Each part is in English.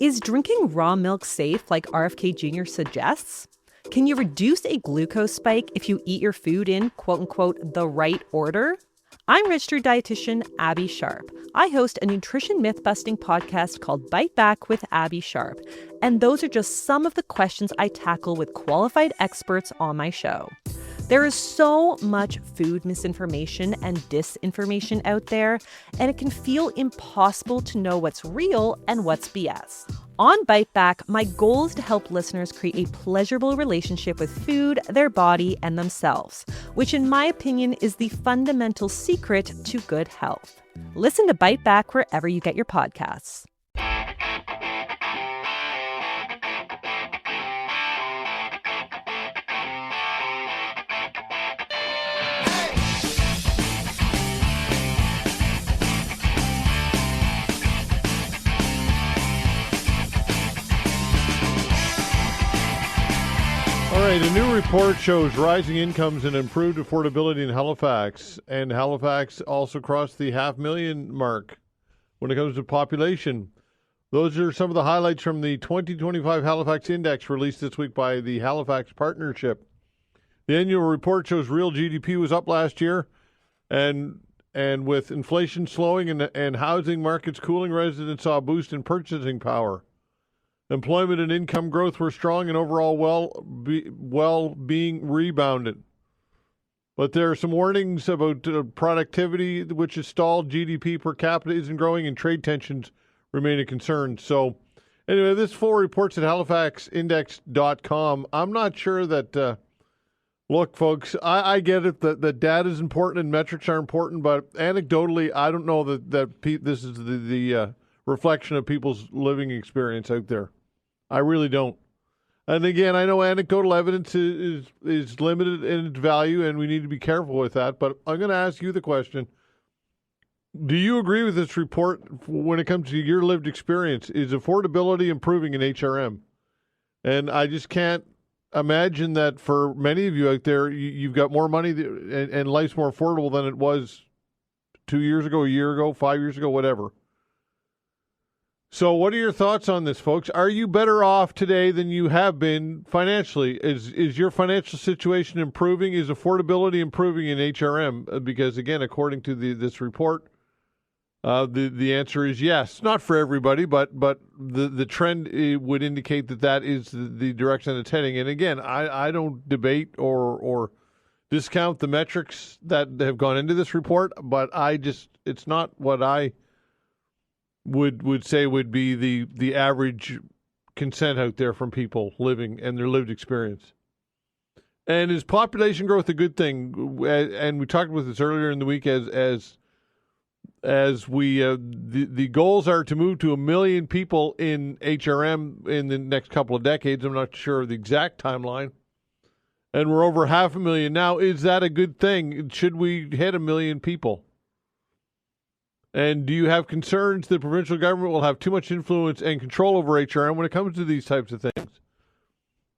Is drinking raw milk safe like RFK Jr. suggests? Can you reduce a glucose spike if you eat your food in, quote unquote, the right order? I'm registered dietitian Abby Sharp. I host a nutrition myth-busting podcast called Bite Back with Abby Sharp. And those are just some of the questions I tackle with qualified experts on my show. There is so much food misinformation and disinformation out there, and it can feel impossible to know what's real and what's BS. On Bite Back, my goal is to help listeners create a pleasurable relationship with food, their body, and themselves, which in my opinion is the fundamental secret to good health. Listen to Bite Back wherever you get your podcasts. All right, a new report shows rising incomes and improved affordability in Halifax, and Halifax also crossed the 500,000 mark when it comes to population. Those are some of the highlights from the 2025 Halifax Index released this week by the Halifax Partnership. The annual report shows real GDP was up last year, and with inflation slowing and housing markets cooling, residents saw a boost in purchasing power. Employment and income growth were strong and overall well-being rebounded. But there are some warnings about productivity, which is stalled, GDP per capita isn't growing, and trade tensions remain a concern. So anyway, this full report's at halifaxindex.com. I'm not sure that, look, folks, I get it that data is important and metrics are important, but anecdotally, I don't know that this is the reflection of people's living experience out there. I really don't. And again, I know anecdotal evidence is limited in its value, and we need to be careful with that. But I'm going to ask you the question. Do you agree with this report when it comes to your lived experience? Is affordability improving in HRM? And I just can't imagine that for many of you out there, you've got more money and life's more affordable than it was 2 years ago, a year ago, 5 years ago, whatever. So what are your thoughts on this, folks? Are you better off today than you have been financially? Is your financial situation improving? Is affordability improving in HRM? Because, again, according to this report, the answer is yes. Not for everybody, but the trend would indicate that is the direction it's heading. And, again, I don't debate or discount the metrics that have gone into this report, but it's not what I would say would be the average consent out there from people living and their lived experience. And is population growth a good thing? And we talked about this earlier in the week as we the goals are to move to 1 million people in HRM in the next couple of decades. I'm not sure of the exact timeline. And we're over 500,000 now. Is that a good thing? Should we hit 1 million people? And do you have concerns the provincial government will have too much influence and control over HRM when it comes to these types of things?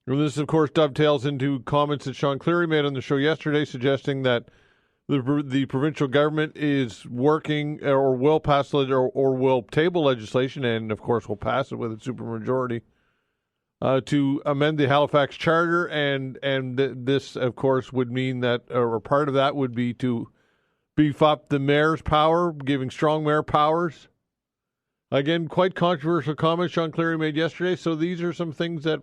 And this, of course, dovetails into comments that Sean Cleary made on the show yesterday, suggesting that the provincial government is working or will pass or will table legislation, and, of course, will pass it with a supermajority, to amend the Halifax Charter. And this, of course, would mean that, or part of that would be to beef up the mayor's power, giving strong mayor powers. Again, quite controversial comments Sean Cleary made yesterday. So these are some things that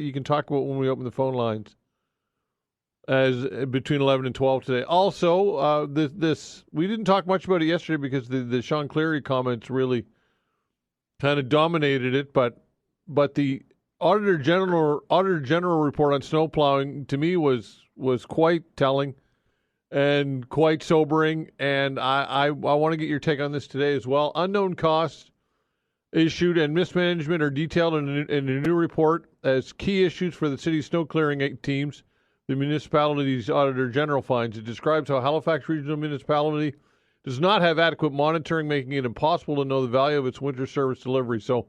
you can talk about when we open the phone lines as between 11 and 12 today. Also, this we didn't talk much about it yesterday because the Sean Cleary comments really kind of dominated it. But the Auditor General report on snow plowing to me was quite telling and quite sobering, and I want to get your take on this today as well. Unknown costs issued and mismanagement are detailed in a new report as key issues for the city's snow clearing teams. The municipality's Auditor General finds it describes how Halifax Regional Municipality does not have adequate monitoring, making it impossible to know the value of its winter service delivery. So,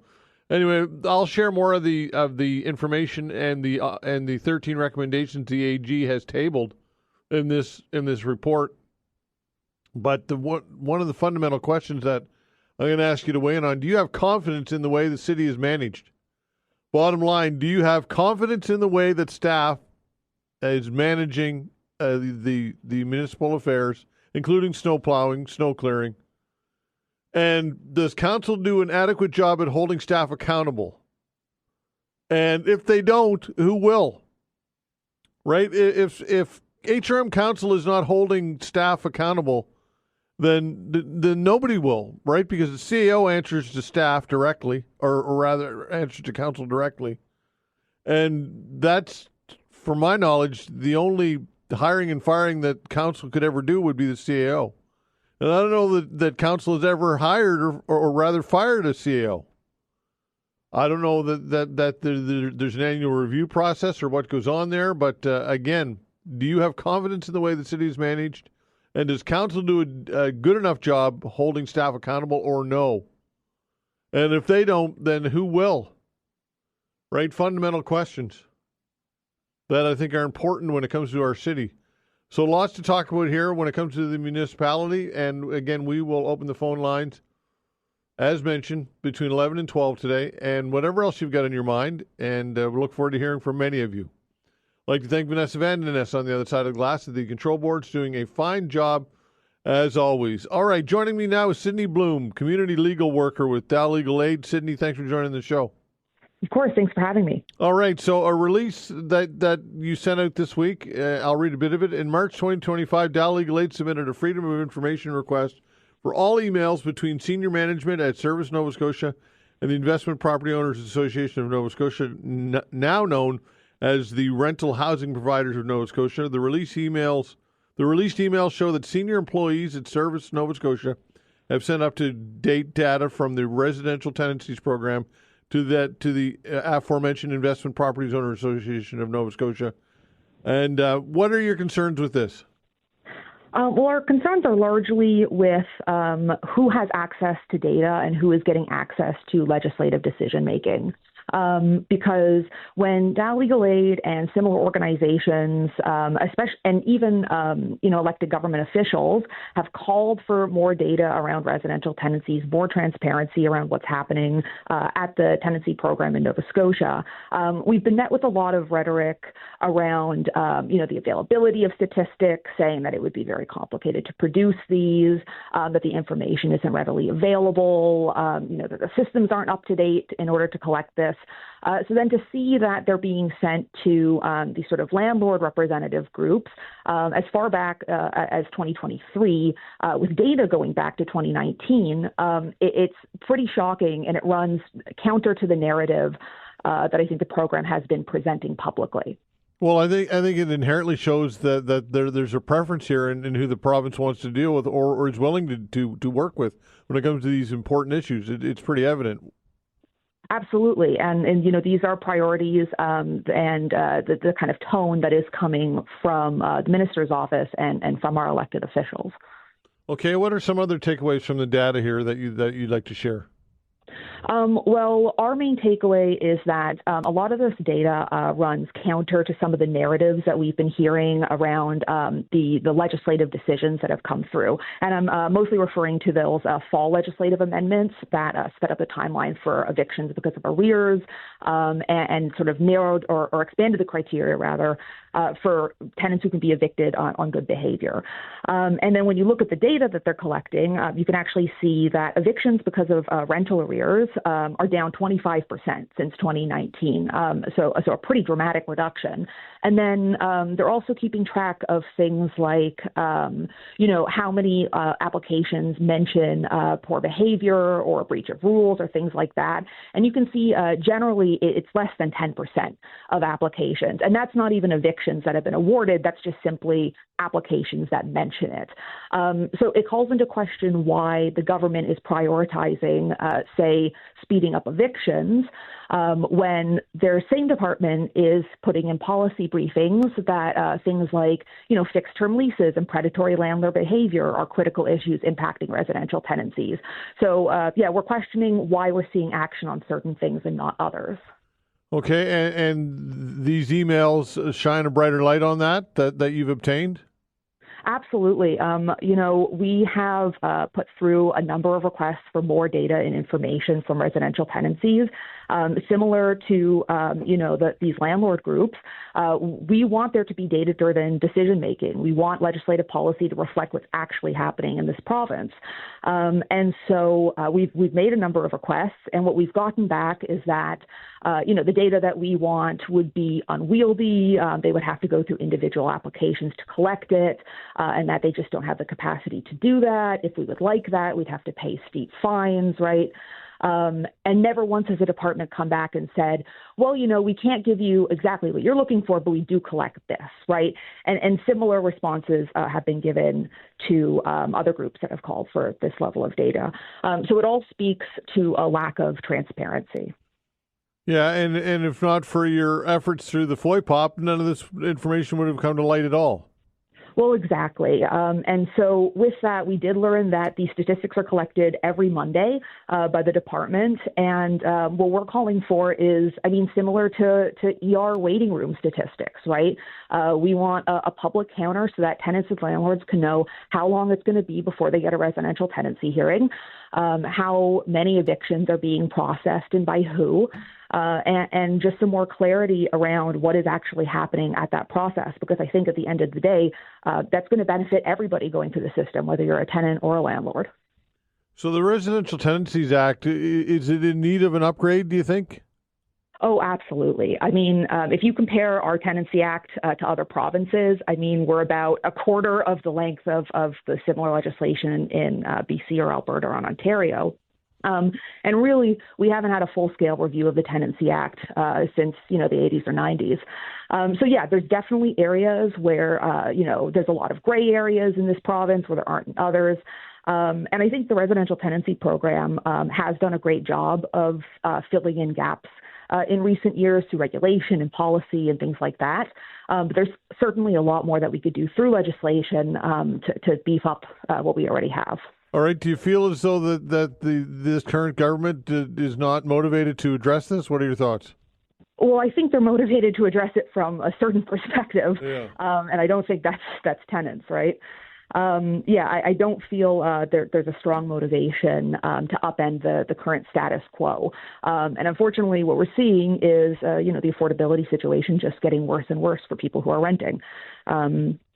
anyway, I'll share more of the information and the 13 recommendations the AG has tabled in this report. But one of the fundamental questions that I'm going to ask you to weigh in on. Do you have confidence in the way the city is managed? Bottom line, do you have confidence in the way that staff is managing the municipal affairs, including snow plowing, snow clearing? And does council do an adequate job at holding staff accountable? And if they don't, who will? Right? If HRM council is not holding staff accountable, then nobody will, right? Because the CEO answers to staff directly, or rather answers to council directly. And that's, from my knowledge, the only hiring and firing that council could ever do would be the CEO. And I don't know that council has ever hired or rather fired a CEO. I don't know that there's an annual review process or what goes on there. But again, do you have confidence in the way the city is managed? And does council do a good enough job holding staff accountable or no? And if they don't, then who will? Right? Fundamental questions that I think are important when it comes to our city. So lots to talk about here when it comes to the municipality. And again, we will open the phone lines, as mentioned, between 11 and 12 today, and whatever else you've got in your mind. And we look forward to hearing from many of you. I'd like to thank Vanessa Vandeness on the other side of the glass at the control boards, doing a fine job as always. All right, joining me now is Sydney Bloom, community legal worker with Dow Legal Aid. Sydney, thanks for joining the show. Of course, thanks for having me. All right, so a release that you sent out this week, I'll read a bit of it. In March 2025, Dow Legal Aid submitted a Freedom of Information request for all emails between senior management at Service Nova Scotia and the Investment Property Owners Association of Nova Scotia, now known as the Rental Housing Providers of Nova Scotia. The released emails show that senior employees at Service Nova Scotia have sent up-to-date data from the Residential Tenancies Program to the aforementioned Investment Properties Owners Association of Nova Scotia. And what are your concerns with this? Well, our concerns are largely with who has access to data and who is getting access to legislative decision-making. Because when Dow Legal Aid and similar organizations, especially, and even elected government officials, have called for more data around residential tenancies, more transparency around what's happening at the tenancy program in Nova Scotia, we've been met with a lot of rhetoric around the availability of statistics, saying that it would be very complicated to produce these, that the information isn't readily available, that the systems aren't up to date in order to collect this. So then to see that they're being sent to these sort of landlord representative groups as far back as 2023, with data going back to 2019, it's pretty shocking, and it runs counter to the narrative that I think the program has been presenting publicly. Well, I think it inherently shows that there's a preference here in who the province wants to deal with or is willing to work with when it comes to these important issues. It's pretty evident. Absolutely. And these are priorities and the kind of tone that is coming from the minister's office and from our elected officials. Okay. What are some other takeaways from the data here that you'd like to share? Well, our main takeaway is that a lot of this data runs counter to some of the narratives that we've been hearing around the legislative decisions that have come through. And I'm mostly referring to those fall legislative amendments that sped up the timeline for evictions because of arrears and sort of narrowed or expanded the criteria, rather, for tenants who can be evicted on good behavior. And then when you look at the data that they're collecting, you can actually see that evictions because of rental arrears are down 25% since 2019. So a pretty dramatic reduction. And then they're also keeping track of things like, how many applications mention poor behavior or breach of rules or things like that. And you can see generally it's less than 10% of applications. And that's not even evictions that have been awarded. That's just simply applications that mention it. So it calls into question why the government is prioritizing, say, speeding up evictions when their same department is putting in policy briefings that things like, fixed-term leases and predatory landlord behavior are critical issues impacting residential tenancies. So, we're questioning why we're seeing action on certain things and not others. Okay, and these emails shine a brighter light on that you've obtained? Absolutely. We have put through a number of requests for more data and information from residential tenancies. Similar to, these landlord groups, we want there to be data-driven decision-making. We want legislative policy to reflect what's actually happening in this province. And so we've made a number of requests, and what we've gotten back is that, the data that we want would be unwieldy. They would have to go through individual applications to collect it, and that they just don't have the capacity to do that. If we would like that, we'd have to pay steep fines, right? And never once has the department come back and said, well, we can't give you exactly what you're looking for, but we do collect this, right? And similar responses have been given to other groups that have called for this level of data. So it all speaks to a lack of transparency. Yeah, and if not for your efforts through the FOIPOP, none of this information would have come to light at all. Well, exactly. And so with that, we did learn that these statistics are collected every Monday by the department. And what we're calling for is, similar to ER waiting room statistics, right? We want a public counter so that tenants and landlords can know how long it's going to be before they get a residential tenancy hearing, how many evictions are being processed and by who. And just some more clarity around what is actually happening at that process, because I think at the end of the day, that's going to benefit everybody going through the system, whether you're a tenant or a landlord. So the Residential Tenancies Act, is it in need of an upgrade, do you think? Oh, absolutely. If you compare our Tenancy Act to other provinces, we're about a quarter of the length of the similar legislation in BC or Alberta or Ontario. And really, we haven't had a full-scale review of the Tenancy Act since, the 80s or 90s. So, yeah, there's definitely areas where, there's a lot of gray areas in this province where there aren't in others. And I think the residential tenancy program has done a great job of filling in gaps in recent years through regulation and policy and things like that. But there's certainly a lot more that we could do through legislation to beef up what we already have. All right. Do you feel as though that this current government is not motivated to address this? What are your thoughts? Well, I think they're motivated to address it from a certain perspective, yeah. And I don't think that's tenants, right? I don't feel there's a strong motivation to upend the current status quo. And unfortunately, what we're seeing is, the affordability situation just getting worse and worse for people who are renting.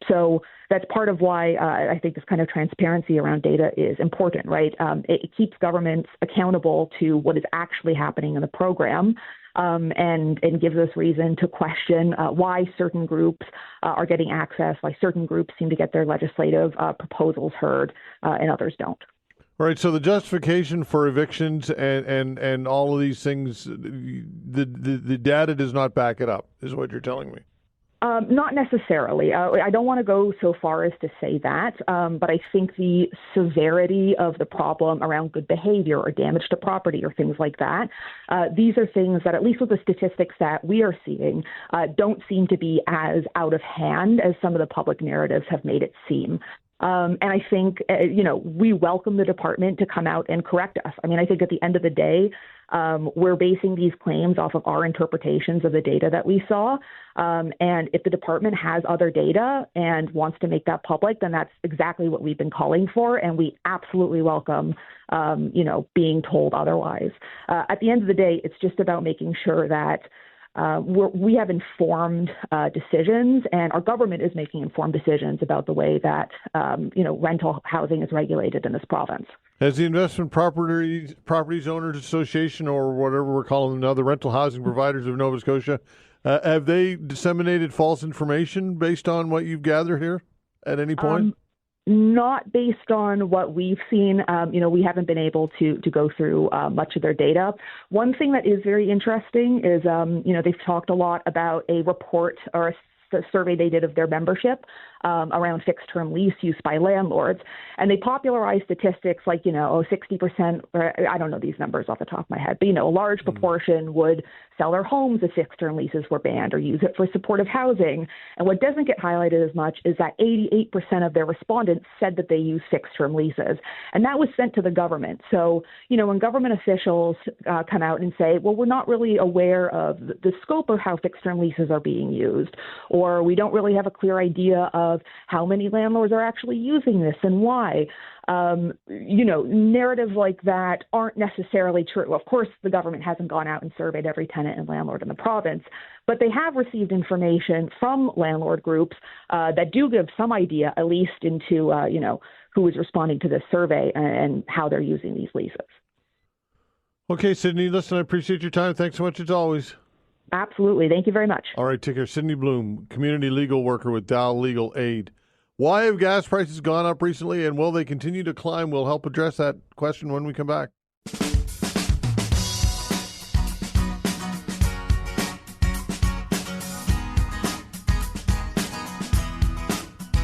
So that's part of why I think this kind of transparency around data is important, right? It keeps governments accountable to what is actually happening in the program. And gives us reason to question why certain groups are getting access, why certain groups seem to get their legislative proposals heard, and others don't. All right. So the justification for evictions and all of these things, the data does not back it up, is what you're telling me. Not necessarily. I don't want to go so far as to say that, but I think the severity of the problem around good behavior or damage to property or things like that, these are things that, at least with the statistics that we are seeing, don't seem to be as out of hand as some of the public narratives have made it seem. And I think, we welcome the department to come out and correct us. I think at the end of the day, we're basing these claims off of our interpretations of the data that we saw. And if the department has other data and wants to make that public, then that's exactly what we've been calling for. And we absolutely welcome, being told otherwise. At the end of the day, it's just about making sure that we have informed decisions, and our government is making informed decisions about the way that, rental housing is regulated in this province. Has the Investment Properties Owners Association, or whatever we're calling them now, the Rental Housing Providers of Nova Scotia, have they disseminated false information based on what you've gathered here at any point? Not based on what we've seen. We haven't been able to go through much of their data. One thing that is very interesting is, they've talked a lot about a report or a survey they did of their membership around fixed-term lease use by landlords. And they popularized statistics like, 60%, or I don't know these numbers off the top of my head, but, a large proportion would sell their homes if fixed-term leases were banned or use it for supportive housing. And what doesn't get highlighted as much is that 88% of their respondents said that they use fixed-term leases. And that was sent to the government. So, when government officials come out and say, well, we're not really aware of the scope of how fixed-term leases are being used, or we don't really have a clear idea of of how many landlords are actually using this and why. Narratives like that aren't necessarily true. Of course, the government hasn't gone out and surveyed every tenant and landlord in the province, but they have received information from landlord groups that do give some idea, at least into, who is responding to this survey and how they're using these leases. Okay, Sydney, listen, I appreciate your time. Thanks so much as always. Absolutely. Thank you very much. All right, take care. Sydney Bloom, community legal worker with Dow Legal Aid. Why have gas prices gone up recently, and will they continue to climb? We'll help address that question when we come back.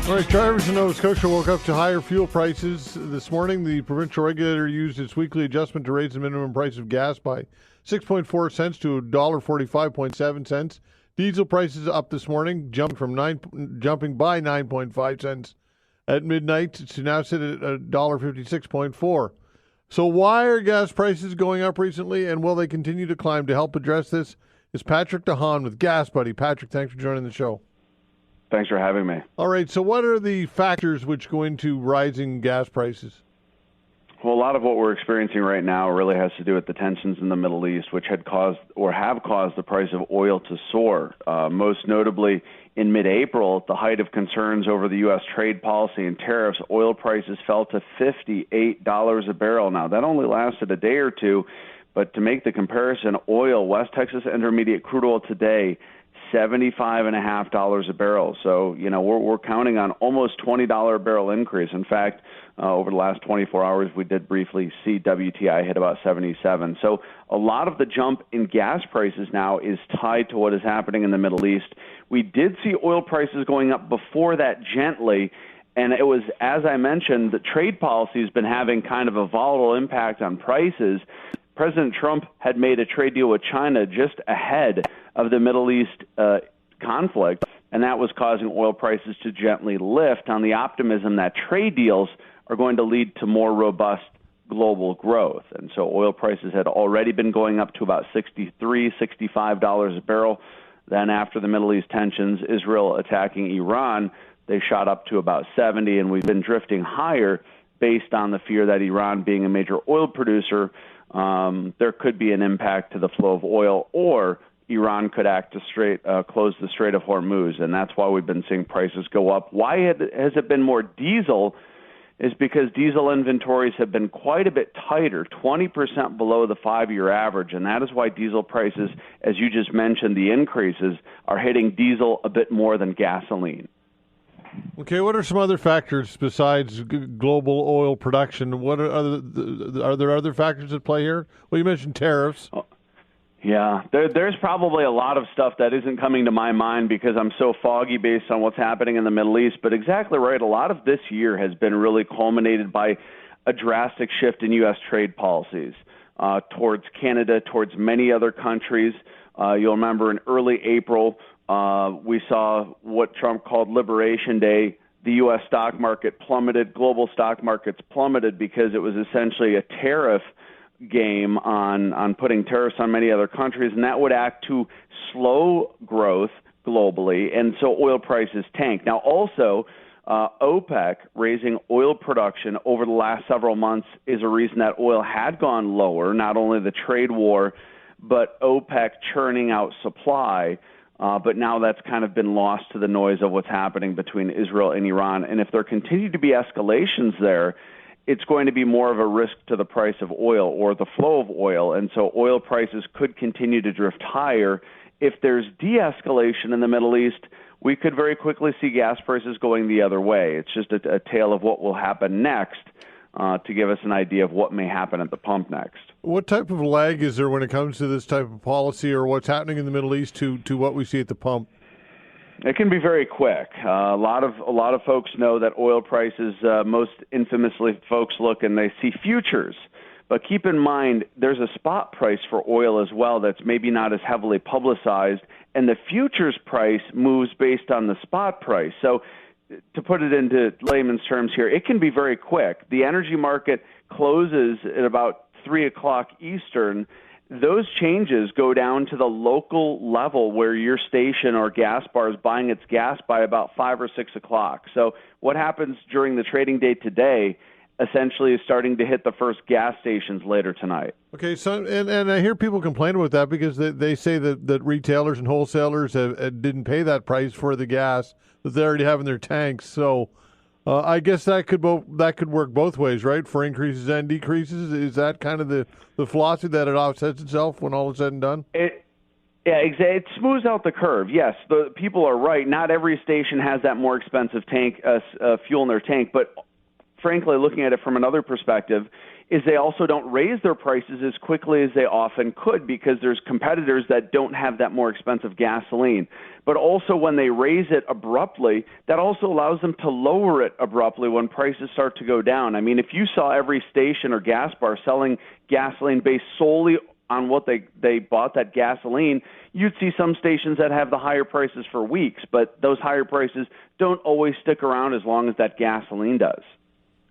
All right, drivers in Nova Scotia woke up to higher fuel prices this morning. The provincial regulator used its weekly adjustment to raise the minimum price of gas by 6.4 cents to $1.45.7. Diesel prices up this morning, jumping by 9.5 cents at midnight to now sit at $1.56.4. So why are gas prices going up recently, and will they continue to climb? To help address this is Patrick DeHaan with Gas Buddy. Patrick, thanks for joining the show. Thanks for having me. All right, so what are the factors which go into rising gas prices? Well, a lot of what we're experiencing right now really has to do with the tensions in the Middle East, which had caused or have caused the price of oil to soar. Most notably, in mid-April, at the height of concerns over the U.S. trade policy and tariffs, oil prices fell to $58 a barrel. Now, that only lasted a day or two, but to make the comparison, oil, West Texas Intermediate crude oil today, $75.50 a barrel. So, we're counting on almost $20 a barrel increase. In fact, over the last 24 hours, we did briefly see WTI hit about 77. So a lot of the jump in gas prices now is tied to what is happening in the Middle East. We did see oil prices going up before that gently, and it was, as I mentioned, the trade policy has been having kind of a volatile impact on prices. President Trump had made a trade deal with China just ahead of the Middle East conflict, and that was causing oil prices to gently lift on the optimism that trade deals are going to lead to more robust global growth. And so oil prices had already been going up to about $63, $65 a barrel. Then after the Middle East tensions, Israel attacking Iran, they shot up to about 70, and we've been drifting higher based on the fear that Iran, being a major oil producer, there could be an impact to the flow of oil, or Iran could act to close the Strait of Hormuz, and that's why we've been seeing prices go up. Why has it been more diesel? Is because diesel inventories have been quite a bit tighter, 20% below the 5-year average, and that is why diesel prices, as you just mentioned, the increases are hitting diesel a bit more than gasoline. Okay, what are some other factors besides global oil production? What are there other factors at play here? Well, you mentioned tariffs. Yeah, there's probably a lot of stuff that isn't coming to my mind because I'm so foggy based on what's happening in the Middle East. But exactly right, a lot of this year has been really culminated by a drastic shift in U.S. trade policies towards Canada, towards many other countries. You'll remember in early April, we saw what Trump called Liberation Day. The U.S. stock market plummeted. Global stock markets plummeted because it was essentially a tariff game on putting tariffs on many other countries, and that would act to slow growth globally, and so oil prices tank. Now, also, OPEC raising oil production over the last several months is a reason that oil had gone lower, not only the trade war, but OPEC churning out supply. But now that's kind of been lost to the noise of what's happening between Israel and Iran. And if there continue to be escalations there, it's going to be more of a risk to the price of oil or the flow of oil. And so oil prices could continue to drift higher. If there's de-escalation in the Middle East, we could very quickly see gas prices going the other way. It's just a tale of what will happen next to give us an idea of what may happen at the pump next. What type of lag is there when it comes to this type of policy or what's happening in the Middle East to what we see at the pump? It can be very quick. A lot of folks know that oil prices, most infamously, folks look and they see futures. But keep in mind, there's a spot price for oil as well that's maybe not as heavily publicized, and the futures price moves based on the spot price. So to put it into layman's terms here, it can be very quick. The energy market closes at about 3 o'clock Eastern, those changes go down to the local level where your station or gas bar is buying its gas by about 5 or 6 o'clock. So what happens during the trading day today essentially is starting to hit the first gas stations later tonight. Okay, so and I hear people complain about that because they say that retailers and wholesalers didn't pay that price for the gas that they already have in their tanks. So I guess that could work both ways, right? For increases and decreases. Is that kind of the philosophy that it offsets itself when all is said and done? Yeah, exactly. It smooths out the curve. Yes, the people are right. Not every station has that more expensive tank fuel in their tank, but frankly, looking at it from another perspective, is they also don't raise their prices as quickly as they often could because there's competitors that don't have that more expensive gasoline. But also when they raise it abruptly, that also allows them to lower it abruptly when prices start to go down. I mean, if you saw every station or gas bar selling gasoline based solely on what they bought that gasoline, you'd see some stations that have the higher prices for weeks, but those higher prices don't always stick around as long as that gasoline does.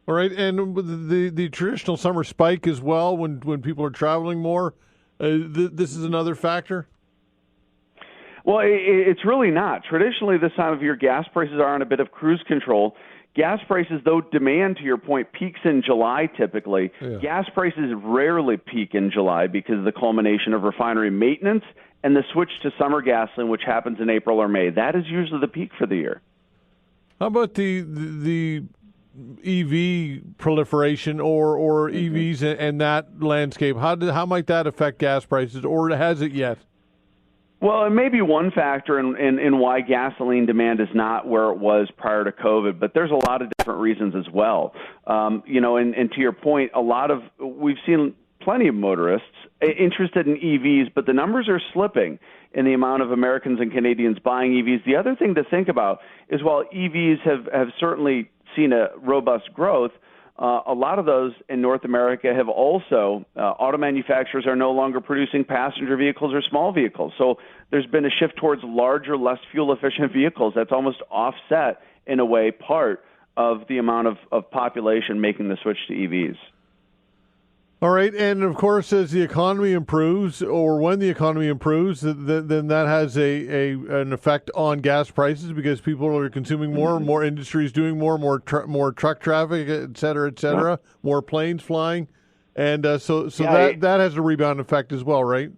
All right, and the traditional summer spike as well when people are traveling more, this is another factor? Well, it's really not. Traditionally, this time of year, gas prices are on a bit of cruise control. Gas prices, though demand, to your point, peaks in July typically. Yeah. Gas prices rarely peak in July because of the culmination of refinery maintenance and the switch to summer gasoline, which happens in April or May. That is usually the peak for the year. How about the EV proliferation or EVs and that landscape? How might that affect gas prices, or has it yet? Well, it may be one factor in why gasoline demand is not where it was prior to COVID, but there's a lot of different reasons as well. And to your point, we've seen plenty of motorists interested in EVs, but the numbers are slipping in the amount of Americans and Canadians buying EVs. The other thing to think about is while EVs have certainly seen a robust growth, a lot of those in North America have also, auto manufacturers are no longer producing passenger vehicles or small vehicles. So there's been a shift towards larger, less fuel-efficient vehicles. That's almost offset, in a way, part of the amount of population making the switch to EVs. All right, and of course, as the economy improves, or when the economy improves, then that has an effect on gas prices because people are consuming more industries doing more truck traffic, et cetera, more planes flying, and so that has a rebound effect as well, right?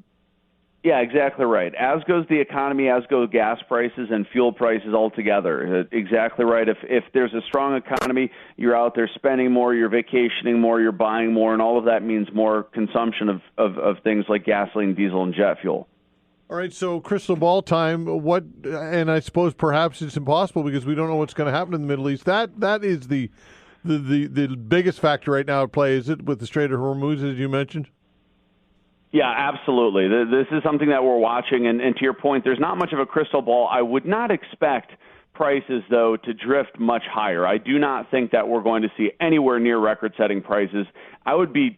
Yeah, exactly right. As goes the economy, as go gas prices and fuel prices altogether. Exactly right. If there's a strong economy, you're out there spending more, you're vacationing more, you're buying more, and all of that means more consumption of things like gasoline, diesel, and jet fuel. All right, so crystal ball time. And I suppose perhaps it's impossible because we don't know what's going to happen in the Middle East. That is the biggest factor right now at play, is it, with the Strait of Hormuz, as you mentioned? Yeah, absolutely. This is something that we're watching, and to your point, there's not much of a crystal ball. I would not expect prices, though, to drift much higher. I do not think that we're going to see anywhere near record-setting prices. I would be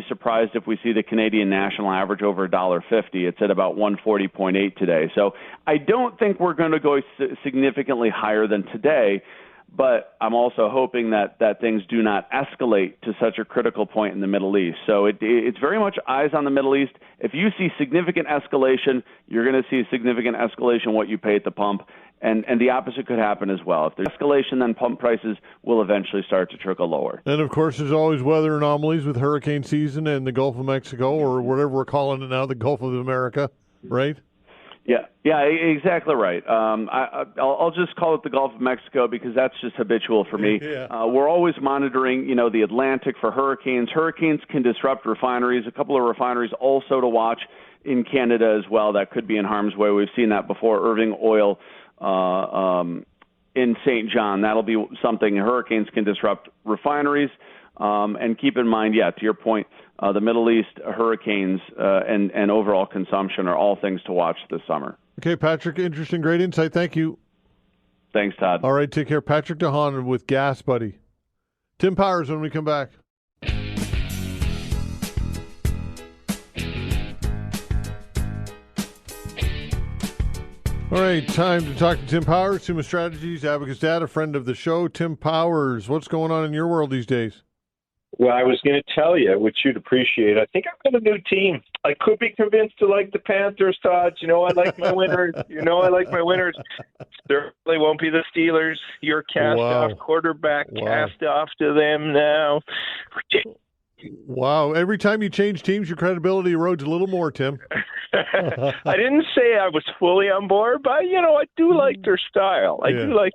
surprised if we see the Canadian national average over $1.50. It's at about 140.8 today. So I don't think we're going to go significantly higher than today. But I'm also hoping that things do not escalate to such a critical point in the Middle East. So it's very much eyes on the Middle East. If you see significant escalation, you're going to see significant escalation what you pay at the pump. And the opposite could happen as well. If there's escalation, then pump prices will eventually start to trickle lower. And, of course, there's always weather anomalies with hurricane season and the Gulf of Mexico, or whatever we're calling it now, the Gulf of America, right? Yeah, exactly right. I'll just call it the Gulf of Mexico because that's just habitual for me. Yeah. We're always monitoring, the Atlantic for hurricanes. Hurricanes can disrupt refineries. A couple of refineries also to watch in Canada as well that could be in harm's way. We've seen that before. Irving Oil in St. John. That'll be something. Hurricanes can disrupt refineries. And keep in mind, to your point, the Middle East, hurricanes, and overall consumption are all things to watch this summer. Okay, Patrick, interesting, great insight. Thank you. Thanks, Todd. All right, take care. Patrick DeHaan with Gas Buddy. Tim Powers when we come back. All right, time to talk to Tim Powers, Summa Strategies, Abacus Data, friend of the show. Tim Powers, what's going on in your world these days? Well, I was going to tell you, which you'd appreciate. I think I've got a new team. I could be convinced to like the Panthers, Todd. You know I like my winners. Certainly won't be the Steelers. Your cast-off quarterback, cast off to them now. Wow. Every time you change teams, your credibility erodes a little more, Tim. I didn't say I was fully on board, but, I do like their style. I do like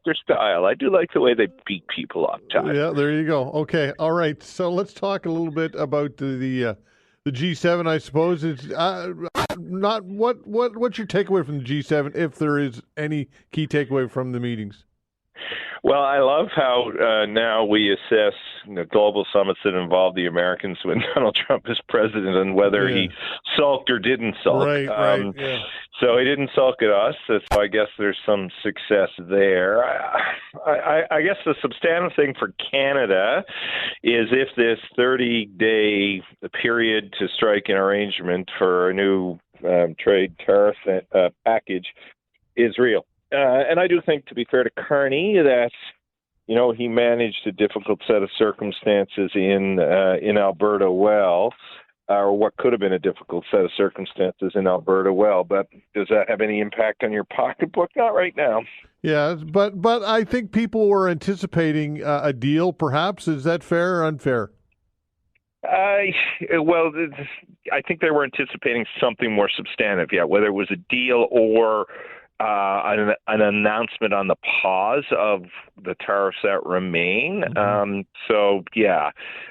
the way they beat people up, Todd. Yeah, there you go. Okay. All right. So let's talk a little bit about the G7, I suppose. It's not what's your takeaway from the G7, if there is any key takeaway from the meetings? Well, I love how now we assess global summits that involve the Americans when Donald Trump is president and whether he sulked or didn't sulk. Right. Yeah. So he didn't sulk at us, so I guess there's some success there. I guess the substantive thing for Canada is if this 30-day period to strike an arrangement for a new trade tariff package is real. And I do think, to be fair to Carney, that he managed a difficult set of circumstances in Alberta well, or what could have been a difficult set of circumstances in Alberta well. But does that have any impact on your pocketbook? Not right now. Yeah, but I think people were anticipating a deal. Perhaps, is that fair or unfair? Well, I think they were anticipating something more substantive. Yeah, whether it was a deal or an announcement on the pause of the tariffs that remain.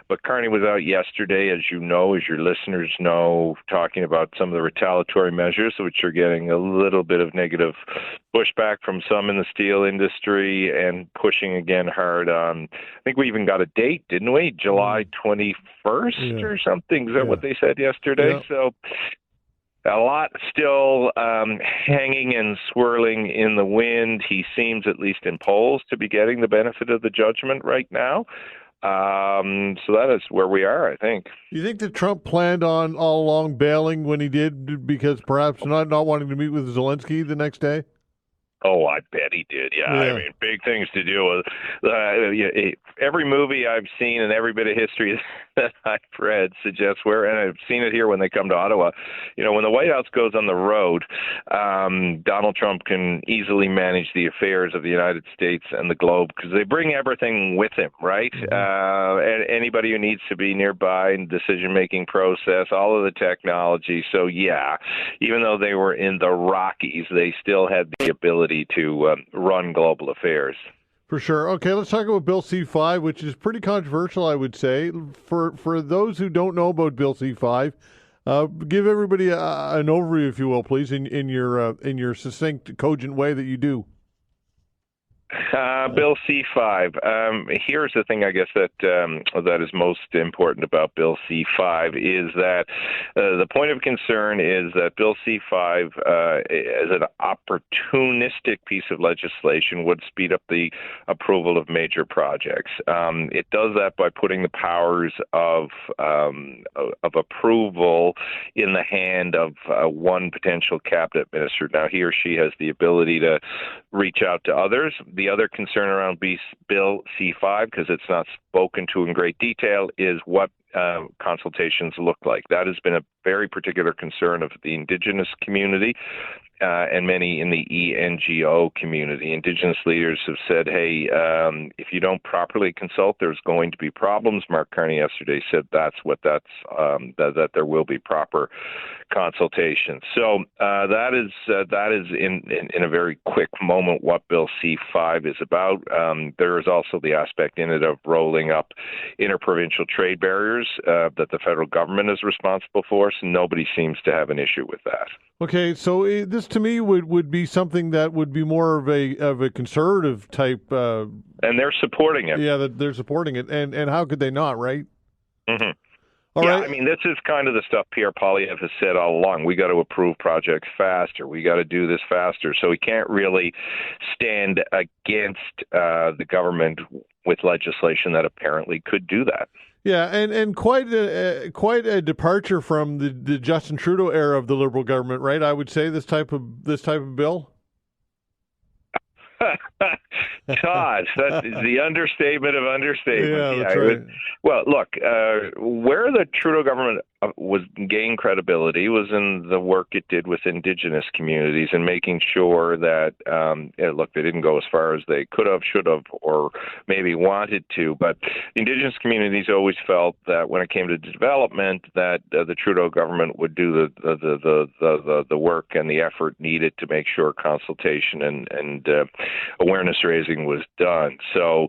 But Carney was out yesterday, as you know, as your listeners know, talking about some of the retaliatory measures, which are getting a little bit of negative pushback from some in the steel industry, and pushing again hard on, I think we even got a date, didn't we? July 21st or something. Is that what they said yesterday? Yeah. So a lot still hanging and swirling in the wind. He seems, at least in polls, to be getting the benefit of the judgment right now. So that is where we are, I think. You think that Trump planned on all along bailing when he did, because perhaps not wanting to meet with Zelensky the next day? Oh, I bet he did. Yeah. I mean, big things to deal with. Every movie I've seen and every bit of history that I've read suggests and I've seen it here when they come to Ottawa, when the White House goes on the road, Donald Trump can easily manage the affairs of the United States and the globe because they bring everything with him, right? And anybody who needs to be nearby in the decision-making process, all of the technology. So, even though they were in the Rockies, they still had the ability to run global affairs. For sure. Okay, let's talk about Bill C-5, which is pretty controversial, I would say. For those who don't know about Bill C-5, give everybody an overview, if you will, please, in your succinct, cogent way that you do. Bill C-5. Here's the thing, I guess, that is most important about Bill C-5 is that the point of concern is that Bill C-5, as an opportunistic piece of legislation, would speed up the approval of major projects. It does that by putting the powers of approval in the hand of one potential cabinet minister. Now, he or she has the ability to reach out to others. The other concern around Bill C-5, because it's not spoken to in great detail, is what consultations look like. That has been a very particular concern of the Indigenous community and many in the ENGO community. Indigenous leaders have said, hey, if you don't properly consult, there's going to be problems. Mark Carney yesterday said that there will be proper consultation. So that is in a very quick moment what Bill C-5 is about. There is also the aspect in it of rolling up interprovincial trade barriers that the federal government is responsible for, so nobody seems to have an issue with that. Okay, so this to me would be something that would be more of a conservative type. And they're supporting it. Yeah, they're supporting it, and how could they not, right? Mm-hmm. All right. I mean, this is kind of the stuff Pierre Poilievre has said all along. We got to approve projects faster. We got to do this faster. So we can't really stand against the government with legislation that apparently could do that. Yeah, and quite a departure from the Justin Trudeau era of the Liberal government, right? I would say this type of bill. Todd, that's the understatement of understatements. Yeah, that's right. Well, look, where the Trudeau government was gained credibility was in the work it did with Indigenous communities and making sure that, look, they didn't go as far as they could have, should have, or maybe wanted to. But Indigenous communities always felt that when it came to development, that the Trudeau government would do the work and the effort needed to make sure consultation and awareness raising was done. So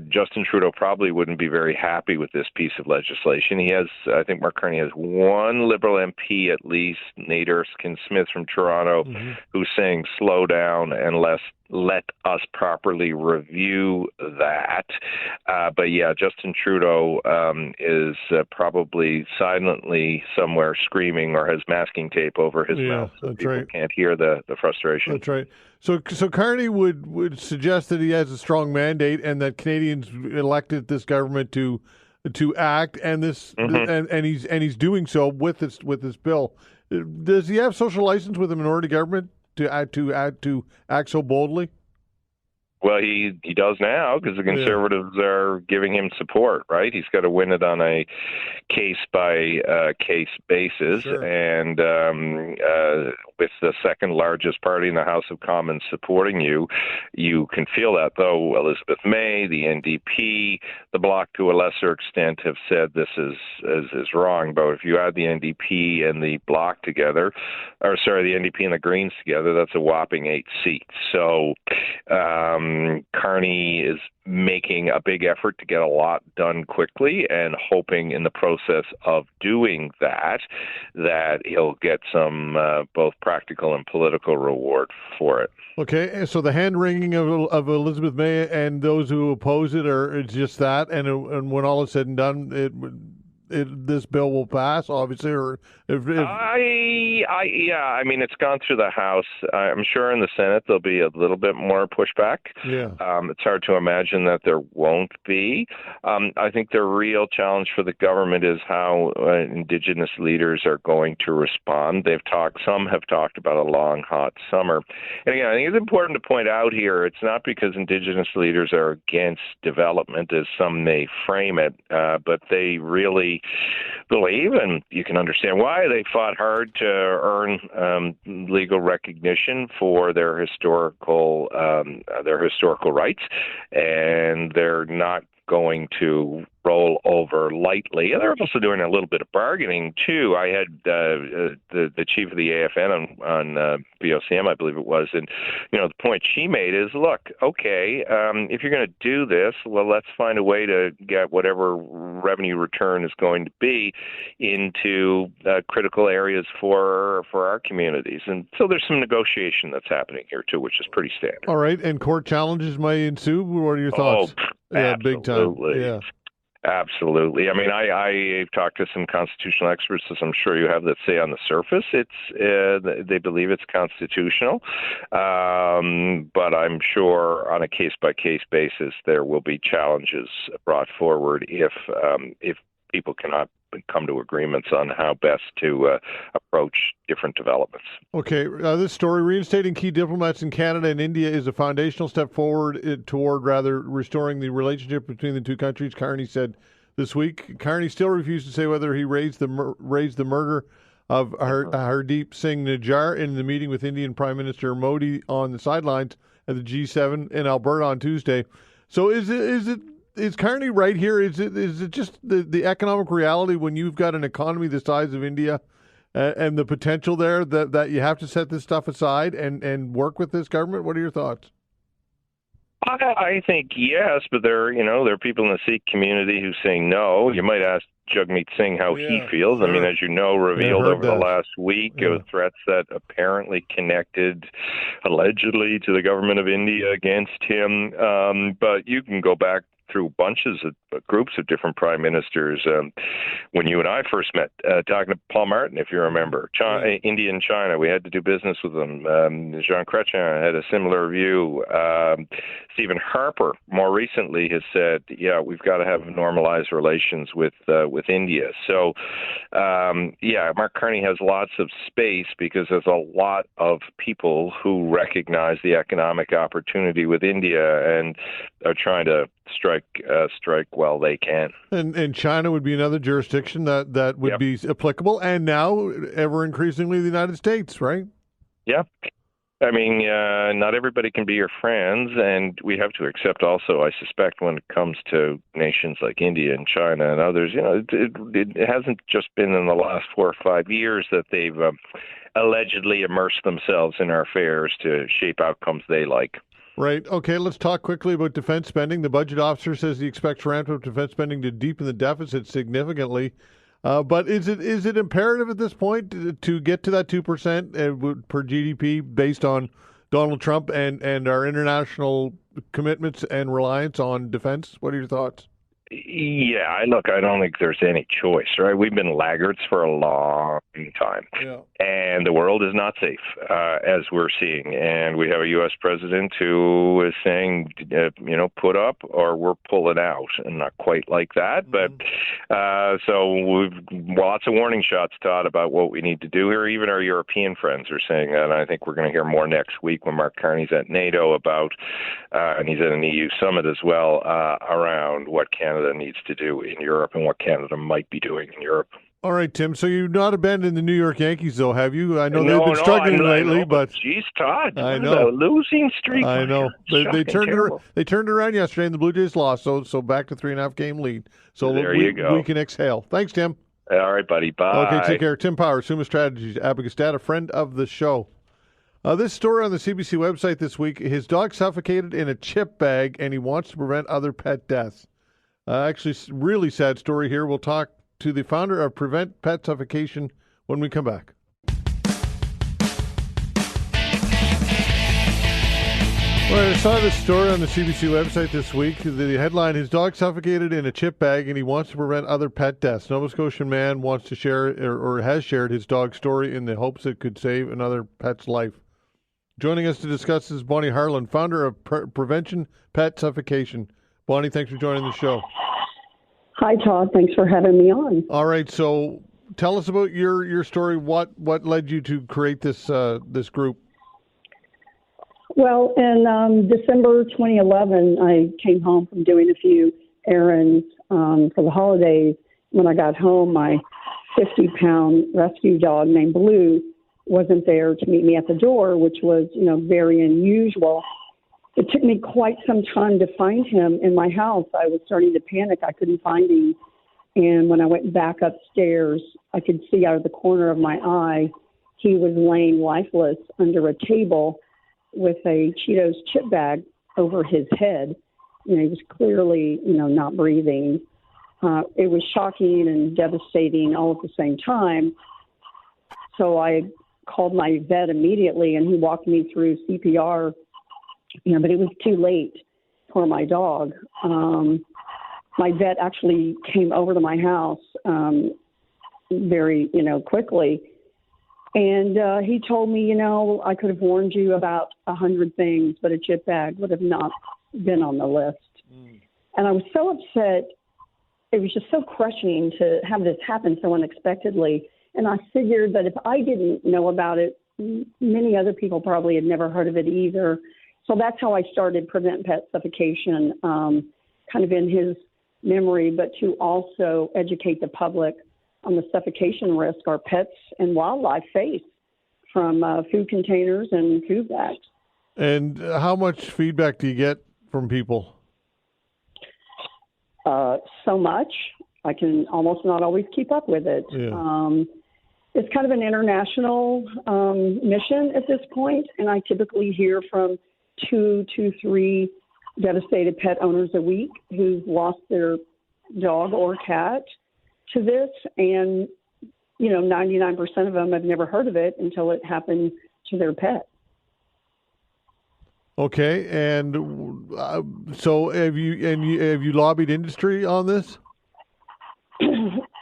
Justin Trudeau probably wouldn't be very happy with this piece of legislation. He has, I think Mark Carney has one Liberal MP at least, Nate Erskine-Smith from Toronto, who's saying slow down and let us properly review that. But yeah, Justin Trudeau is probably silently somewhere screaming or has masking tape over his mouth, so people can't hear the frustration. That's right. So Carney would suggest that he has a strong mandate and that Canadians elected this government to act, and this and he's doing so with this bill. Does he have social license with the minority government to act so boldly? Well, he does now because the Conservatives are giving him support, right? He's got to win it on a case-by-case basis. Sure. And with the second largest party in the House of Commons supporting you, you can feel that, though Elizabeth May, the NDP, the Bloc to a lesser extent have said this is wrong. But if you add the NDP and the Bloc together, the NDP and the Greens together, that's a whopping 8 seats. So Carney is making a big effort to get a lot done quickly and hoping in the process of doing that he'll get some both practical and political reward for it. Okay, so the hand-wringing of Elizabeth May and those who oppose it are just that, and when all is said and done, this bill will pass, obviously, or I mean, it's gone through the House. I'm sure in the Senate there'll be a little bit more pushback. Yeah. It's hard to imagine that there won't be. I think the real challenge for the government is how Indigenous leaders are going to respond. Some have talked about a long, hot summer. And again, I think it's important to point out here, it's not because Indigenous leaders are against development, as some may frame it, but they really believe, and you can understand why, they fought hard to earn legal recognition for their historical rights, and they're not going to roll over lightly. And they're also doing a little bit of bargaining too. I had the chief of the AFN on BOCM, I believe it was, and the point she made is, look, okay, if you're going to do this, well, let's find a way to get whatever revenue return is going to be into critical areas for our communities. And so there's some negotiation that's happening here too, which is pretty standard. All right, and court challenges may ensue. What are your thoughts? Yeah, big time. Yeah. Absolutely. I mean, I've talked to some constitutional experts, as I'm sure you have, that say on the surface they believe it's constitutional. But I'm sure on a case-by-case basis there will be challenges brought forward if people cannot come to agreements on how best to approach different developments. Okay, this story, reinstating key diplomats in Canada and India is a foundational step forward toward restoring the relationship between the two countries, Carney said this week. Carney still refused to say whether he raised the murder of Hardeep Singh Nijjar in the meeting with Indian Prime Minister Modi on the sidelines at the G7 in Alberta on Tuesday. So is Carney right here? Is it just the economic reality when you've got an economy the size of India and the potential there that you have to set this stuff aside and work with this government? What are your thoughts? I think yes, but there are people in the Sikh community who say no. You might ask Jagmeet Singh how he feels. Sure. I mean, as you know, revealed over the last week, threats that apparently connected allegedly to the government of India against him. But you can go back through bunches of groups of different prime ministers. When you and I first met, talking to Paul Martin, if you remember, India and China, we had to do business with them. Jean Chrétien had a similar view. Stephen Harper, more recently, has said, yeah, we've got to have normalized relations with India. So, Mark Carney has lots of space because there's a lot of people who recognize the economic opportunity with India and are trying to strike while they can. And China would be another jurisdiction that would be applicable, and now ever increasingly the United States, right? Yeah. I mean, not everybody can be your friends, and we have to accept also, I suspect, when it comes to nations like India and China and others, it hasn't just been in the last 4 or 5 years that they've allegedly immersed themselves in our affairs to shape outcomes they like. Right. Okay, let's talk quickly about defense spending. The budget officer says he expects ramped-up defense spending to deepen the deficit significantly. But is it imperative at this point to get to that 2% per GDP based on Donald Trump and our international commitments and reliance on defense? What are your thoughts? Yeah, I don't think there's any choice, right? We've been laggards for a long time, and the world is not safe, as we're seeing. And we have a U.S. president who is saying, put up or we're pulling out, and not quite like that. But so we've lots of warning shots, Todd, about what we need to do here. Even our European friends are saying that, and I think we're going to hear more next week when Mark Carney's at NATO about, and he's at an EU summit as well, around what Canada needs to do in Europe and what Canada might be doing in Europe. All right, Tim. So you've not abandoned the New York Yankees, though, have you? I know they've been struggling lately, but geez, Todd, I know a losing streak. I know they turned it around yesterday, and the Blue Jays lost. So back to 3.5 game lead. So there you go. We can exhale. Thanks, Tim. All right, buddy. Bye. Okay, take care. Tim Power, Summa Strategies, Abacustat, a friend of the show. This story on the CBC website this week: his dog suffocated in a chip bag, and he wants to prevent other pet deaths. Actually, really sad story here. We'll talk to the founder of Prevent Pet Suffocation when we come back. Well, I saw this story on the CBC website this week. The headline, his dog suffocated in a chip bag and he wants to prevent other pet deaths. Nova Scotian man wants to share or has shared his dog's story in the hopes it could save another pet's life. Joining us to discuss is Bonnie Harlan, founder of Prevention Pet Suffocation. Bonnie, thanks for joining the show. Hi, Todd. Thanks for having me on. All right. So tell us about your story. What led you to create this group? Well, in December 2011, I came home from doing a few errands for the holidays. When I got home, my 50-pound rescue dog named Blue wasn't there to meet me at the door, which was, very unusual. It took me quite some time to find him in my house. I was starting to panic. I couldn't find him. And when I went back upstairs, I could see out of the corner of my eye, he was laying lifeless under a table with a Cheetos chip bag over his head. He was clearly, not breathing. It was shocking and devastating all at the same time. So I called my vet immediately, and he walked me through CPR. But it was too late for my dog. My vet actually came over to my house very, quickly. And he told me, I could have warned you about 100 things, but a chip bag would have not been on the list. And I was so upset. It was just so crushing to have this happen so unexpectedly. And I figured that if I didn't know about it, many other people probably had never heard of it either. So that's how I started Prevent Pet Suffocation, kind of in his memory, but to also educate the public on the suffocation risk our pets and wildlife face from food containers and food bags. And how much feedback do you get from people? So much. I can almost not always keep up with it. Yeah. It's kind of an international mission at this point, and I typically hear from 2 to 3 devastated pet owners a week who've lost their dog or cat to this. And, 99% of them have never heard of it until it happened to their pet. Okay, and so have you lobbied industry on this?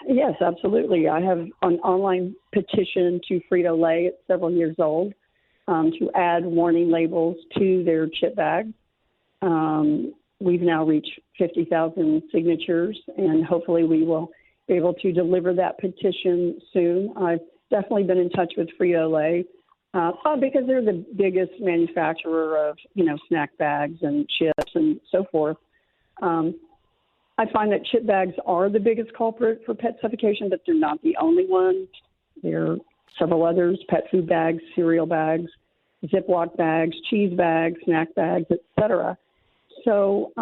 Yes, absolutely. I have an online petition to Frito-Lay. It's several years old, to add warning labels to their chip bags. We've now reached 50,000 signatures, and hopefully we will be able to deliver that petition soon. I've definitely been in touch with Frito-Lay because they're the biggest manufacturer of, snack bags and chips and so forth. I find that chip bags are the biggest culprit for pet suffocation, but they're not the only one. There are several others: pet food bags, cereal bags, Ziploc bags, cheese bags, snack bags, etc. So,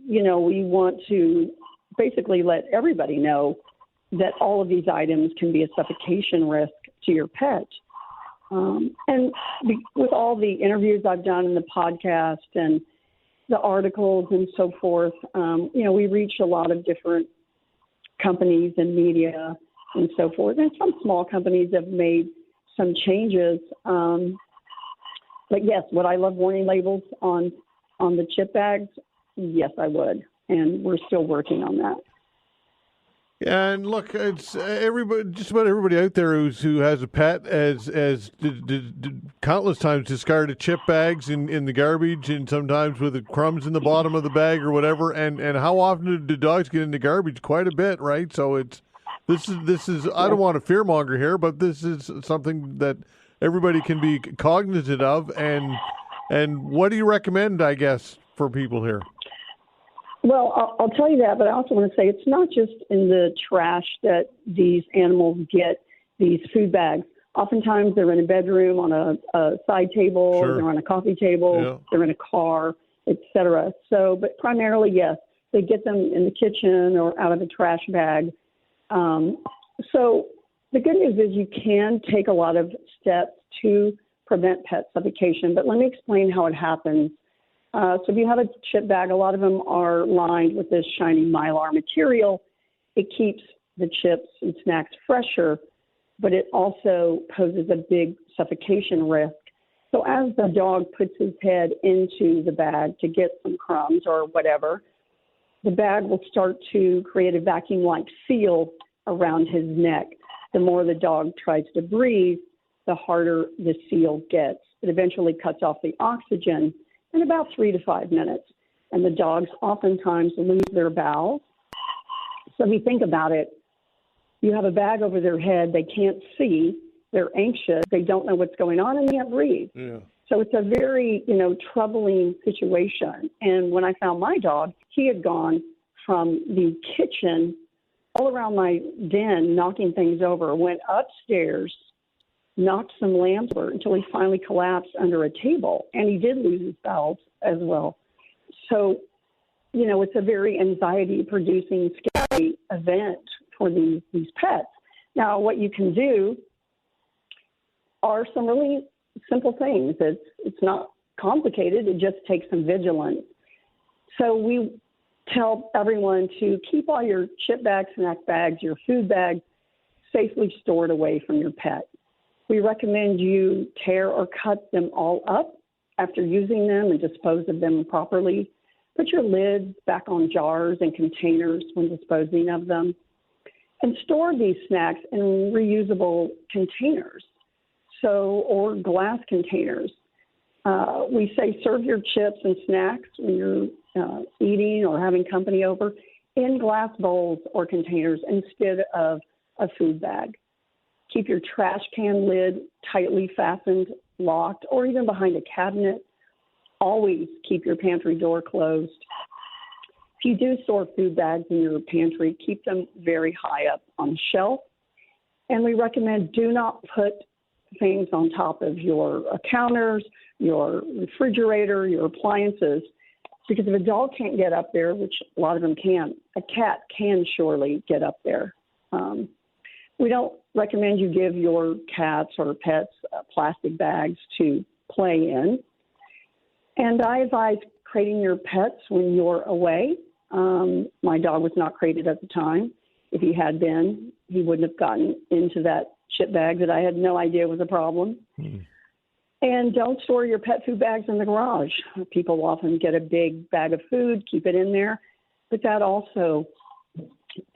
we want to basically let everybody know that all of these items can be a suffocation risk to your pet. With all the interviews I've done in the podcast and the articles and so forth, we reach a lot of different companies and media and so forth. And some small companies have made some changes. But yes, would I love warning labels on the chip bags? Yes, I would. And we're still working on that. Yeah, and look, it's everybody, just about everybody out there who has a pet has countless times discarded chip bags in the garbage, and sometimes with the crumbs in the bottom of the bag or whatever. And how often do dogs get into garbage? Quite a bit, right? So this is I don't want to fearmonger here, but this is something that everybody can be cognizant of. And what do you recommend, I guess, for people here? Well, I'll tell you that, but I also want to say it's not just in the trash that these animals get these food bags. Oftentimes they're in a bedroom, on a side table, Sure. They're on a coffee table, They're in a car, etc. So, but primarily, yes, they get them in the kitchen or out of a trash bag. So the good news is you can take a lot of steps to prevent pet suffocation, but let me explain how it happens. So if you have a chip bag, a lot of them are lined with this shiny mylar material. It keeps the chips and snacks fresher, but it also poses a big suffocation risk. So as the dog puts his head into the bag to get some crumbs or whatever, the bag will start to create a vacuum-like seal around his neck. The more the dog tries to breathe, the harder the seal gets. It eventually cuts off the oxygen in about 3 to 5 minutes. And the dogs oftentimes lose their bowels. So if you think about it, you have a bag over their head, they can't see, they're anxious, they don't know what's going on, and they can't breathe. Yeah. So it's a very, troubling situation. And when I found my dog, he had gone from the kitchen all around my den, knocking things over, went upstairs, knocked some lamps over until he finally collapsed under a table, and he did lose his bowels as well. So, it's a very anxiety-producing, scary event for these pets. Now, what you can do are some really simple things. It's not complicated. It just takes some vigilance. So we tell everyone to keep all your chip bags, snack bags, your food bags safely stored away from your pet. We recommend you tear or cut them all up after using them and dispose of them properly. Put your lids back on jars and containers when disposing of them. And store these snacks in reusable containers, or glass containers. We say serve your chips and snacks when you're eating or having company over in glass bowls or containers instead of a food bag. Keep your trash can lid tightly fastened, locked, or even behind a cabinet. Always keep your pantry door closed. If you do store food bags in your pantry, keep them very high up on the shelf. And we recommend do not put things on top of your counters, your refrigerator, your appliances, because if a dog can't get up there, which a lot of them can, a cat can surely get up there. We don't recommend you give your cats or pets plastic bags to play in. And I advise crating your pets when you're away. My dog was not crated at the time. If he had been, he wouldn't have gotten into that chip bag that I had no idea was a problem. And don't store your pet food bags in the garage. People often get a big bag of food, keep it in there, but that also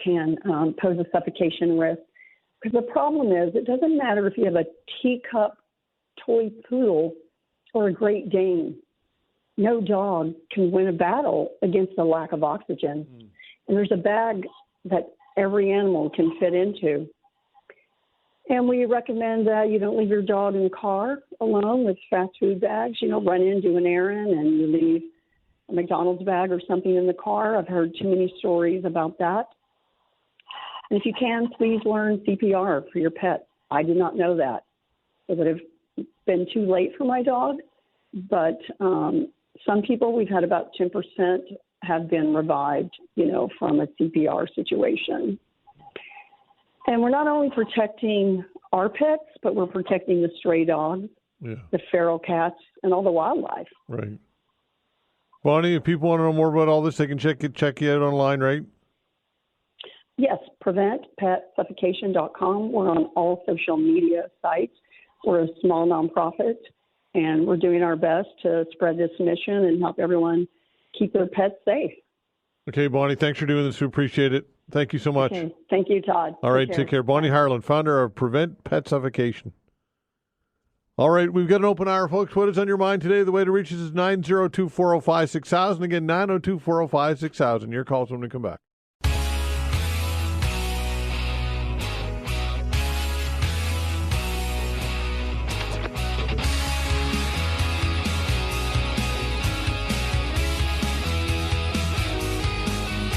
can pose a suffocation risk. Because the problem is, it doesn't matter if you have a teacup toy poodle or a Great Dane. No dog can win a battle against the lack of oxygen. And there's a bag that every animal can fit into. And we recommend that you don't leave your dog in the car alone with fast food bags. You know, run in, do an errand, and you leave a McDonald's bag or something in the car. I've heard too many stories about that. And if you can, please learn CPR for your pet. I did not know that. It would have been too late for my dog, but some people, we've had about 10% have been revived, from a CPR situation. And we're not only protecting our pets, but we're protecting the stray dogs, the feral cats, and all the wildlife. Right. Bonnie, if people want to know more about all this, they can check you out online, right? Yes, preventpetsuffocation.com. We're on all social media sites. We're a small nonprofit, and we're doing our best to spread this mission and help everyone keep their pets safe. Okay, Bonnie, thanks for doing this. We appreciate it. Thank you so much. Okay. Thank you, Todd. All right, take care. Bonnie Harlan, founder of Prevent Pet Suffocation. All right, we've got an open hour, folks. What is on your mind today? The way to reach us is 902-405-6000. Again, 902-405-6000. Your calls when we come back.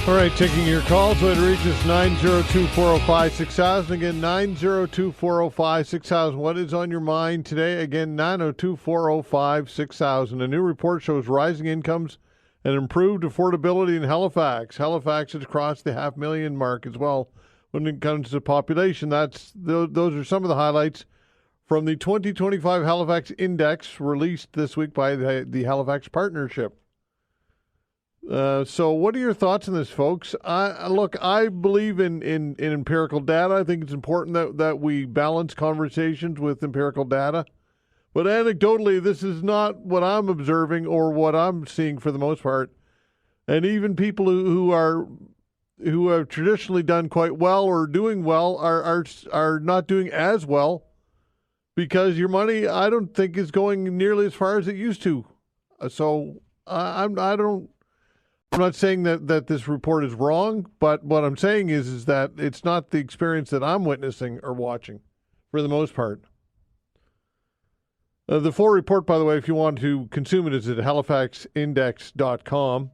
All right, taking your calls. Way to reach us, 902-405-6000. Again, 902-405-6000. What is on your mind today? Again, 902-405-6000. A new report shows rising incomes and improved affordability in Halifax. Halifax has crossed the 500,000 mark as well when it comes to population. Those are some of the highlights from the 2025 Halifax Index released this week by the Halifax Partnership. So what are your thoughts on this, folks? I believe in empirical data. I think it's important that we balance conversations with empirical data. But anecdotally, this is not what I'm observing or what I'm seeing for the most part. And even people who have traditionally done quite well or doing well are not doing as well because your money, I don't think, is going nearly as far as it used to. So I'm not saying that this report is wrong, but what I'm saying is that it's not the experience that I'm witnessing or watching for the most part. The full report, by the way, if you want to consume it, is at halifaxindex.com.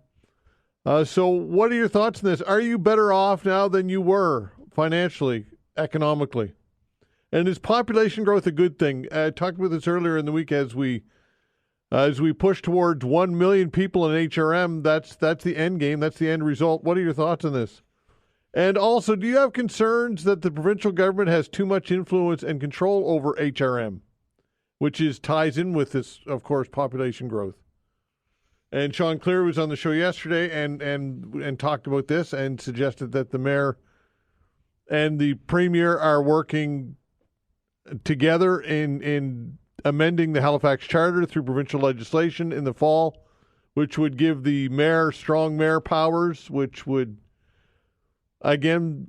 So what are your thoughts on this? Are you better off now than you were financially, economically? And is population growth a good thing? I talked about this earlier in the week as we push towards 1 million people in HRM. That's the end game. That's the end result. What are your thoughts on this? And also, do you have concerns that the provincial government has too much influence and control over HRM, which ties in with this, of course, population growth? And Sean Cleary was on the show yesterday and talked about this and suggested that the mayor and the premier are working together in amending the Halifax Charter through provincial legislation in the fall, which would give the mayor strong mayor powers, which would, again,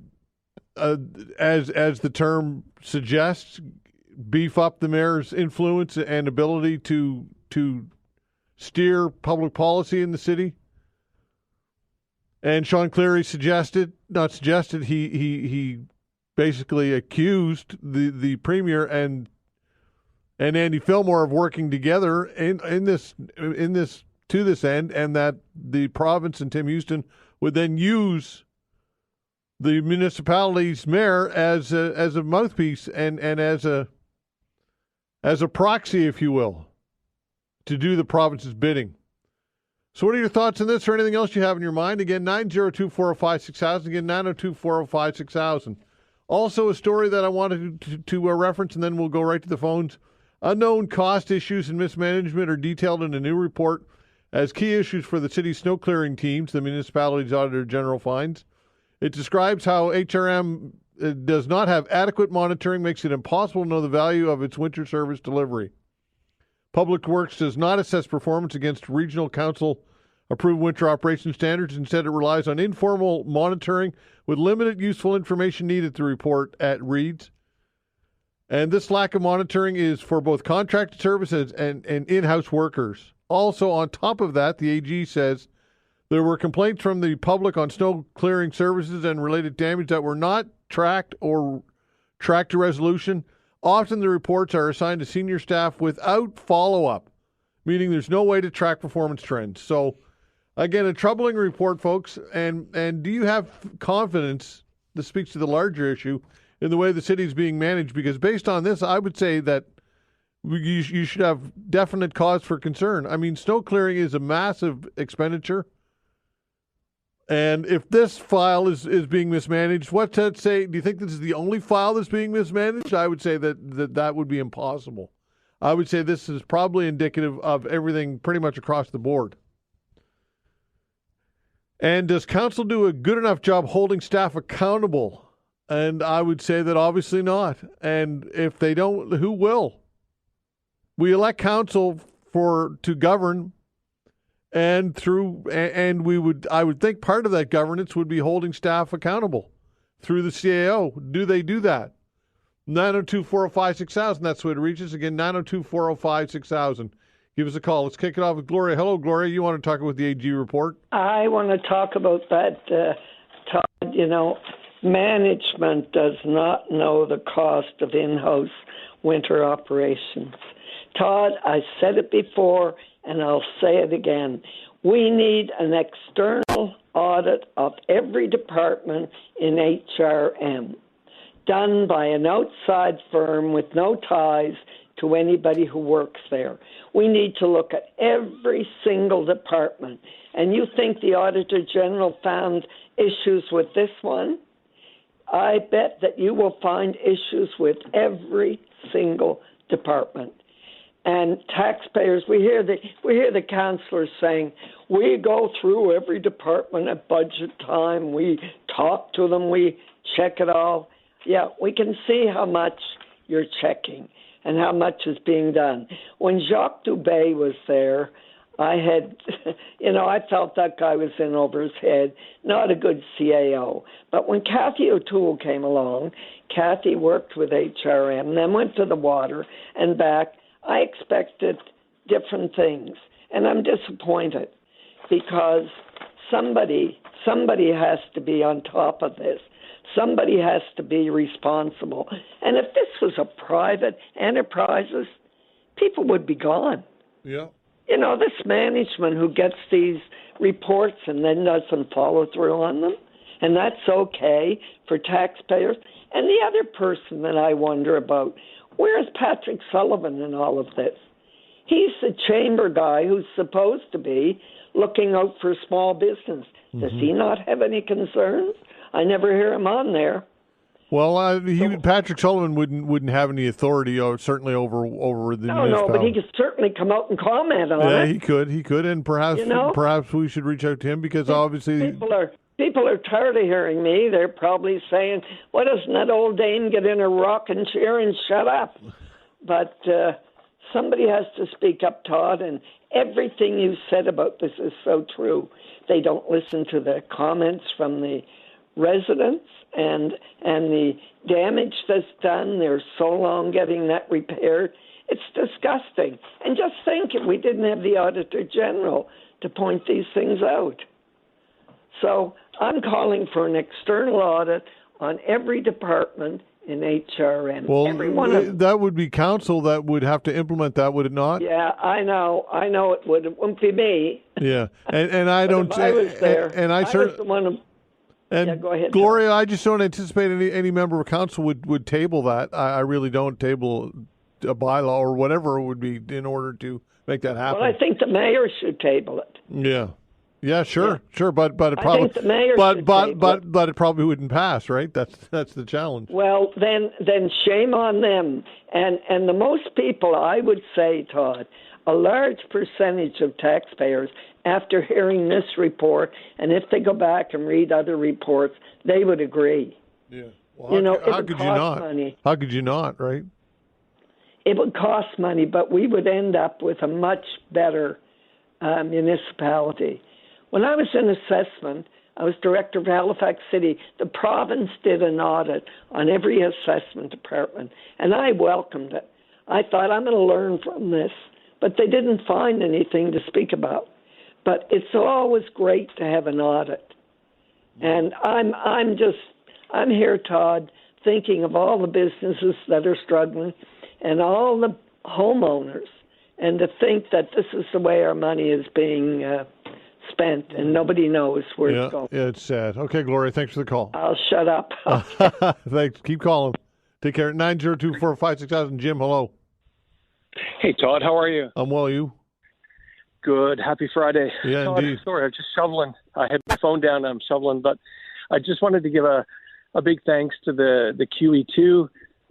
as the term suggests, beef up the mayor's influence and ability to steer public policy in the city. And Sean Cleary he basically accused the premier and Andy Fillmore of working together in this to this end, and that the province and Tim Houston would then use the municipality's mayor as a mouthpiece and as a proxy, if you will, to do the province's bidding. So what are your thoughts on this or anything else you have in your mind? Again, 902-405-6000. Again, 902-405-6000. Also, a story that I wanted to reference, and then we'll go right to the phones. Unknown cost issues and mismanagement are detailed in a new report as key issues for the city's snow clearing teams, the municipality's Auditor General finds. It describes how HRM does not have adequate monitoring, makes it impossible to know the value of its winter service delivery. Public Works does not assess performance against regional council approved winter operation standards. Instead, it relies on informal monitoring with limited useful information needed, the report at reads. And this lack of monitoring is for both contracted services and in-house workers. Also, on top of that, the AG says there were complaints from the public on snow clearing services and related damage that were not tracked or tracked to resolution. Often the reports are assigned to senior staff without follow-up, meaning there's no way to track performance trends. So, again, a troubling report, folks. And do you have confidence, this speaks to the larger issue, in the way the city is being managed? Because based on this, I would say that you should have definite cause for concern. I mean, snow clearing is a massive expenditure. And if this file is being mismanaged, what's that say? Do you think this is the only file that's being mismanaged? I would say that would be impossible. I would say this is probably indicative of everything pretty much across the board. And does council do a good enough job holding staff accountable? And I would say that obviously not. And if they don't, who will? We elect council to govern. And I would think part of that governance would be holding staff accountable through the CAO. Do they do that? 902-405-6000. That's the way to reach us. Again, 902-405-6000. Give us a call. Let's kick it off with Gloria. Hello, Gloria. You want to talk about the AG report? I want to talk about that, Todd. You know, management does not know the cost of in-house winter operations. Todd, I said it before, and I'll say it again. We need an external audit of every department in HRM, done by an outside firm with no ties to anybody who works there. We need to look at every single department. And you think the Auditor General found issues with this one? I bet that you will find issues with every single department. And taxpayers, we hear the councillors saying, we go through every department at budget time, we talk to them, we check it all. Yeah, we can see how much you're checking and how much is being done. When Jacques Dubé was there, I felt that guy was in over his head, not a good CAO. But when Cathy O'Toole came along, Cathy worked with HRM, then went to the water and back. I expected different things, and I'm disappointed because somebody has to be on top of this. Somebody has to be responsible. And if this was a private enterprise, people would be gone. Yeah. You know, this management who gets these reports and then doesn't follow through on them, and that's okay for taxpayers. And the other person that I wonder about, where's Patrick Sullivan in all of this? He's the chamber guy who's supposed to be looking out for small business. Does he not have any concerns? I never hear him on there. Well, Patrick Sullivan wouldn't have any authority, or certainly over the municipality. No, but he could certainly come out and comment on it. Yeah, he could, and perhaps we should reach out to him because obviously people are tired of hearing me. They're probably saying, "Why doesn't that old dame get in her rocking chair and shut up?" But somebody has to speak up, Todd, and everything you said about this is so true. They don't listen to the comments from the residents and the damage that's done. They're so long getting that repaired. It's disgusting. And just think if we didn't have the Auditor General to point these things out. So I'm calling for an external audit on every department in HRM. Well, every one of them. That would be council that would have to implement that, would it not? Yeah, I know it would. It wouldn't be me. Yeah, and I don't. If I was there, and I was the one who. And yeah, go ahead, Gloria, I just don't anticipate any member of council would table that. I really don't table a bylaw or whatever it would be in order to make that happen. Well, I think the mayor should table it. Yeah, sure, but it probably, I think the mayor should table it. But it probably wouldn't pass, right? That's the challenge. Well, then shame on them. And the most people, I would say, Todd, a large percentage of taxpayers, after hearing this report, and if they go back and read other reports, they would agree. Yeah. Well, how could you not? Money. How could you not, right? it would cost money, but we would end up with a much better municipality. When I was in assessment, I was director of Halifax City. The province did an audit on every assessment department, and I welcomed it. I thought, I'm going to learn from this, but they didn't find anything to speak about. But it's always great to have an audit. And I'm here, Todd, thinking of all the businesses that are struggling and all the homeowners, and to think that this is the way our money is being spent, and nobody knows where it's going. Yeah, it's sad. Okay, Gloria, thanks for the call. I'll shut up. Thanks. Keep calling. Take care. 902-456-6000. Jim, hello. Hey, Todd, how are you? I'm well, you? Good. Happy Friday. Yeah, Todd, indeed. Sorry, I'm just shoveling. I had my phone down. I'm shoveling, but I just wanted to give a big thanks to the QE2.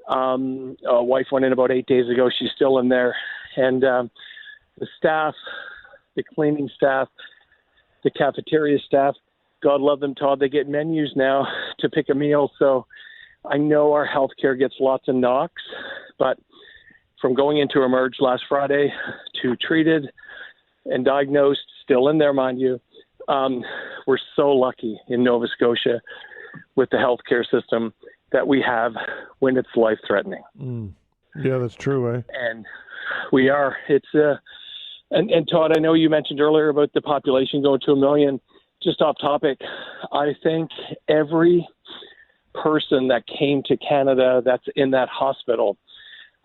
A wife went in about 8 days ago. She's still in there. And the staff, the cleaning staff, the cafeteria staff, God love them, Todd. They get menus now to pick a meal. So I know our healthcare gets lots of knocks, but from going into Emerge last Friday to treated and diagnosed, still in there, mind you, we're so lucky in Nova Scotia with the healthcare system that we have when it's life-threatening. Yeah, that's true, eh? And we are. And Todd, I know you mentioned earlier about the population going to 1 million. Just off topic, I think every person that came to Canada that's in that hospital,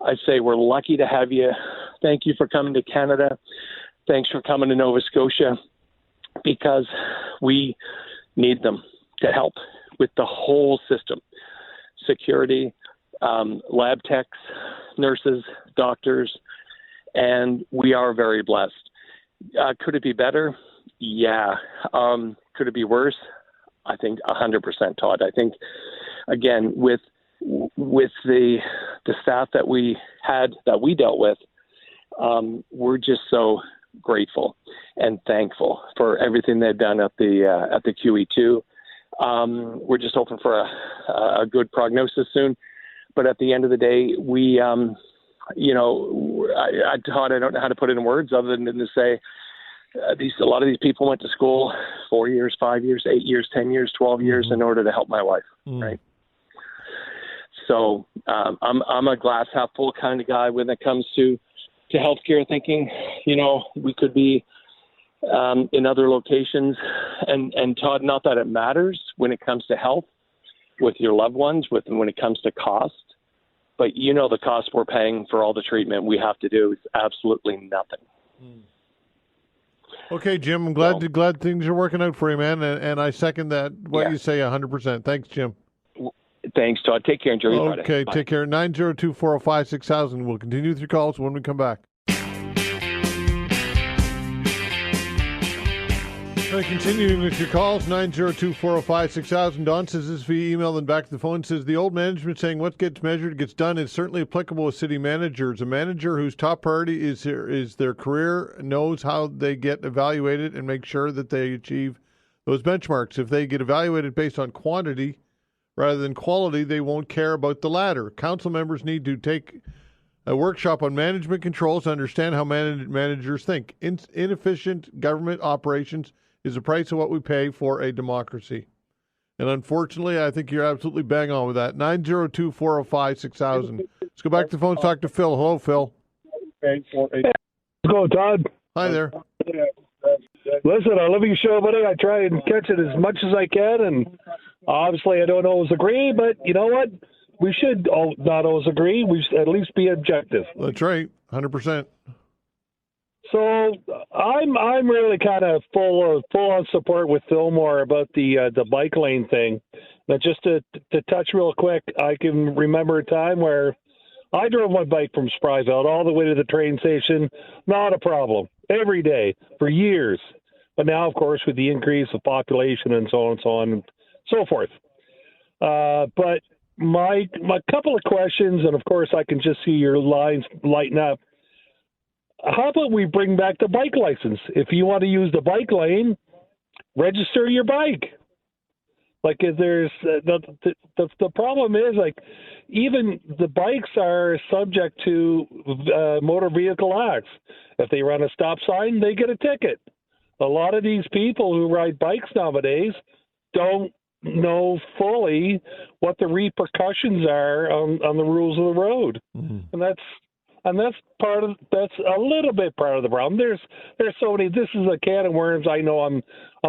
I say we're lucky to have you. Thank you for coming to Canada. Thanks for coming to Nova Scotia, because we need them to help with the whole system. Security, lab techs, nurses, doctors, and we are very blessed. Could it be better? Yeah. Could it be worse? I think 100%, Todd. I think, again, with the staff that we had, that we dealt with, we're just so grateful and thankful for everything they've done at the QE2. We're just hoping for a good prognosis soon. But at the end of the day, we, Todd, I don't know how to put it in words other than to say a lot of these people went to school 4 years, 5 years, 8 years, 10 years, 12 years in order to help my wife, right? So I'm a glass half full kind of guy when it comes to healthcare, thinking, we could be in other locations. And Todd, not that it matters when it comes to health with your loved ones, when it comes to cost, but the cost we're paying for all the treatment we have to do is absolutely nothing. Okay, Jim, I'm glad things are working out for you, man, and I second that, you say 100%. Thanks, Jim. Thanks, Todd. Take care. Enjoy your Friday. Okay, Bye. take care. 902-405-6000. We'll continue with your calls when we come back. Continuing with your calls, 902-405-6000. Don says this via email, then back to the phone. Says the old management saying what gets measured gets done is certainly applicable with city managers. A manager whose top priority is their career knows how they get evaluated and make sure that they achieve those benchmarks. If they get evaluated based on quantity rather than quality, they won't care about the latter. Council members need to take a workshop on management controls to understand how managers think. Inefficient government operations is the price of what we pay for a democracy. And unfortunately, I think you're absolutely bang on with that. 902-405-6000. Let's go back to the phone and talk to Phil. Hello, Phil. Let's go, Todd. Hi there. Listen, I love your show, buddy. I try and catch it as much as I can, and obviously I don't always agree, but you know what? We should not always agree. We should at least be objective. That's right, 100%. So I'm really kind of full on support with Fillmore about the bike lane thing. But just to touch real quick, I can remember a time where I drove my bike from Spryville all the way to the train station, not a problem, every day for years. But now, of course, with the increase of population and so on and so forth. But my couple of questions, and of course I can just see your lines lighting up. How about we bring back the bike license? If you want to use the bike lane, register your bike. Like, if there's the problem is, like, even the bikes are subject to motor vehicle acts. If they run a stop sign, they get a ticket. A lot of these people who ride bikes nowadays don't know fully what the repercussions are on the rules of the road, and that's a little bit part of the problem. There's so many. This is a can of worms. I know I'm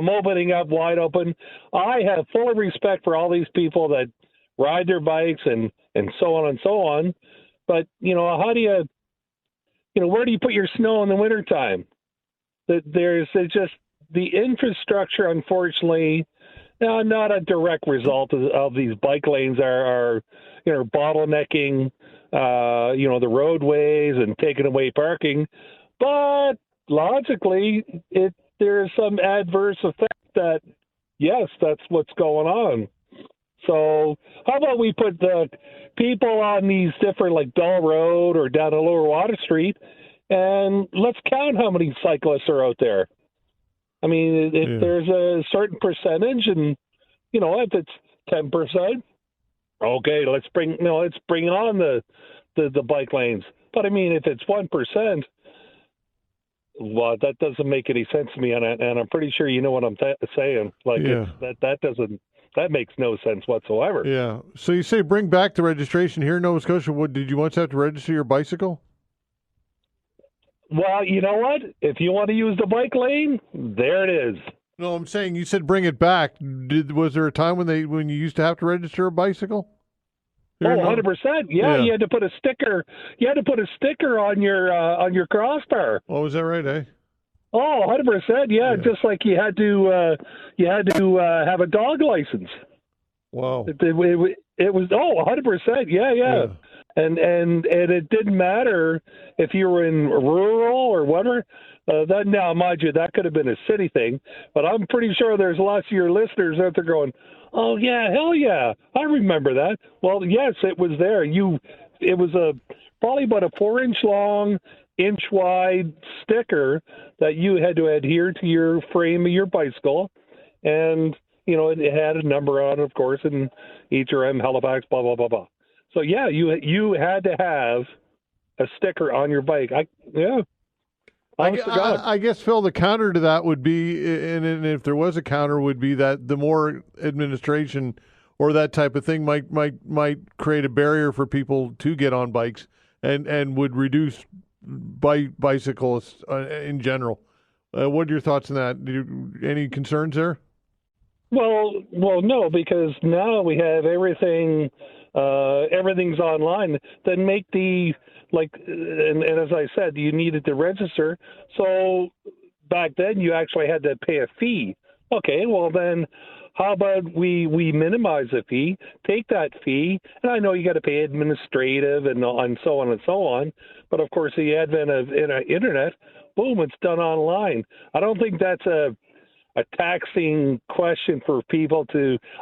opening up wide open. I have full respect for all these people that ride their bikes and so on and so on. But how do where do you put your snow in the wintertime? There's just the infrastructure, unfortunately. Not a direct result of these bike lanes are bottlenecking, the roadways and taking away parking. But logically, there's some adverse effect that, yes, that's what's going on. So how about we put the people on these different, like Bell Road or down the Lower Water Street, and let's count how many cyclists are out there. I mean, if there's a certain percentage, and if it's 10%, okay, let's bring on the bike lanes. But I mean, if it's 1%, well, that doesn't make any sense to me, and I'm pretty sure you know what I'm saying. Like, that makes no sense whatsoever. Yeah. So you say bring back the registration here in Nova Scotia. What did you once have to register your bicycle? Well, you know what? If you want to use the bike lane, there it is. No, I'm saying you said bring it back. Was there a time when you used to have to register a bicycle? Oh, 100%. Yeah, you had to put a sticker. You had to put a sticker on your crossbar. Oh, was that right, eh? Oh, 100%. Yeah, just like you had to have a dog license. Wow. It was 100%. Yeah. And it didn't matter if you were in rural or whatever. That now, mind you, that could have been a city thing, but I'm pretty sure there's lots of your listeners out there going, "Oh yeah, hell yeah, I remember that." Well, yes, it was there. It was probably about a 4-inch long, inch wide sticker that you had to adhere to your frame of your bicycle, and it had a number on it, of course, and HRM, Halifax, blah blah blah blah. So yeah, you had to have a sticker on your bike. I guess, Phil, the counter to that would be, and if there was a counter, would be that the more administration or that type of thing might create a barrier for people to get on bikes and would reduce bicyclists in general. What are your thoughts on that? Any concerns there? Well, no, because now we have everything. Everything's online. Then make and as I said, you needed to register. So back then you actually had to pay a fee. Okay, well then how about we minimize the fee, take that fee, and I know you got to pay administrative and so on and so on, but of course the advent of internet, boom, it's done online. I don't think that's a taxing question for people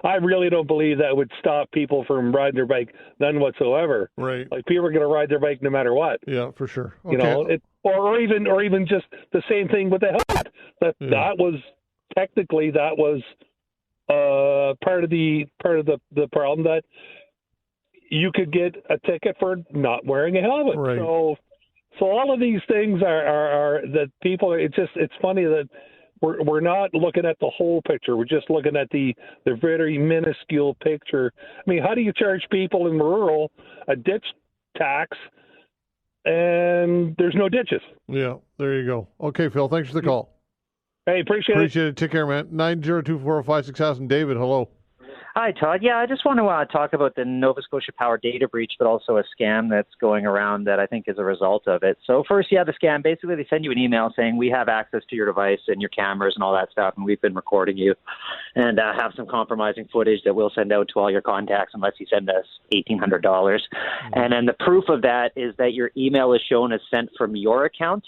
I really don't believe that would stop people from riding their bike, none whatsoever. Right. Like, people are going to ride their bike no matter what. Yeah, for sure. Okay. Or even just the same thing with the helmet. That was technically part of the problem, that you could get a ticket for not wearing a helmet. Right. So all of these things are that people. It's funny that we're not looking at the whole picture. We're just looking at the very minuscule picture. I mean, how do you charge people in rural a ditch tax and there's no ditches? Yeah, there you go. Okay, Phil, thanks for the call. Hey, appreciate it. Take care, man. 902-405-6000. David, hello. Hi, Todd. Yeah, I just want to talk about the Nova Scotia Power data breach, but also a scam that's going around that I think is a result of it. So first, the scam. Basically, they send you an email saying we have access to your device and your cameras and all that stuff, and we've been recording you and have some compromising footage that we'll send out to all your contacts unless you send us $1,800. Mm-hmm. And then the proof of that is that your email is shown as sent from your account.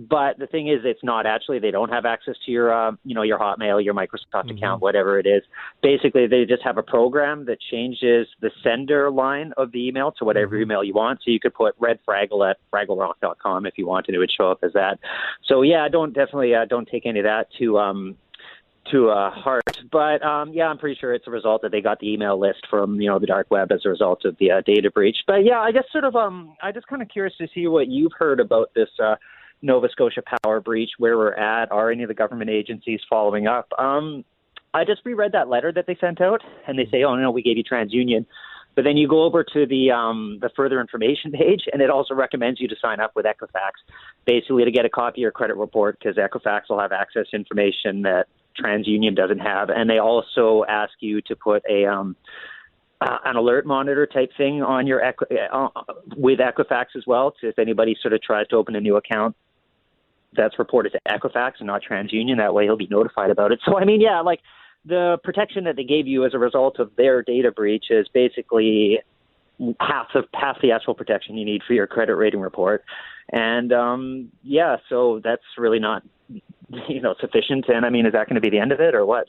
But the thing is, it's not actually. They don't have access to your, your Hotmail, your Microsoft account, whatever it is. Basically, they just have a program that changes the sender line of the email to whatever email you want. So you could put redfraggle@fragglerock.com if you wanted. It would show up as that. So yeah, don't take any of that to heart. But yeah, I'm pretty sure it's a result that they got the email list from the dark web as a result of the data breach. But yeah, I guess I just kind of curious to see what you've heard about this Nova Scotia Power breach, where we're at. Are any of the government agencies following up? I just reread that letter that they sent out, and they say, "Oh no, we gave you TransUnion." But then you go over to the further information page, and it also recommends you to sign up with Equifax, basically to get a copy of your credit report, because Equifax will have access to information that TransUnion doesn't have. And they also ask you to put an alert monitor type thing on your with Equifax as well, so if anybody sort of tries to open a new account that's reported to Equifax and not TransUnion, that way he'll be notified about it. So I mean, yeah, like, the protection that they gave you as a result of their data breach is basically half the actual protection you need for your credit rating report. And yeah, so that's really not sufficient. And I mean, is that going to be the end of it or what?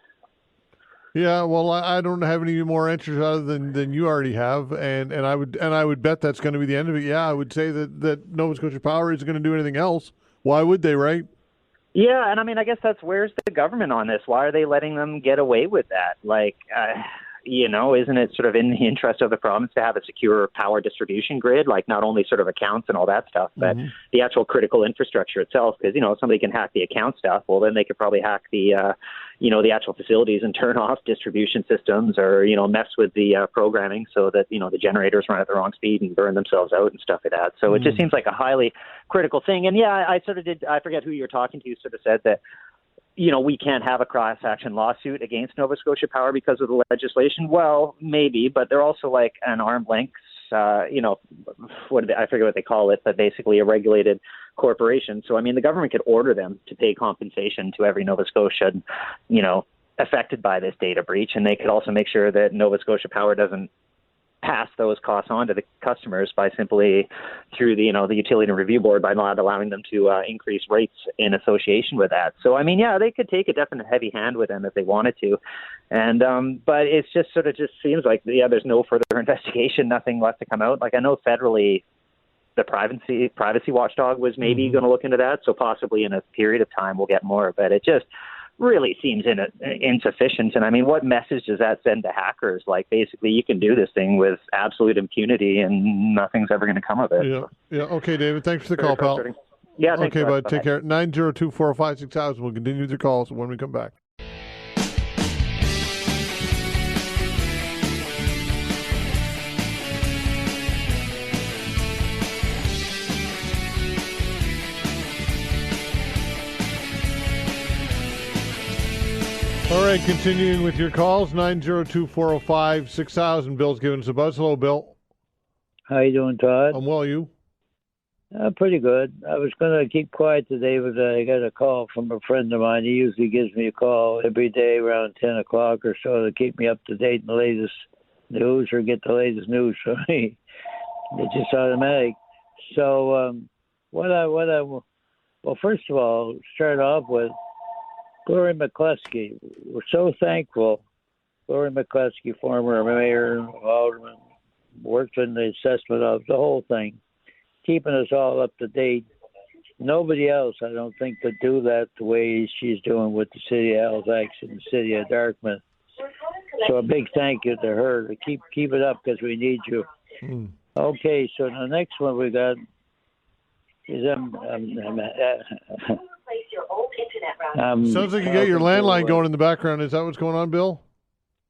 Yeah, well, I don't have any more answers other than you already have, and I would bet that's going to be the end of it. Yeah, I would say that Nova Scotia Power isn't going to do anything else. Why would they, right? Yeah, and I mean, I guess where's the government on this? Why are they letting them get away with that? Like, isn't it sort of in the interest of the province to have a secure power distribution grid, like not only sort of accounts and all that stuff, but the actual critical infrastructure itself? Because, if somebody can hack the account stuff, well, then they could probably hack the actual facilities and turn off distribution systems, or, mess with the programming so that, the generators run at the wrong speed and burn themselves out and stuff like that. So it just seems like a highly critical thing. And yeah, I forget who you're talking to, sort of said that, we can't have a class-action lawsuit against Nova Scotia Power because of the legislation. Well, maybe, but they're also like an arm's length, I forget what they call it, but basically a regulated corporation. So, I mean, the government could order them to pay compensation to every Nova Scotian, affected by this data breach, and they could also make sure that Nova Scotia Power doesn't pass those costs on to the customers by simply through the utility review board, by not allowing them to increase rates in association with that. So I mean, yeah, they could take a definite heavy hand with them if they wanted to, and but it's just seems like there's no further investigation, nothing left to come out. Like, I know federally the privacy watchdog was maybe going to look into that, so possibly in a period of time we'll get more, but it just really seems insufficient. And I mean, what message does that send to hackers? Like, basically, you can do this thing with absolute impunity and nothing's ever going to come of it. Yeah. Okay, David, thanks for the call, pal. Yeah, thanks. Okay, bud, take care. 902-405-6000. We'll continue with your calls when we come back. All right, continuing with your calls, 902-405-6000. Bill's giving us a buzz. Hello, Bill. How you doing, Todd? I'm well, you? Pretty good. I was going to keep quiet today, but I got a call from a friend of mine. He usually gives me a call every day around 10 o'clock or so to keep me up to date in the latest news or get the latest news from me. It's just automatic. So well, first of all, start off with Gloria McCluskey. We're so thankful. Gloria McCluskey, former mayor, alderman, worked in the assessment of the whole thing, keeping us all up to date. Nobody else, I don't think, could do that the way she's doing with the city of Halifax and the city of Dartmouth. So a big thank you to her to keep it up, because we need you. Okay, so the next one we got is sounds like you got your landline going in the background. Is that what's going on, Bill?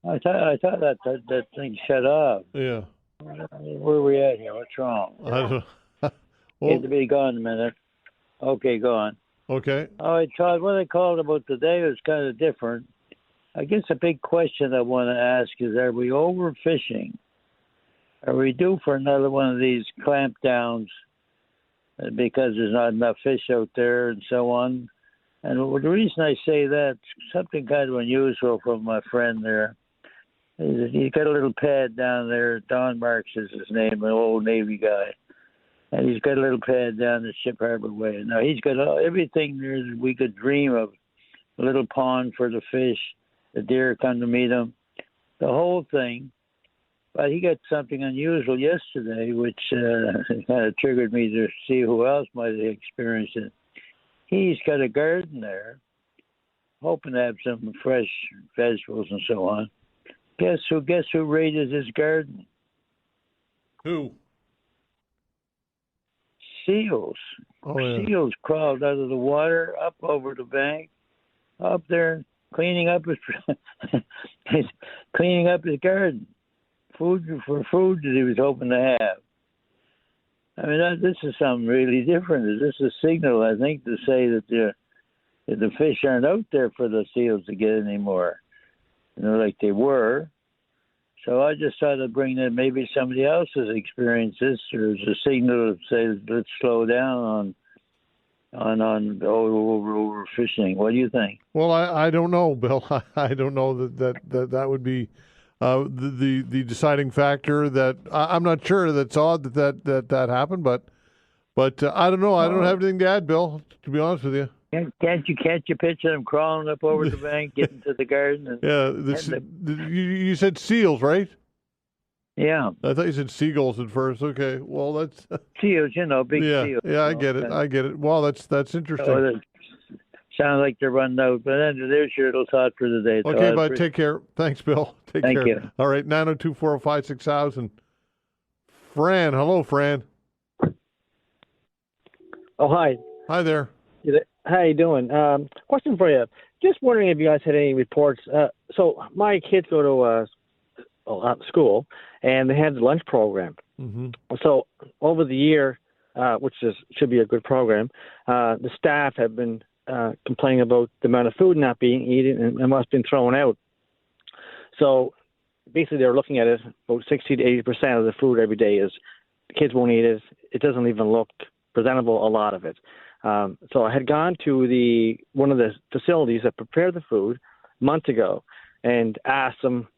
I thought that thing shut off. Yeah. Where are we at here? What's wrong? I don't know. Get to be gone a minute. Okay, go on. Okay. All right, Todd, what I called about today was kind of different. I guess a big question I want to ask is, are we overfishing? Are we due for another one of these clampdowns because there's not enough fish out there and so on? And the reason I say that, something kind of unusual from my friend there, is he's got a little pad down there. Don Marks is his name, an old Navy guy. And he's got a little pad down the Ship Harbor Way. Now, he's got everything there that we could dream of. A little pond for the fish, the deer come to meet him, the whole thing. But he got something unusual yesterday, which kind of triggered me to see who else might have experienced it. He's got a garden there, hoping to have some fresh vegetables and so on. Guess who raided his garden? Who? Seals. Oh, yeah. Seals crawled out of the water, up over the bank, up there, cleaning up his garden. Food that he was hoping to have. I mean, this is something really different. This is a signal, I think, to say that the fish aren't out there for the seals to get anymore, like they were. So I just thought I'd bring that maybe somebody else has experienced this, or it's a signal to say let's slow down on overfishing. What do you think? Well, I don't know, Bill. I don't know that would be the deciding factor. That I'm not sure. That's odd that happened, but I don't know. I don't have anything to add, Bill. To be honest with you. Can't you catch a picture of them crawling up over the bank, getting to the garden? You said seals, right? Yeah. I thought you said seagulls at first. Okay, well that's seals. Big seals. Yeah, I get it. Well, that's interesting. Sounds like they're running out, but there's your little thought for the day. Okay, bud. Take care. Thanks, Bill. Take care. Thank you. All right, 902-405-6000. Fran, hello, Fran. Oh, hi. Hi there. How you doing? Question for you. Just wondering if you guys had any reports. So my kids go to school, and they have the lunch program. Mm-hmm. So over the year, which should be a good program, the staff have been complaining about the amount of food not being eaten and what's been thrown out. So basically, they're looking at it. About 60 to 80% of the food every day is the kids won't eat it. It doesn't even look presentable. A lot of it. So I had gone to one of the facilities that prepared the food months ago and asked them,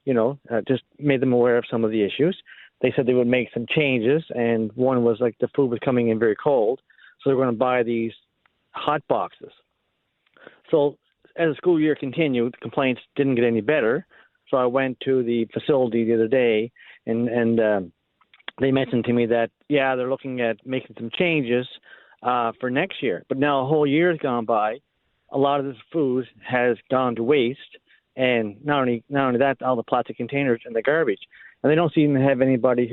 just made them aware of some of the issues. They said they would make some changes, and one was like the food was coming in very cold, so they're going to buy these hot boxes. So as the school year continued, the complaints didn't get any better. So I went to the facility the other day, and they mentioned to me that, they're looking at making some changes for next year. But now a whole year has gone by. A lot of this food has gone to waste, and not only that, all the plastic containers in the garbage. And they don't seem to have anybody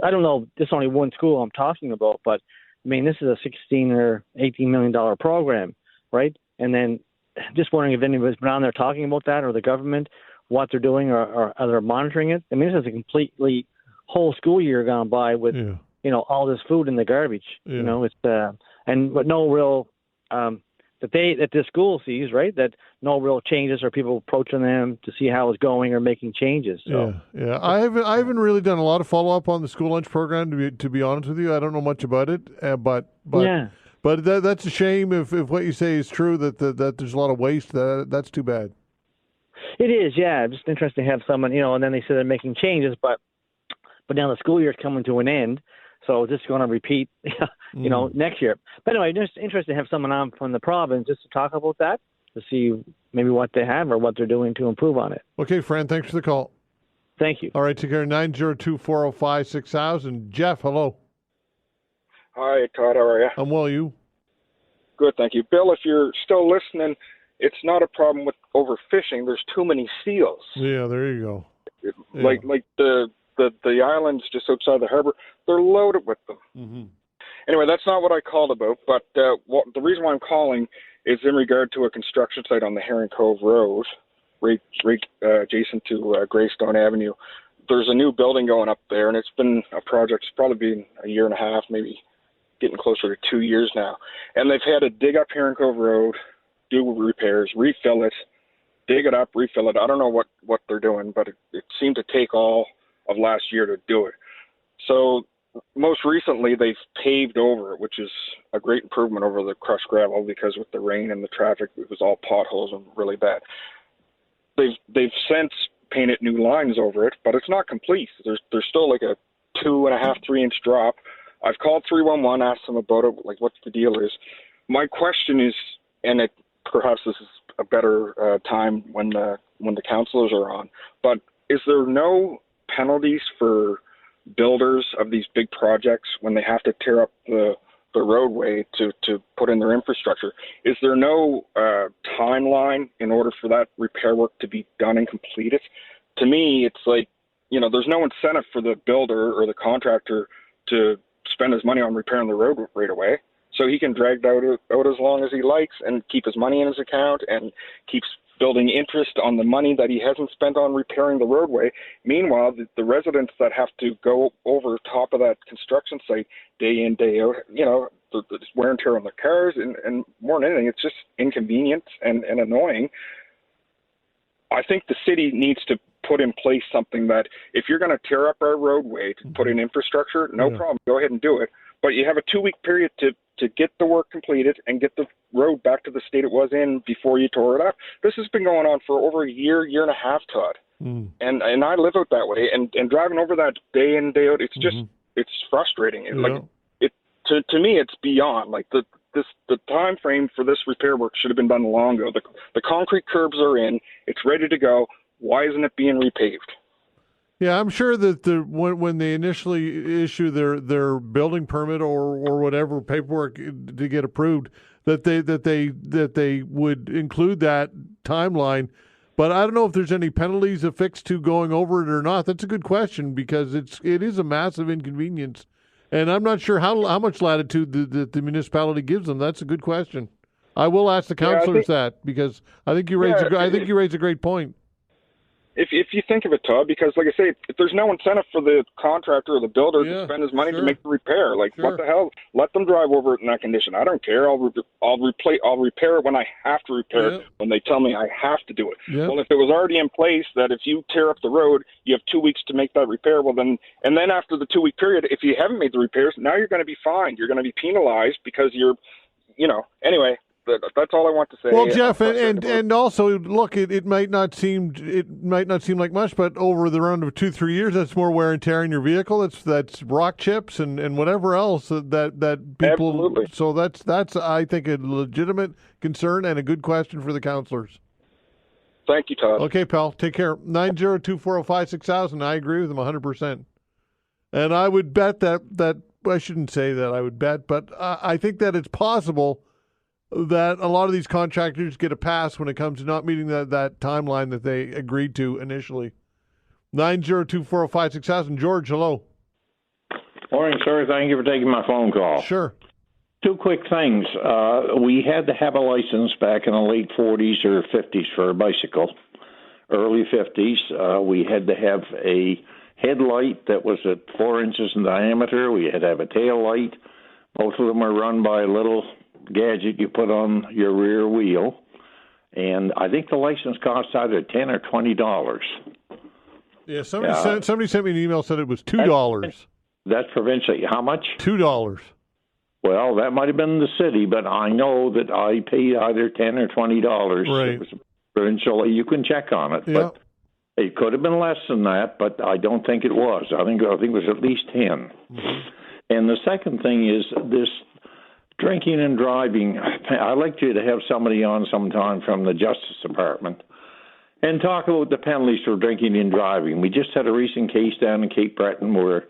I don't know, this is only one school I'm talking about, but I mean, this is a $16 or $18 million program, right? And then just wondering if anybody's been on there talking about that, or the government, what they're doing, or are they monitoring it? I mean, this is a completely whole school year gone by with, all this food in the garbage. Yeah. It's but no real that this school sees, right? That no real changes, or people approaching them to see how it's going or making changes. So. Yeah. I haven't really done a lot of follow up on the school lunch program. To be honest with you, I don't know much about it. But that's a shame if what you say is true, that there's a lot of waste. That's too bad. It is, yeah. Just interesting to have someone, and then they said they're making changes, but now the school year is coming to an end. So this is going to repeat, next year. But anyway, just interested to have someone on from the province just to talk about that, to see maybe what they have or what they're doing to improve on it. Okay, Fran, thanks for the call. Thank you. All right, take care. 902-405-6000. Jeff, hello. Hi, Todd. How are you? I'm well. You? Good, thank you. Bill, if you're still listening, it's not a problem with overfishing. There's too many seals. Yeah, there you go. Like the islands just outside the harbor, they're loaded with them. Mm-hmm. Anyway, that's not what I called about, but the reason why I'm calling is in regard to a construction site on the Herring Cove Road, right adjacent to Greystone Avenue. There's a new building going up there, and it's been a project. It's probably been a year and a half, maybe getting closer to 2 years now. And they've had to dig up Herring Cove Road, do repairs, refill it, dig it up, refill it. I don't know what they're doing, but it seemed to take all of last year to do it. So most recently they've paved over it, which is a great improvement over the crushed gravel, because with the rain and the traffic, it was all potholes and really bad. They've since painted new lines over it, but it's not complete. There's still like a 2.5-3 inch drop. I've called 311, asked them about it, like what the deal is. My question is, and perhaps this is a better time when the councillors are on, but is there no penalties for builders of these big projects when they have to tear up the the roadway to put in their infrastructure. Is there no timeline in order for that repair work to be done and completed? To me, it's like, there's no incentive for the builder or the contractor to spend his money on repairing the road right away. So he can drag it out as long as he likes and keep his money in his account and keeps building interest on the money that he hasn't spent on repairing the roadway. Meanwhile, the residents that have to go over top of that construction site day in, day out, the wear and tear on their cars, and more than anything, it's just inconvenient and annoying. I think the city needs to put in place something that if you're going to tear up our roadway to put in infrastructure, no problem, go ahead and do it. But you have a 2-week period to get the work completed and get the road back to the state it was in before you tore it up. This has been going on for over a year and a half, Todd. And I live out that way, and driving over that day in, day out, it's just it's frustrating. To me, it's beyond the time frame for this repair work should have been done long ago. The concrete curbs are in, it's ready to go. Why isn't it being repaved? Yeah, I'm sure that when they initially issue their building permit or whatever paperwork to get approved, that they would include that timeline. But I don't know if there's any penalties affixed to going over it or not. That's a good question, because it is a massive inconvenience, and I'm not sure how much latitude the municipality gives them. That's a good question. I will ask the councillors that, because I think you raise a great point. If you think of it, Todd, because like I say, if there's no incentive for the contractor or the builder to spend his money to make the repair, what the hell? Let them drive over it in that condition. I don't care. I'll repair it when I have to repair it, when they tell me I have to do it. Well, if it was already in place that if you tear up the road, you have 2 weeks to make that repair, and then after the 2-week period, if you haven't made the repairs, now you're going to be fined. You're going to be penalized because anyway. That's all I want to say. Well, Jeff, and also look, it might not seem like much, but over the round of 2-3 years, that's more wear and tear in your vehicle. That's rock chips and whatever else that people. Absolutely. So that's I think a legitimate concern and a good question for the councillors. Thank you, Todd. Okay, pal. Take care. 902-405-6000. I agree with them 100%. And I would bet that I shouldn't say that I would bet, but I think that it's possible that a lot of these contractors get a pass when it comes to not meeting that timeline that they agreed to initially. 902-405-6000. George, hello. Morning, sir. Thank you for taking my phone call. Sure. 2 quick things. We had to have a license back in the late 40s or 50s for a bicycle, early 50s. We had to have a headlight that was at 4 inches in diameter. We had to have a tail light. Both of them are run by a little gadget you put on your rear wheel, and I think the license costs either $10 or $20. Yeah, somebody sent me an email, said it was $2. That's provincially. How much? $2. Well, that might have been the city, but I know that I paid either $10 or $20. Right. It was provincially. You can check on it, but it could have been less than that. But I don't think it was. I think it was at least 10. Mm-hmm. And the second thing is this. Drinking and driving. I'd like you to have somebody on sometime from the Justice Department and talk about the penalties for drinking and driving. We just had a recent case down in Cape Breton where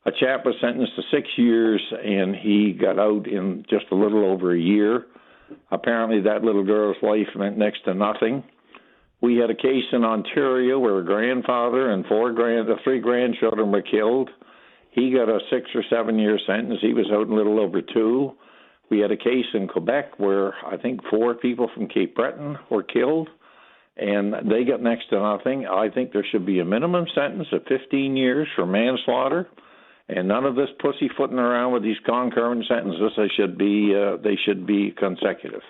a chap was sentenced to 6 years and he got out in just a little over a year. Apparently that little girl's life meant next to nothing. We had a case in Ontario where a grandfather and 3 grandchildren were killed. He got a 6 or 7 year sentence. He was out in a little over 2. We had a case in Quebec where I think 4 people from Cape Breton were killed, and they got next to nothing. I think there should be a minimum sentence of 15 years for manslaughter, and none of this pussyfooting around with these concurrent sentences. They should be consecutive.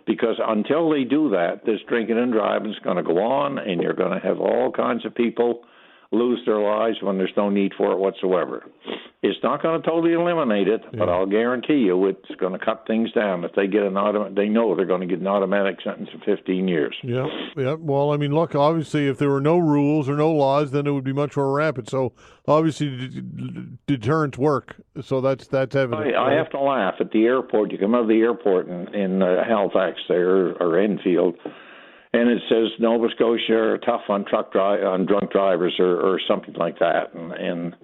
Because until they do that, this drinking and driving is going to go on, and you're going to have all kinds of people lose their lives when there's no need for it whatsoever. It's not going to totally eliminate it, but I'll guarantee you it's going to cut things down. If they get they know they're going to get an automatic sentence of 15 years. Yeah. Well, I mean, look, obviously, if there were no rules or no laws, then it would be much more rampant. So, obviously, deterrents work. So that's evident. I have to laugh at the airport. You come out of the airport in Halifax there or Enfield, and it says Nova Scotia are tough on drunk drivers or something like that. And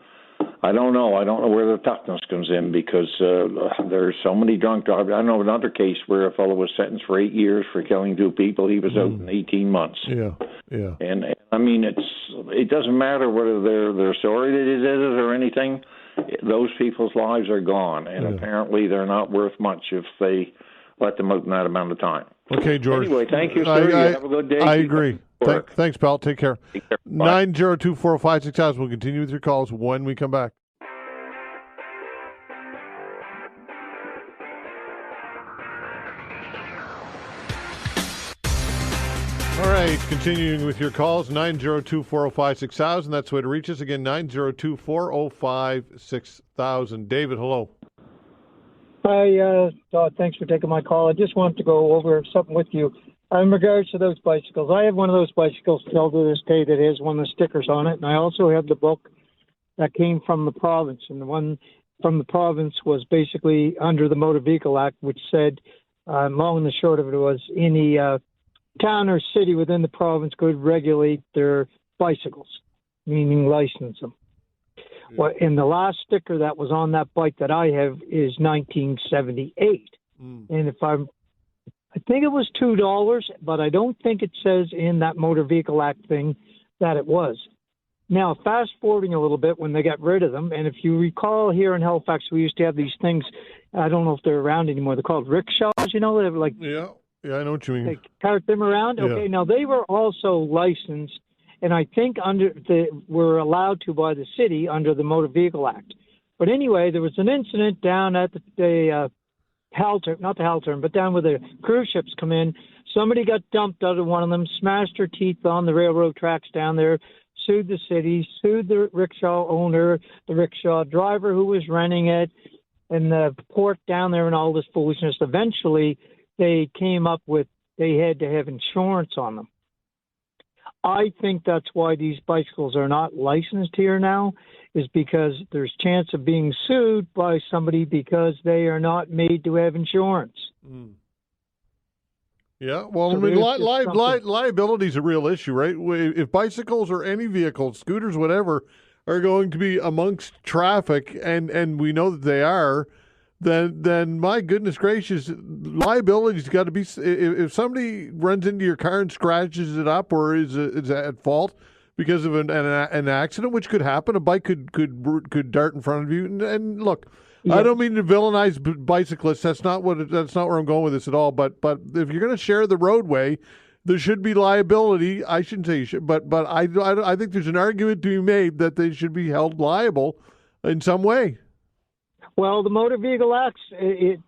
I don't know. I don't know where the toughness comes in because there's so many drunk drivers. I know another case where a fellow was sentenced for 8 years for killing 2 people. He was out in 18 months. Yeah, yeah. And I mean, it doesn't matter whether they're sorry they did it or anything. Those people's lives are gone, and apparently they're not worth much if they let them out in that amount of time. Okay, George. Anyway, thank you, sir. You have a good day. I agree. Thanks, pal. Take care. 902-405-6000. We'll continue with your calls when we come back. All right, continuing with your calls, 902-405-6000. That's the way to reach us. Again, 902-405-6000. David, hello. Hi, Todd. Thanks for taking my call. I just wanted to go over something with you. In regards to those bicycles, I have one of those bicycles still to this day that has one of the stickers on it, and I also have the book that came from the province, and the one from the province was basically under the Motor Vehicle Act, which said, long and the short of it was, any town or city within the province could regulate their bicycles, meaning license them. Well, and the last sticker that was on that bike that I have is 1978. And I think it was $2, but I don't think it says in that Motor Vehicle Act thing that it was. Now, fast forwarding a little bit when they got rid of them, and if you recall here in Halifax, we used to have these things, I don't know if they're around anymore, they're called rickshaws, you know, they were like... Yeah, I know what you mean. They cart them around? Yeah. Okay, now they were also licensed, and I think were allowed to by the city under the Motor Vehicle Act. But anyway, there was an incident down at the not the Haltern, but down where the cruise ships come in. Somebody got dumped out of one of them, smashed her teeth on the railroad tracks down there, sued the city, sued the rickshaw owner, the rickshaw driver who was renting it, and the port down there and all this foolishness. Eventually, they came up with they had to have insurance on them. I think that's why these bicycles are not licensed here now, is because there's chance of being sued by somebody because they are not made to have insurance. Yeah, well, So I mean, there's liability is a real issue, right? If bicycles or any vehicle, scooters, whatever, are going to be amongst traffic, and we know that they are, then my goodness gracious, liability's got to be. If somebody runs into your car and scratches it up or is at fault because of an accident, which could happen, a bike could dart in front of you. And look, I don't mean to villainize bicyclists. That's not where I'm going with this at all. But if you're going to share the roadway, there should be liability. I shouldn't say you should, but I think there's an argument to be made that they should be held liable in some way. Well, the Motor Vehicle Act, it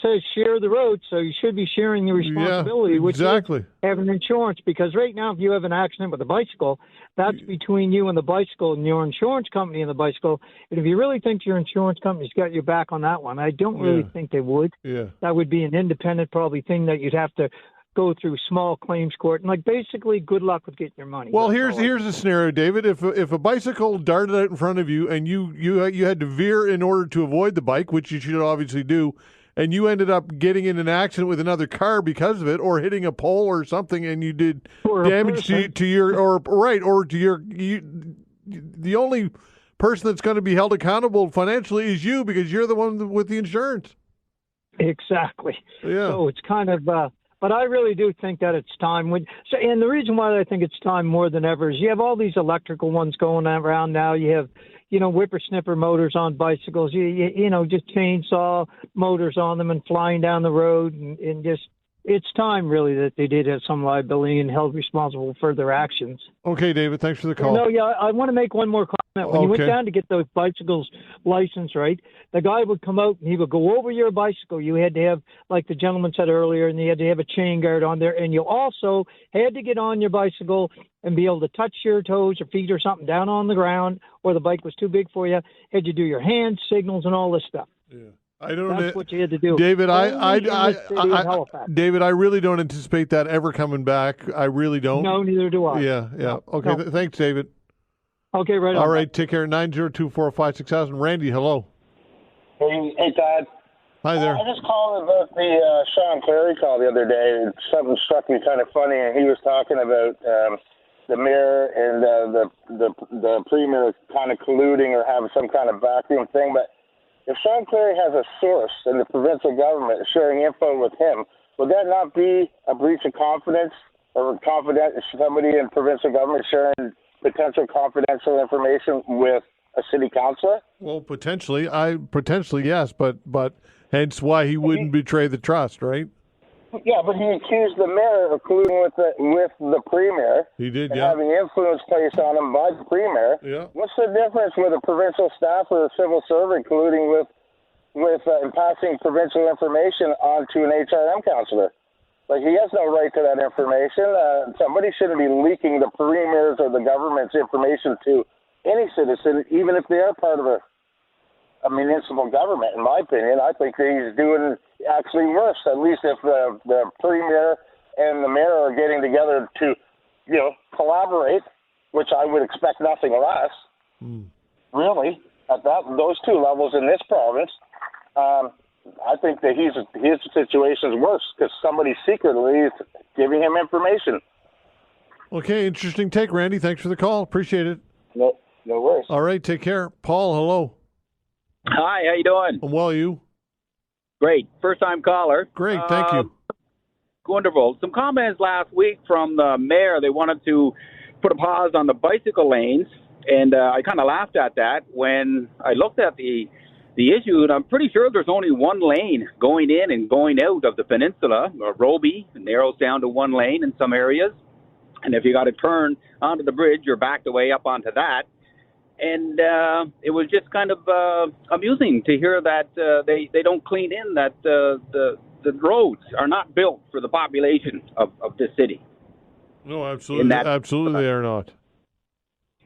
says share the road, so you should be sharing the responsibility, which is having insurance. Because right now, if you have an accident with a bicycle, that's between you and the bicycle and your insurance company and the bicycle. And if you really think your insurance company's got your back on that one, I don't really think they would. Yeah. That would be an independent probably thing that you'd have to go through small claims court, and basically good luck with getting your money. Well, here's the scenario, David. If a bicycle darted out in front of you and you had to veer in order to avoid the bike, which you should obviously do, and you ended up getting in an accident with another car because of it, or hitting a pole or something, and you did damage to your the only person that's going to be held accountable financially is you, because you're the one with the insurance. Exactly. Yeah. So it's kind of. But I really do think that it's time. And the reason why I think it's time more than ever is you have all these electrical ones going around now. You have, whippersnipper motors on bicycles. Just chainsaw motors on them and flying down the road. And just, it's time really that they did have some liability and held responsible for their actions. Okay, David, thanks for the call. No, I want to make one more comment. When you went down to get those bicycles licensed, right, the guy would come out and he would go over your bicycle. You had to have, like the gentleman said earlier, and you had to have a chain guard on there. And you also had to get on your bicycle and be able to touch your toes or feet or something down on the ground, or the bike was too big for you. Had to do your hand signals and all this stuff. Yeah. That's what you had to do, David. David, I really don't anticipate that ever coming back. I really don't. No, neither do I. Yeah. Okay, No. Thanks, David. Okay, right on. All right, take care. 902-405-6000. Randy, hello. Hey, Todd. Hi there. I just called about the Sean Clary call the other day. Something struck me kind of funny, and he was talking about the mayor and the premier kind of colluding or have some kind of backroom thing. But if Sean Cleary has a source in the provincial government sharing info with him, would that not be a breach of confidence or somebody in provincial government sharing potential confidential information with a city councillor? Well, potentially, yes, but hence why he wouldn't betray the trust, right? Yeah, but he accused the mayor of colluding with the premier. He did, and yeah. having influence placed on him by the premier. Yeah. What's the difference with a provincial staff or a civil servant colluding with and passing provincial information on to an HRM councillor? Like, he has no right to that information. Somebody shouldn't be leaking the premier's or the government's information to any citizen, even if they are part of a municipal government. In my opinion, I think that he's doing actually worse. At least if the premier and the mayor are getting together to, collaborate, which I would expect nothing less. Really, at those two levels in this province, I think that his situation is worse because somebody secretly is giving him information. Okay, interesting take, Randy. Thanks for the call. Appreciate it. No worries. All right, take care. Paul, hello. Hi, how you doing? I'm well, you? Great. First-time caller. Great, thank you. Wonderful. Some comments last week from the mayor. They wanted to put a pause on the bicycle lanes, and I kind of laughed at that when I looked at the issue, and I'm pretty sure there's only one lane going in and going out of the peninsula. Roby narrows down to one lane in some areas, and if you got to turn onto the bridge, you're backed away up onto that. And it was just kind of amusing to hear that they don't clean in that the roads are not built for the population of this city. No, absolutely. Absolutely they are not.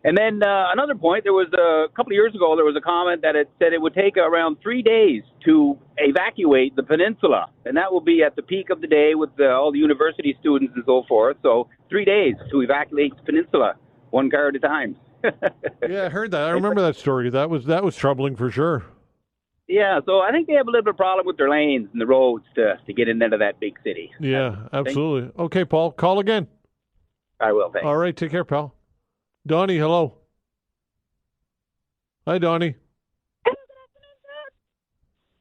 And then another point, there was a couple of years ago, there was a comment that it said it would take around 3 days to evacuate the peninsula. And that will be at the peak of the day with all the university students and so forth. So 3 days to evacuate the peninsula, one car at a time. Yeah, I heard that. I remember that story. That was troubling for sure. Yeah, so I think they have a little bit of problem with their lanes and the roads to get into that big city. Yeah, absolutely. Okay, Paul, call again. I will, thanks. All right, take care, pal. Donnie, hello. Hi, Donnie.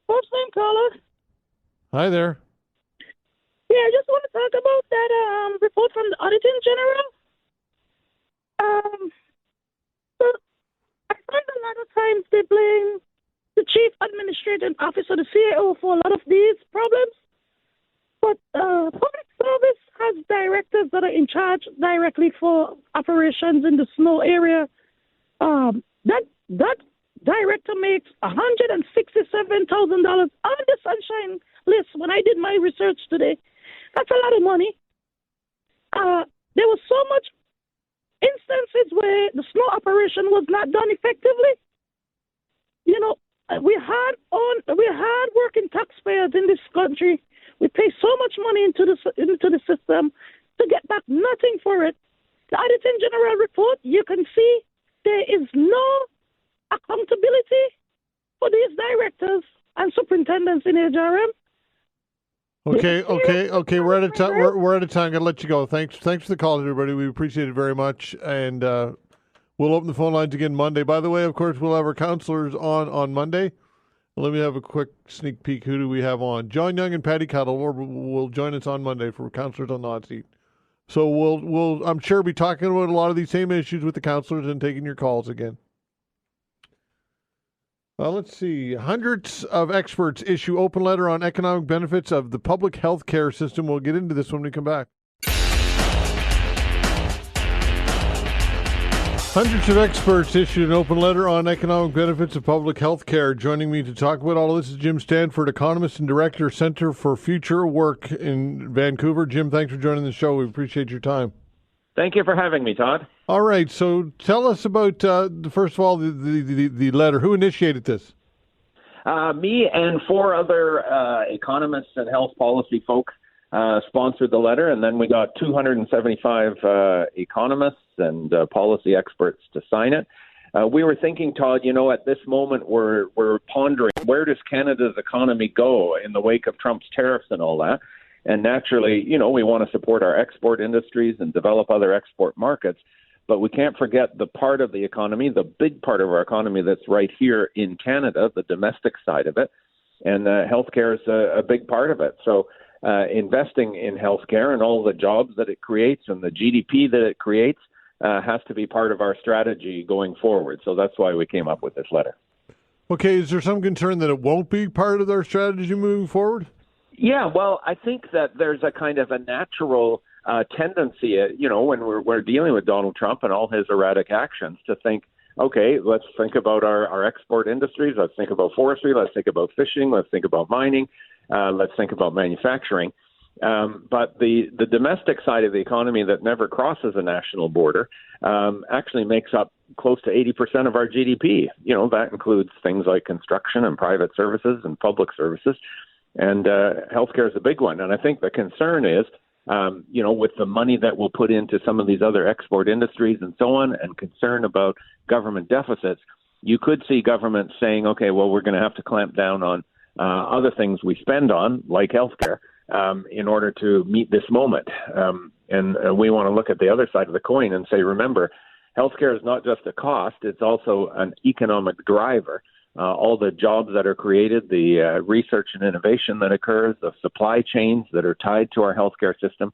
First name caller. Hi there. Yeah, I just want to talk about that report from the Auditor General. So I find a lot of times they blame the Chief Administrative Officer, the CAO, for a lot of these problems. But public service has directors that are in charge directly for operations in the snow area. That director makes $167,000 on the Sunshine List when I did my research today. That's a lot of money. There was so much instances where the snow operation was not done effectively. We're hard working taxpayers in this country. We pay so much money into the system to get back nothing for it. The Auditor General report, you can see there is no accountability for these directors and superintendents in HRM. Okay. We're out of time. We're out of time. Gotta let you go. Thanks for the call, everybody. We appreciate it very much, and we'll open the phone lines again Monday. By the way, of course, we'll have our counselors on Monday. Let me have a quick sneak peek. Who do we have on? John Young and Patty Cuttle will join us on Monday for counselors on the hot seat. So we'll I'm sure be talking about a lot of these same issues with the counselors and taking your calls again. Let's see. Hundreds of experts issue open letter on economic benefits of the public health care system. We'll get into this when we come back. Hundreds of experts issued an open letter on economic benefits of public health care. Joining me to talk about all of this is Jim Stanford, economist and director, Center for Future Work in Vancouver. Jim, thanks for joining the show. We appreciate your time. Thank you for having me, Todd. All right, so tell us about, first of all, the letter. Who initiated this? Me and 4 other economists and health policy folk sponsored the letter, and then we got 275 economists and policy experts to sign it. We were thinking, Todd, at this moment we're pondering, where does Canada's economy go in the wake of Trump's tariffs and all that? And naturally, we want to support our export industries and develop other export markets. But we can't forget the part of the economy, the big part of our economy that's right here in Canada, the domestic side of it. And healthcare is a big part of it. So investing in healthcare and all the jobs that it creates and the GDP that it creates has to be part of our strategy going forward. So that's why we came up with this letter. Okay, is there some concern that it won't be part of our strategy moving forward? Yeah, well, I think that there's a kind of a natural tendency, when we're dealing with Donald Trump and all his erratic actions, to think, okay, let's think about our export industries. Let's think about forestry. Let's think about fishing. Let's think about mining. Let's think about manufacturing. But the domestic side of the economy that never crosses a national border actually makes up close to 80% of our GDP. That includes things like construction and private services and public services. And healthcare is a big one. And I think the concern is, with the money that we'll put into some of these other export industries and so on, and concern about government deficits, you could see government saying, okay, well, we're going to have to clamp down on other things we spend on, like healthcare, in order to meet this moment. And we want to look at the other side of the coin and say, remember, healthcare is not just a cost, it's also an economic driver. All the jobs that are created, the research and innovation that occurs, the supply chains that are tied to our healthcare system,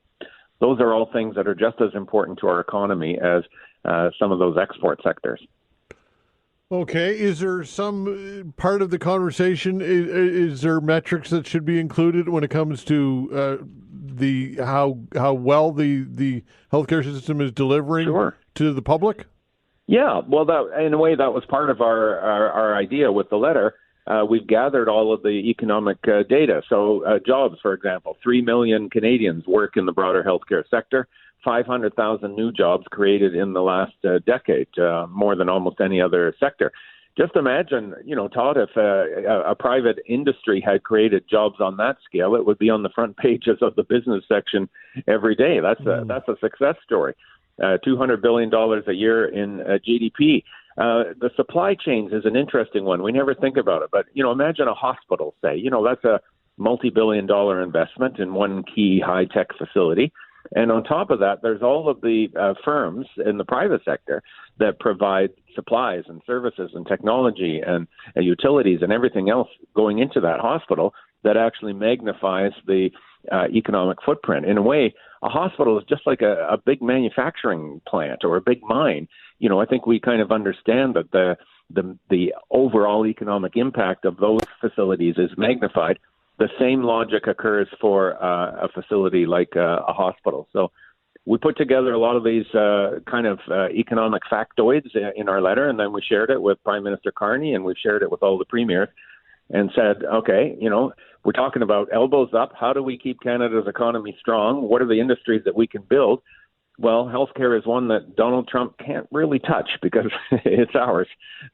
those are all things that are just as important to our economy as some of those export sectors. Okay. Is there some part of the conversation, is there metrics that should be included when it comes to how well the healthcare system is delivering to the public? Yeah, well, in a way, that was part of our idea with the letter. We've gathered all of the economic data. So jobs, for example, 3 million Canadians work in the broader healthcare sector, 500,000 new jobs created in the last decade, more than almost any other sector. Just imagine, Todd, if a private industry had created jobs on that scale, it would be on the front pages of the business section every day. That's a success story. $200 billion a year in GDP. The supply chains is an interesting one. We never think about it, but imagine a hospital, say. That's a multi-billion-dollar investment in one key high-tech facility. And on top of that, there's all of the firms in the private sector that provide supplies and services and technology and utilities and everything else going into that hospital that actually magnifies the economic footprint. In a way, a hospital is just like a big manufacturing plant or a big mine. I think we kind of understand that the overall economic impact of those facilities is magnified. The same logic occurs for a facility like a hospital. So we put together a lot of these kind of economic factoids in our letter, and then we shared it with Prime Minister Carney, and we shared it with all the premiers and said, okay, we're talking about elbows up. How do we keep Canada's economy strong? What are the industries that we can build? Well, healthcare is one that Donald Trump can't really touch because it's ours.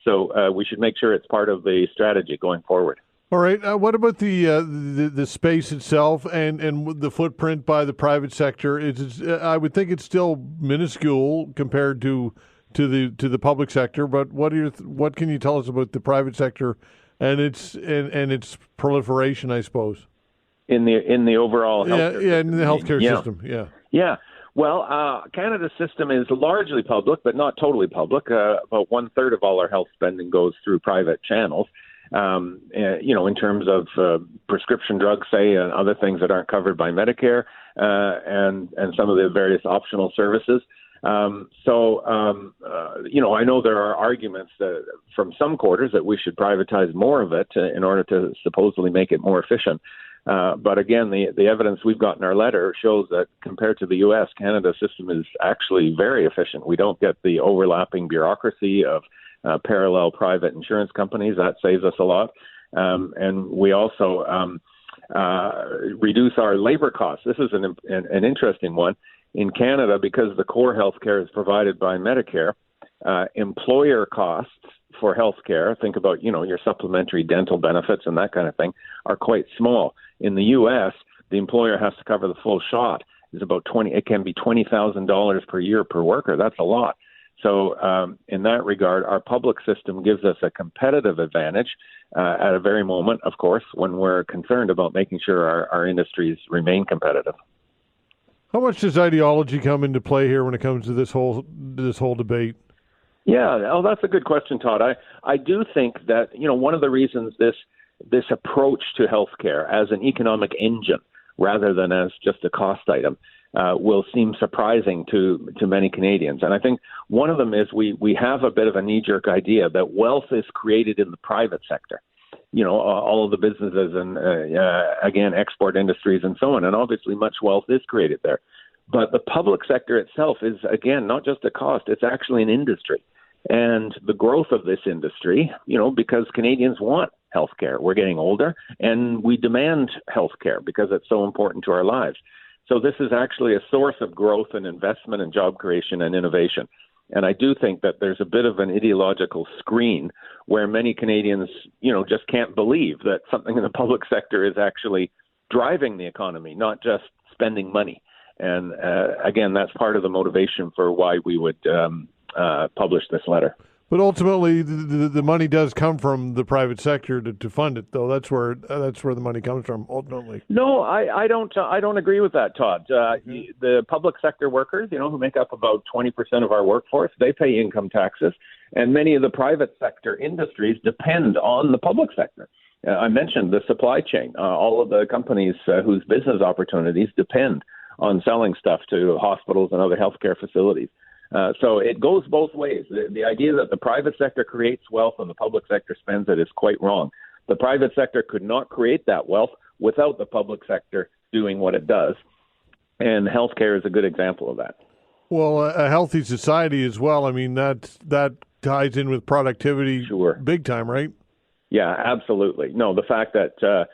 So we should make sure it's part of the strategy going forward. All right. What about the space itself and the footprint by the private sector? I would think it's still minuscule compared to the public sector. But what can you tell us about the private sector and its proliferation, I suppose, in the overall healthcare in the healthcare system? Yeah. Well, Canada's system is largely public, but not totally public. About 1/3 of all our health spending goes through private channels. In terms of prescription drugs, say, and other things that aren't covered by Medicare, and some of the various optional services. I know there are arguments from some quarters that we should privatize more of it in order to supposedly make it more efficient. But again, the evidence we've got in our letter shows that compared to the U.S., Canada's system is actually very efficient. We don't get the overlapping bureaucracy of parallel private insurance companies. That saves us a lot. And we also reduce our labor costs. This is an interesting one. In Canada, because the core health care is provided by Medicare, employer costs for health care, think about, your supplementary dental benefits and that kind of thing, are quite small. In the U.S., the employer has to cover the full shot. It's about it can be $20,000 per year per worker. That's a lot. So in that regard, our public system gives us a competitive advantage at a very moment, of course, when we're concerned about making sure our industries remain competitive. How much does ideology come into play here when it comes to this whole debate? Yeah, that's a good question, Todd. I do think that, one of the reasons this approach to healthcare as an economic engine rather than as just a cost item will seem surprising to many Canadians. And I think one of them is we have a bit of a knee-jerk idea that wealth is created in the private sector. All of the businesses and, again, export industries and so on. And obviously much wealth is created there. But the public sector itself is, again, not just a cost. It's actually an industry. And the growth of this industry, because Canadians want healthcare. We're getting older, and we demand healthcare because it's so important to our lives. So this is actually a source of growth and investment and job creation and innovation. And I do think that there's a bit of an ideological screen where many Canadians, just can't believe that something in the public sector is actually driving the economy, not just spending money. And again, that's part of the motivation for why we would publish this letter. But ultimately, the money does come from the private sector to fund it, though. That's where the money comes from, ultimately. No, I don't agree with that, Todd. The public sector workers, who make up about 20% of our workforce, they pay income taxes, and many of the private sector industries depend on the public sector. I mentioned the supply chain. All of the companies whose business opportunities depend on selling stuff to hospitals and other healthcare facilities. So it goes both ways. The idea that the private sector creates wealth and the public sector spends it is quite wrong. The private sector could not create that wealth without the public sector doing what it does. And healthcare is a good example of that. Well, a healthy society as well. I mean, that ties in with productivity big time, right? Yeah, absolutely. No, the fact that,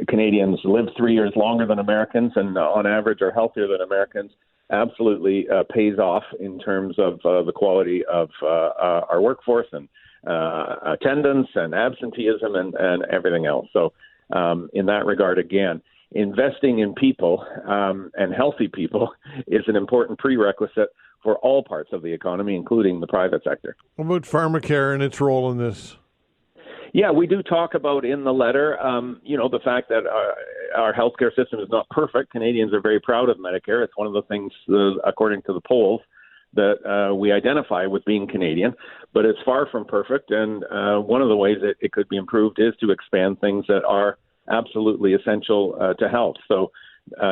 Canadians live 3 years longer than Americans and on average are healthier than Americans absolutely pays off in terms of the quality of our workforce and attendance and absenteeism and everything else. So in that regard, again, investing in people and healthy people is an important prerequisite for all parts of the economy, including the private sector. What about pharmacare and its role in this? Yeah, we do talk about in the letter, the fact that our healthcare system is not perfect. Canadians are very proud of Medicare. It's one of the things, according to the polls, that we identify with being Canadian. But it's far from perfect. And one of the ways that it could be improved is to expand things that are absolutely essential to health. So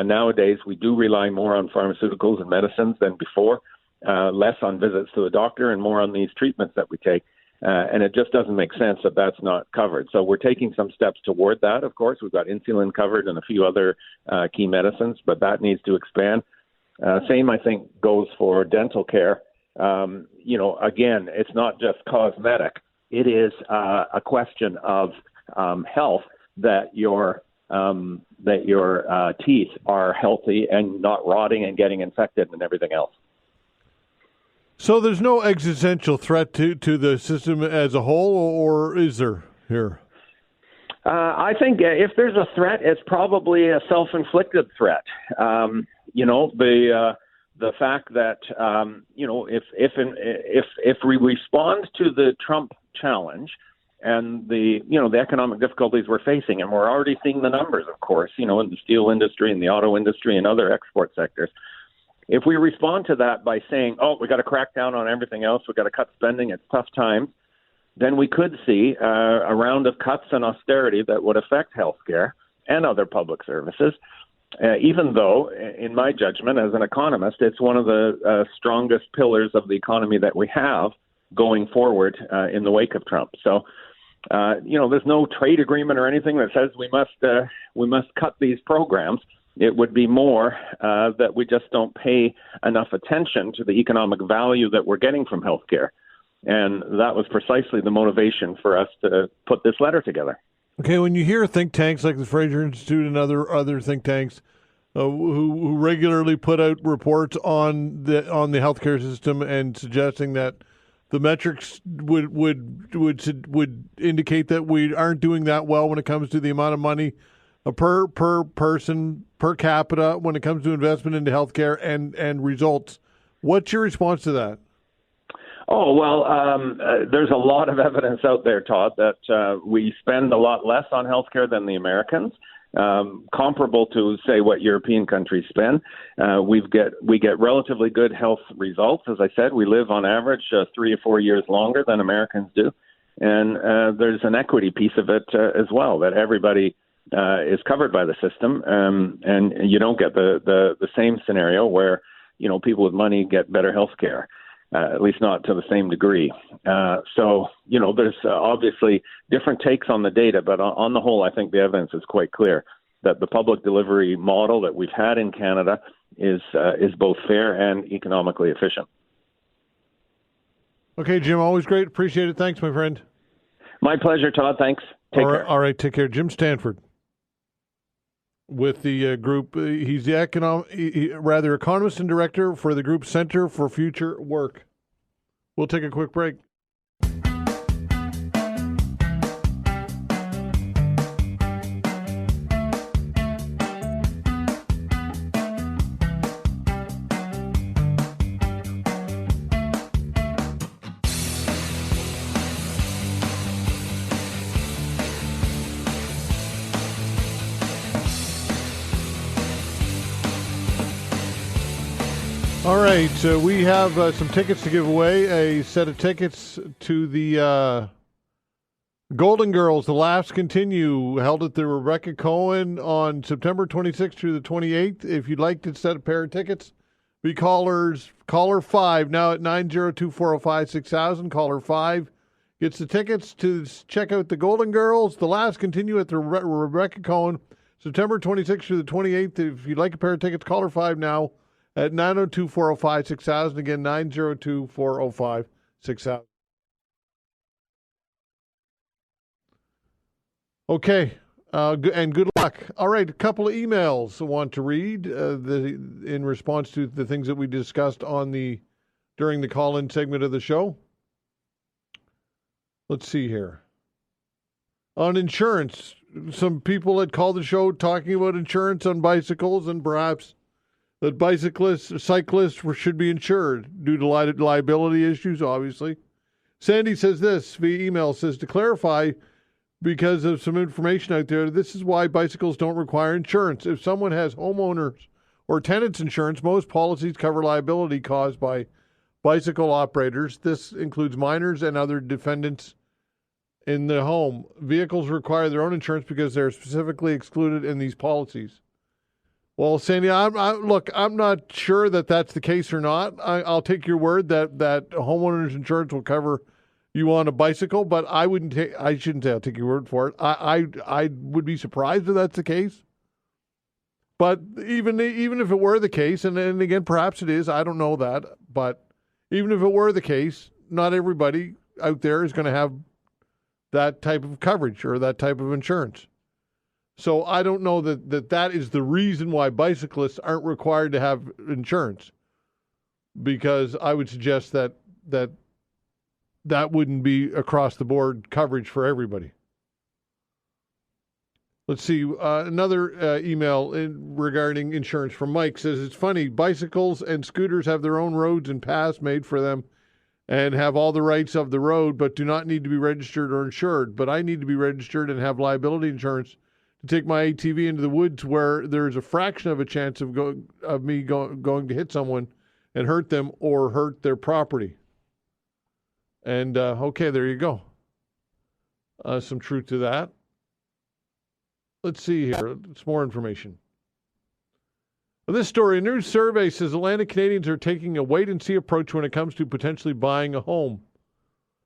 nowadays, we do rely more on pharmaceuticals and medicines than before, less on visits to the doctor and more on these treatments that we take. And it just doesn't make sense that that's not covered. So we're taking some steps toward that, of course. We've got insulin covered and a few other key medicines, but that needs to expand. Same, I think, goes for dental care. Again, it's not just cosmetic. It is a question of health, that your teeth are healthy and not rotting and getting infected and everything else. So there's no existential threat to the system as a whole, or is there here? I think if there's a threat, it's probably a self-inflicted threat. The fact that if we respond to the Trump challenge and the economic difficulties we're facing, and we're already seeing the numbers, of course, in the steel industry and the auto industry and other export sectors. If we respond to that by saying, we got to crack down on everything else, we got to cut spending, it's tough times, then we could see a round of cuts and austerity that would affect healthcare and other public services, even though, in my judgment, as an economist, it's one of the strongest pillars of the economy that we have going forward in the wake of Trump. So, there's no trade agreement or anything that says we must cut these programs. It would be more that we just don't pay enough attention to the economic value that we're getting from healthcare. And that was precisely the motivation for us to put this letter together. Okay, when you hear think tanks like the Fraser Institute and other think tanks who regularly put out reports on the healthcare system and suggesting that the metrics would indicate that we aren't doing that well when it comes to the amount of money per person, per capita, when it comes to investment into healthcare and results. What's your response to that? Oh, well, there's a lot of evidence out there, Todd, that we spend a lot less on healthcare than the Americans, comparable to, say, what European countries spend. We get relatively good health results. As I said, we live on average 3 or 4 years longer than Americans do. And there's an equity piece of it as well, that everybody is covered by the system, and you don't get the same scenario where, people with money get better health care. At least not to the same degree. So, there's obviously different takes on the data, but on the whole, I think the evidence is quite clear that the public delivery model that we've had in Canada is both fair and economically efficient. Okay, Jim, always great. Appreciate it. Thanks, my friend. My pleasure, Todd. Thanks. Take care. All right, take care. Jim Stanford with the group. He's the economist and director for the group Center for Future Work. We'll take a quick break. All right, so we have some tickets to give away, a set of tickets to the Golden Girls, The Laughs Continue, held at the Rebecca Cohen on September 26th through the 28th. If you'd like to set a pair of tickets, be caller 5 now at 902-405-6000. Caller 5 gets the tickets to check out the Golden Girls, The Laughs Continue at the Rebecca Cohen, September 26th through the 28th. If you'd like a pair of tickets, caller 5 now at 902-405-6000. Again, 902-405-6000. Okay, and good luck. All right, a couple of emails I want to read in response to the things that we discussed during the call-in segment of the show. Let's see here. On insurance, some people had called the show talking about insurance on bicycles and perhaps that cyclists should be insured due to liability issues, obviously. Sandy says this via email, says, to clarify, because of some information out there, this is why bicycles don't require insurance. If someone has homeowners or tenants insurance, most policies cover liability caused by bicycle operators. This includes minors and other defendants in the home. Vehicles require their own insurance because they're specifically excluded in these policies. Well, Sandy, I'm not sure that that's the case or not. I'll take your word that homeowners insurance will cover you on a bicycle, but I shouldn't say I'll take your word for it. I would be surprised if that's the case. But even if it were the case, and again, perhaps it is, I don't know that, but even if it were the case, not everybody out there is going to have that type of coverage or that type of insurance. So I don't know that is the reason why bicyclists aren't required to have insurance, because I would suggest that wouldn't be across the board coverage for everybody. Let's see. Another email regarding insurance from Mike says, it's funny, bicycles and scooters have their own roads and paths made for them and have all the rights of the road, but do not need to be registered or insured. But I need to be registered and have liability insurance to take my ATV into the woods where there's a fraction of a chance of me going to hit someone and hurt them or hurt their property. And, okay, there you go. Some truth to that. Let's see here. Some more information. This story, a new survey says Atlantic Canadians are taking a wait-and-see approach when it comes to potentially buying a home.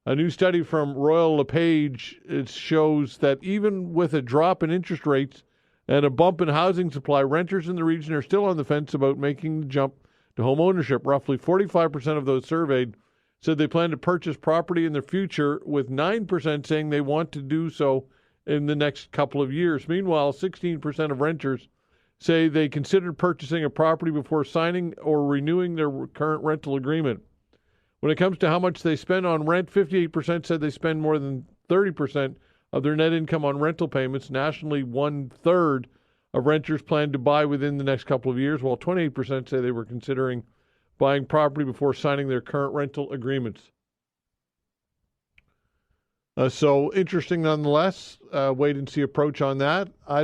A new study from Royal LePage, it shows that even with a drop in interest rates and a bump in housing supply, renters in the region are still on the fence about making the jump to home ownership. Roughly 45% of those surveyed said they plan to purchase property in the future, with 9% saying they want to do so in the next couple of years. Meanwhile, 16% of renters say they considered purchasing a property before signing or renewing their current rental agreement. When it comes to how much they spend on rent, 58% said they spend more than 30% of their net income on rental payments. Nationally, 1/3 of renters plan to buy within the next couple of years, while 28% say they were considering buying property before signing their current rental agreements. So interesting nonetheless. Wait and see approach on that. I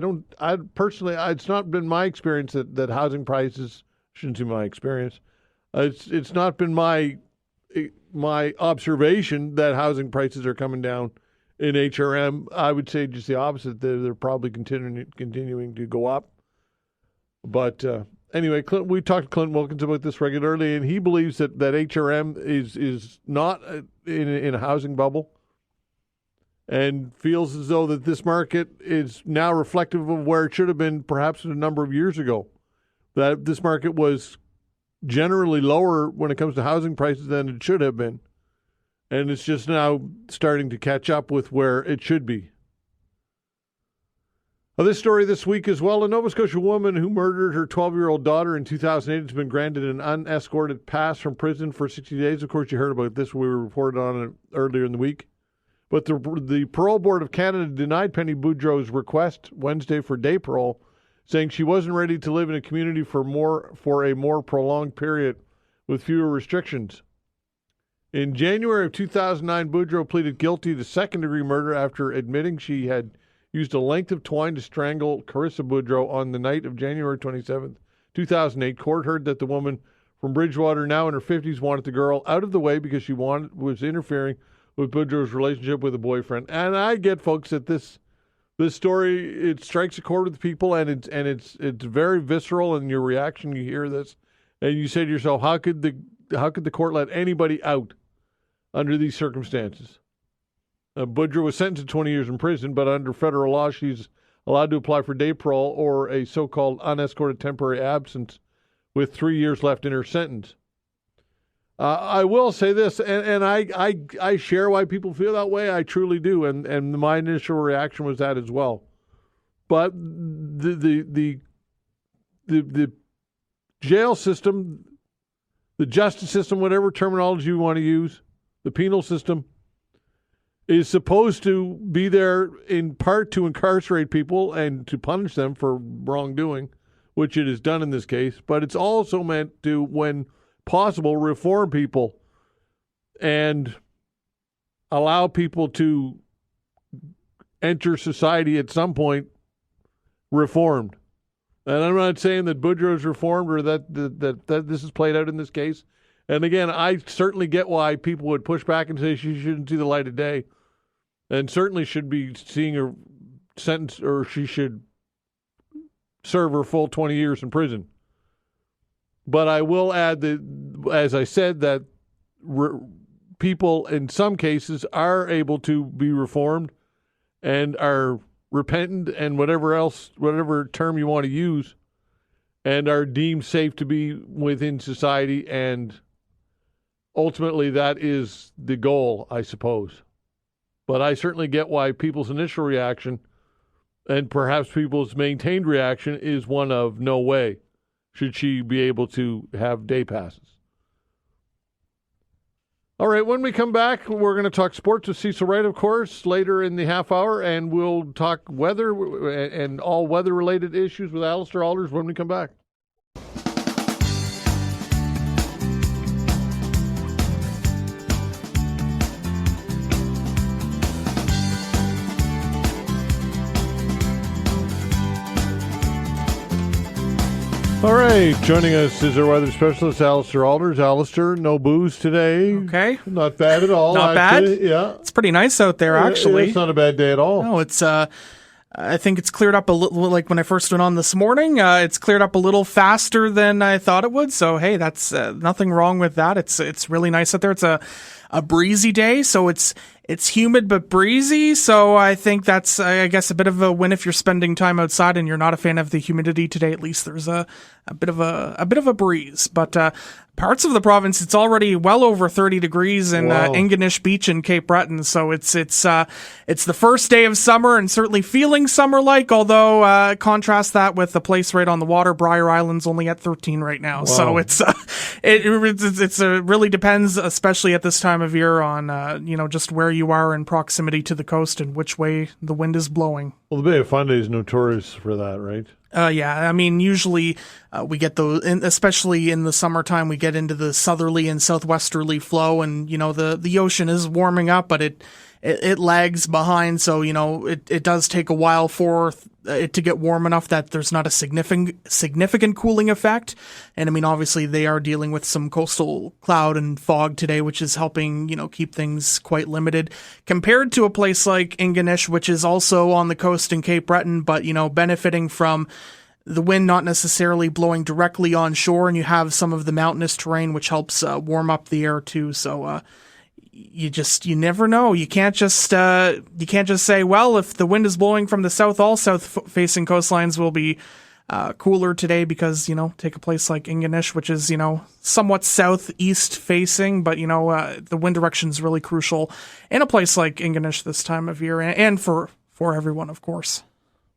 personally, it's not been my experience that housing prices, shouldn't say my experience. It's not been my observation that housing prices are coming down in HRM. I would say just the opposite. They're probably continuing to go up. But anyway, we talked to Clint Wilkins about this regularly, and he believes that HRM is not in a housing bubble, and feels as though that this market is now reflective of where it should have been perhaps a number of years ago. That this market was generally lower when it comes to housing prices than it should have been. And it's just now starting to catch up with where it should be. This story this week as well, a Nova Scotia woman who murdered her 12-year-old daughter in 2008 has been granted an unescorted pass from prison for 60 days. Of course, you heard about this. We reported on it earlier in the week. But the Parole Board of Canada denied Penny Boudreau's request Wednesday for day parole, saying she wasn't ready to live in a community for a more prolonged period with fewer restrictions. In January of 2009, Boudreau pleaded guilty to second-degree murder after admitting she had used a length of twine to strangle Carissa Boudreau on the night of January 27, 2008. Court heard that the woman from Bridgewater, now in her 50s, wanted the girl out of the way because she was interfering with Boudreau's relationship with a boyfriend. And I get, folks, that this story, it strikes a chord with people, and it's very visceral in your reaction. You hear this, and you say to yourself, how could the court let anybody out under these circumstances? Boudreau was sentenced to 20 years in prison, but under federal law, she's allowed to apply for day parole or a so-called unescorted temporary absence with 3 years left in her sentence. I will say this, and I share why people feel that way. I truly do, and my initial reaction was that as well. But the jail system, the justice system, whatever terminology you want to use, the penal system, is supposed to be there in part to incarcerate people and to punish them for wrongdoing, which it has done in this case. But it's also meant to, when possible, reform people and allow people to enter society at some point reformed. And I'm not saying that Boudreau is reformed or that this is played out in this case. And again, I certainly get why people would push back and say she shouldn't see the light of day, and certainly should be seeing her sentence, or she should serve her full 20 years in prison. But I will add that, as I said, that people in some cases are able to be reformed and are repentant and whatever term you want to use, and are deemed safe to be within society. And ultimately, that is the goal, I suppose. But I certainly get why people's initial reaction, and perhaps people's maintained reaction, is one of no way should she be able to have day passes. All right, when we come back, we're going to talk sports with Cecil Wright, of course, later in the half hour, and we'll talk weather and all weather-related issues with Alistair Alders when we come back. All right, joining us is our weather specialist, Alistair Alders. Alistair, no booze today. Okay. Not bad at all. Not actually. bad? Yeah. It's pretty nice out there, actually. It's not a bad day at all. No, it's, I think it's cleared up a little, like when I first went on this morning, it's cleared up a little faster than I thought it would. So, hey, that's nothing wrong with that. It's really nice out there. It's a breezy day, so it's humid but breezy, so I think that's, I guess, a bit of a win if you're spending time outside and you're not a fan of the humidity today. At least there's a bit of a breeze. But parts of the province, it's already well over 30 degrees in Ingonish Beach and Cape Breton. So it's the first day of summer and certainly feeling summer-like. Although contrast that with the place right on the water, Briar Island's only at 13 right now. Wow. So it really depends, especially at this time of year, on just where you are in proximity to the coast and which way the wind is blowing. Well, the Bay of Fundy is notorious for that, right? Yeah, I mean, usually we get those, especially in the summertime, we get into the southerly and southwesterly flow, and the ocean is warming up, but it lags behind, so it does take a while for it to get warm enough that there's not a significant cooling effect. And I mean, obviously they are dealing with some coastal cloud and fog today, which is helping keep things quite limited compared to a place like Ingonish, which is also on the coast in Cape Breton, but benefiting from the wind not necessarily blowing directly on shore, and you have some of the mountainous terrain which helps warm up the air too. So you never know. You can't just say, well, if the wind is blowing from the south, all south-facing coastlines will be cooler today because, take a place like Ingonish, which is, somewhat southeast facing, but, the wind direction is really crucial in a place like Ingonish this time of year and for everyone, of course.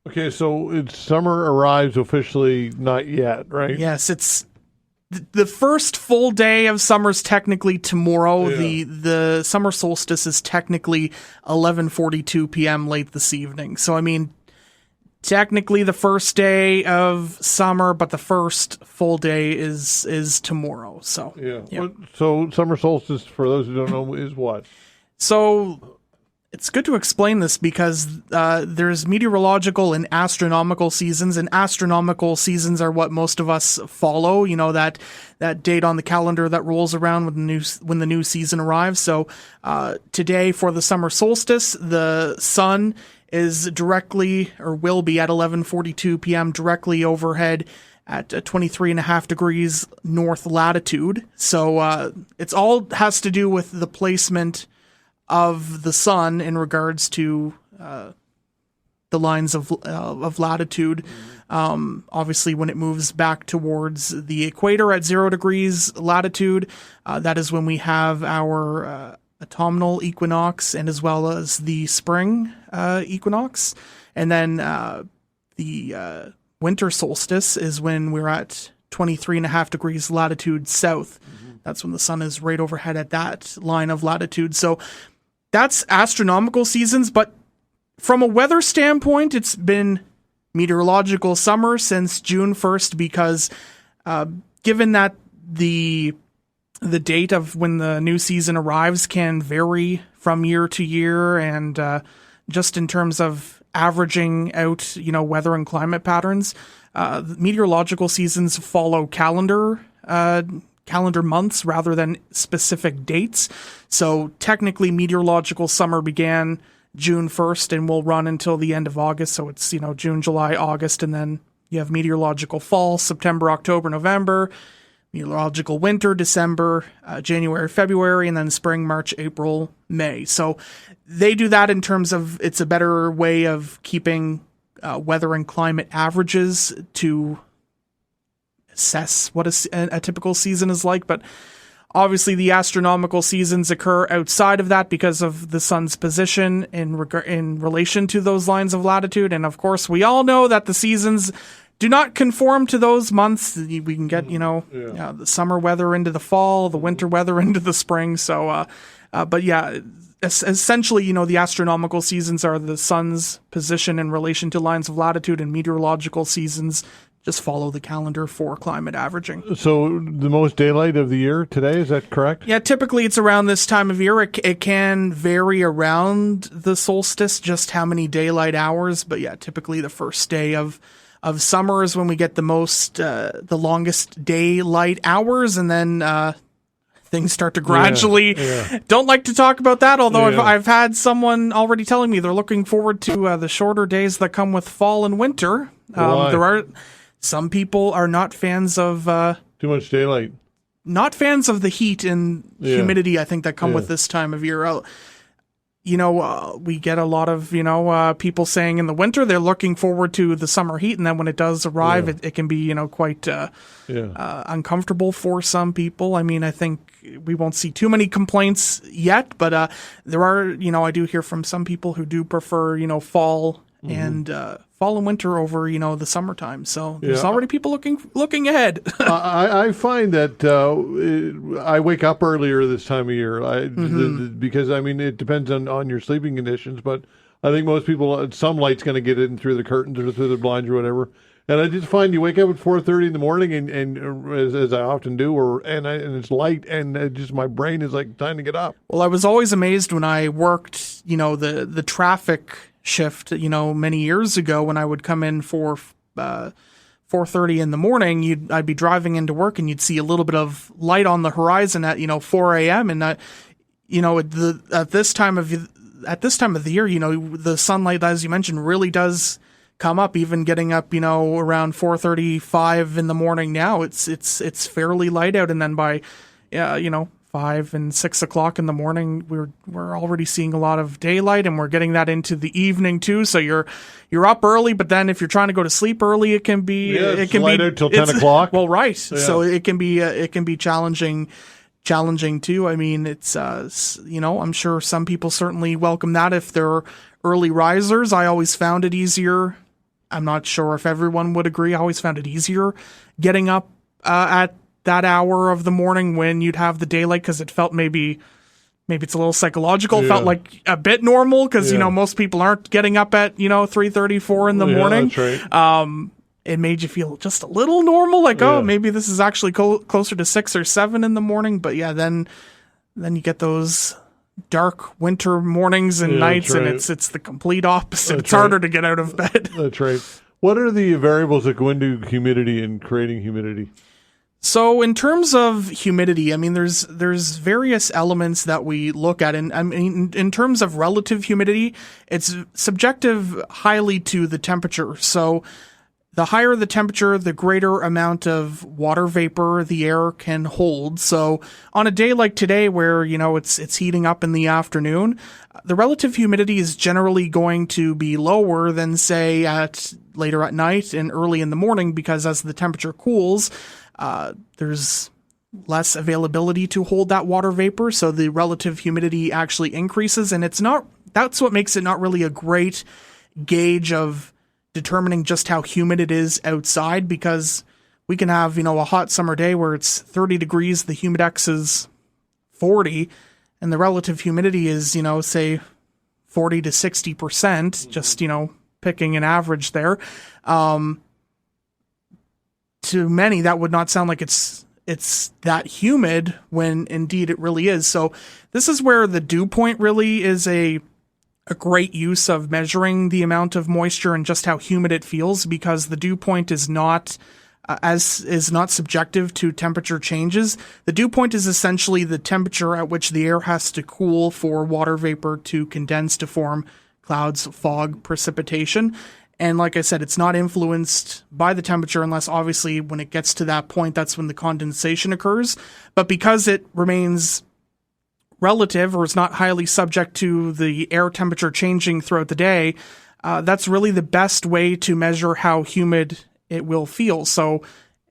Okay, so summer arrives officially not yet, right? Yes, it's the first full day of summer's technically tomorrow. Yeah. The summer solstice is technically 11:42 p.m. late this evening. So I mean, technically the first day of summer, but the first full day is tomorrow. So yeah. So summer solstice, for those who don't know, is what? So it's good to explain this because there's meteorological and astronomical seasons, and astronomical seasons are what most of us follow. That date on the calendar that rolls around when the new season arrives. So today for the summer solstice, the sun is directly, or will be at 11:42 p.m. directly overhead at 23.5 degrees north latitude. So it's all has to do with the placement of the sun in regards to the lines of latitude. Obviously, when it moves back towards the equator at 0 degrees latitude, that is when we have our autumnal equinox and as well as the spring equinox. And then the winter solstice is when we're at 23.5 degrees latitude south. That's when the sun is right overhead at that line of latitude. So that's astronomical seasons, but from a weather standpoint, it's been meteorological summer since June 1st because given that the date of when the new season arrives can vary from year to year, and just in terms of averaging out, weather and climate patterns, meteorological seasons follow calendar months rather than specific dates. So technically meteorological summer began June 1st and will run until the end of August. So it's, June, July, August, and then you have meteorological fall, September, October, November, meteorological winter, December, January, February, and then spring, March, April, May. So they do that in terms of it's a better way of keeping weather and climate averages to assess what a typical season is like. But obviously the astronomical seasons occur outside of that because of the sun's position in relation to those lines of latitude. And of course, we all know that the seasons do not conform to those months. We can get, the summer weather into the fall, the winter weather into the spring. So, but yeah, essentially, the astronomical seasons are the sun's position in relation to lines of latitude, and meteorological seasons just follow the calendar for climate averaging. So the most daylight of the year today, is that correct? Yeah, typically it's around this time of year. It can vary around the solstice, just how many daylight hours. But yeah, typically the first day of summer is when we get the longest daylight hours, and then things start to gradually. Don't like to talk about that, although I've had someone already telling me they're looking forward to the shorter days that come with fall and winter. There are some people are not fans of too much daylight, not fans of the heat and humidity, I think, that come with this time of year. We get a lot of, people saying in the winter they're looking forward to the summer heat, and then when it does arrive, it can be, quite uncomfortable for some people. I mean, I think we won't see too many complaints yet, but there are, I do hear from some people who do prefer, fall and fall and winter over, the summertime. So there's already people looking ahead. I find that I wake up earlier this time of year because, it depends on your sleeping conditions, but I think most people, some light's going to get in through the curtains or through the blinds or whatever. And I just find you wake up at 4:30 in the morning, and as I often do, and it's light, and just my brain is like, time to get up. Well, I was always amazed when I worked, the traffic shift, many years ago when I would come in for 4:30 in the morning. I'd be driving into work, and you'd see a little bit of light on the horizon at 4 a.m. And at this time of the year, the sunlight, as you mentioned, really does come up. Even getting up, around 4:35 in the morning now, it's fairly light out, and then by 5 and 6 o'clock in the morning, we're already seeing a lot of daylight, and we're getting that into the evening too. So you're up early, but then if you're trying to go to sleep early, it can be light out till 10 o'clock. Well, right. Yeah. So it can be challenging too. I mean, it's I'm sure some people certainly welcome that if they're early risers. I always found it easier. I'm not sure if everyone would agree. I always found it easier getting up at that hour of the morning when you'd have the daylight, because it felt maybe it's a little psychological. It felt like a bit normal, because most people aren't getting up at 3:30, 4 in the morning. That's right. It made you feel just a little normal, like maybe this is actually closer to 6 or 7 in the morning. But then you get those dark winter mornings and nights, and it's the complete opposite. It's harder to get out of bed. That's right. What are the variables that go into humidity and creating humidity? So in terms of humidity, I mean, there's various elements that we look at. And I mean, in terms of relative humidity, it's subjective highly to the temperature. So the higher the temperature, the greater amount of water vapor the air can hold. So on a day like today where, it's heating up in the afternoon, the relative humidity is generally going to be lower than, say, later at night and early in the morning, because as the temperature cools, there's less availability to hold that water vapor, so the relative humidity actually increases, and that's what makes it not really a great gauge of determining just how humid it is outside, because we can have, a hot summer day where it's 30 degrees, the humidex is 40, and the relative humidity is, say 40 to 60%, just, picking an average there. To many, that would not sound like it's that humid, when indeed it really is. So this is where the dew point really is a great use of measuring the amount of moisture and just how humid it feels, because the dew point is not subjective to temperature changes. The dew point is essentially the temperature at which the air has to cool for water vapor to condense to form clouds, fog, precipitation. And like I said, it's not influenced by the temperature, unless obviously when it gets to that point, that's when the condensation occurs. But because it remains relative, or is not highly subject to the air temperature changing throughout the day, that's really the best way to measure how humid it will feel. So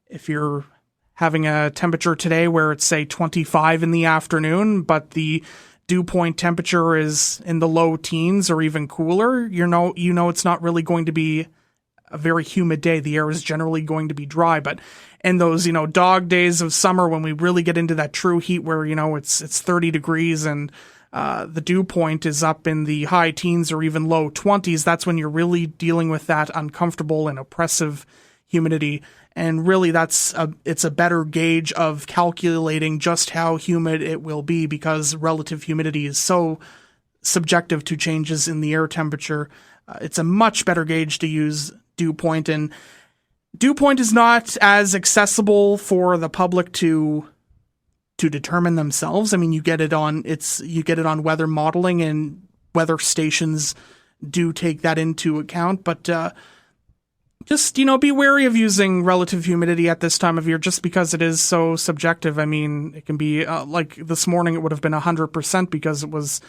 if you're having a temperature today where it's, say, 25 in the afternoon, but the dew point temperature is in the low teens or even cooler, it's not really going to be a very humid day. The air is generally going to be dry. But in those, dog days of summer, when we really get into that true heat where, it's 30 degrees and the dew point is up in the high teens or even low 20s, that's when you're really dealing with that uncomfortable and oppressive humidity. And really, it's a better gauge of calculating just how humid it will be, because relative humidity is so subjective to changes in the air temperature. It's a much better gauge to use dew point, and dew point is not as accessible for the public to determine themselves. I mean, you get it on weather modeling, and weather stations do take that into account, but just, be wary of using relative humidity at this time of year, just because it is so subjective. I mean, it can be like this morning, it would have been 100% because it was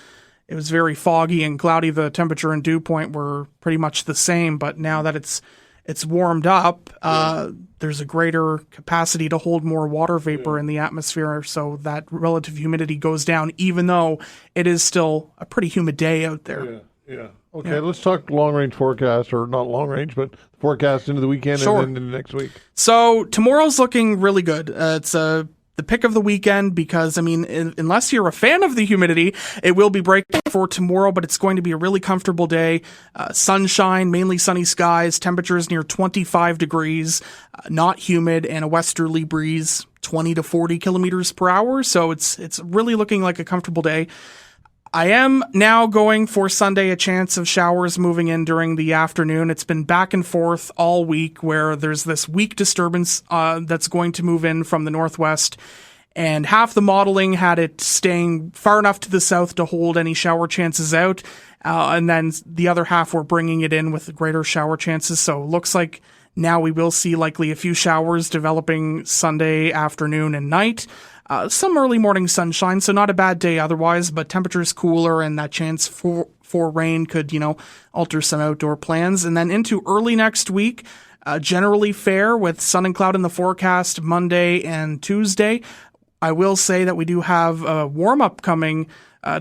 very foggy and cloudy. The temperature and dew point were pretty much the same, but now that it's warmed up, there's a greater capacity to hold more water vapor in the atmosphere, so that relative humidity goes down, even though it is still a pretty humid day out there. Yeah. Okay, let's talk long-range forecast, or not long-range, but forecast into the weekend and then into next week. So tomorrow's looking really good. It's a the pick of the weekend because, I mean, unless you're a fan of the humidity, it will be breaking for tomorrow, but it's going to be a really comfortable day. Sunshine, mainly sunny skies, temperatures near 25 degrees, not humid, and a westerly breeze, 20 to 40 kilometers per hour. So it's really looking like a comfortable day. I am now going for Sunday a chance of showers moving in during the afternoon. It's been back and forth all week where there's this weak disturbance that's going to move in from the northwest, and half the modeling had it staying far enough to the south to hold any shower chances out, and then the other half were bringing it in with greater shower chances. So it looks like now we will see likely a few showers developing Sunday afternoon and night. Some early morning sunshine, so not a bad day otherwise, but temperatures cooler and that chance for rain could, alter some outdoor plans. And then into early next week, generally fair with sun and cloud in the forecast Monday and Tuesday. I will say that we do have a warm-up coming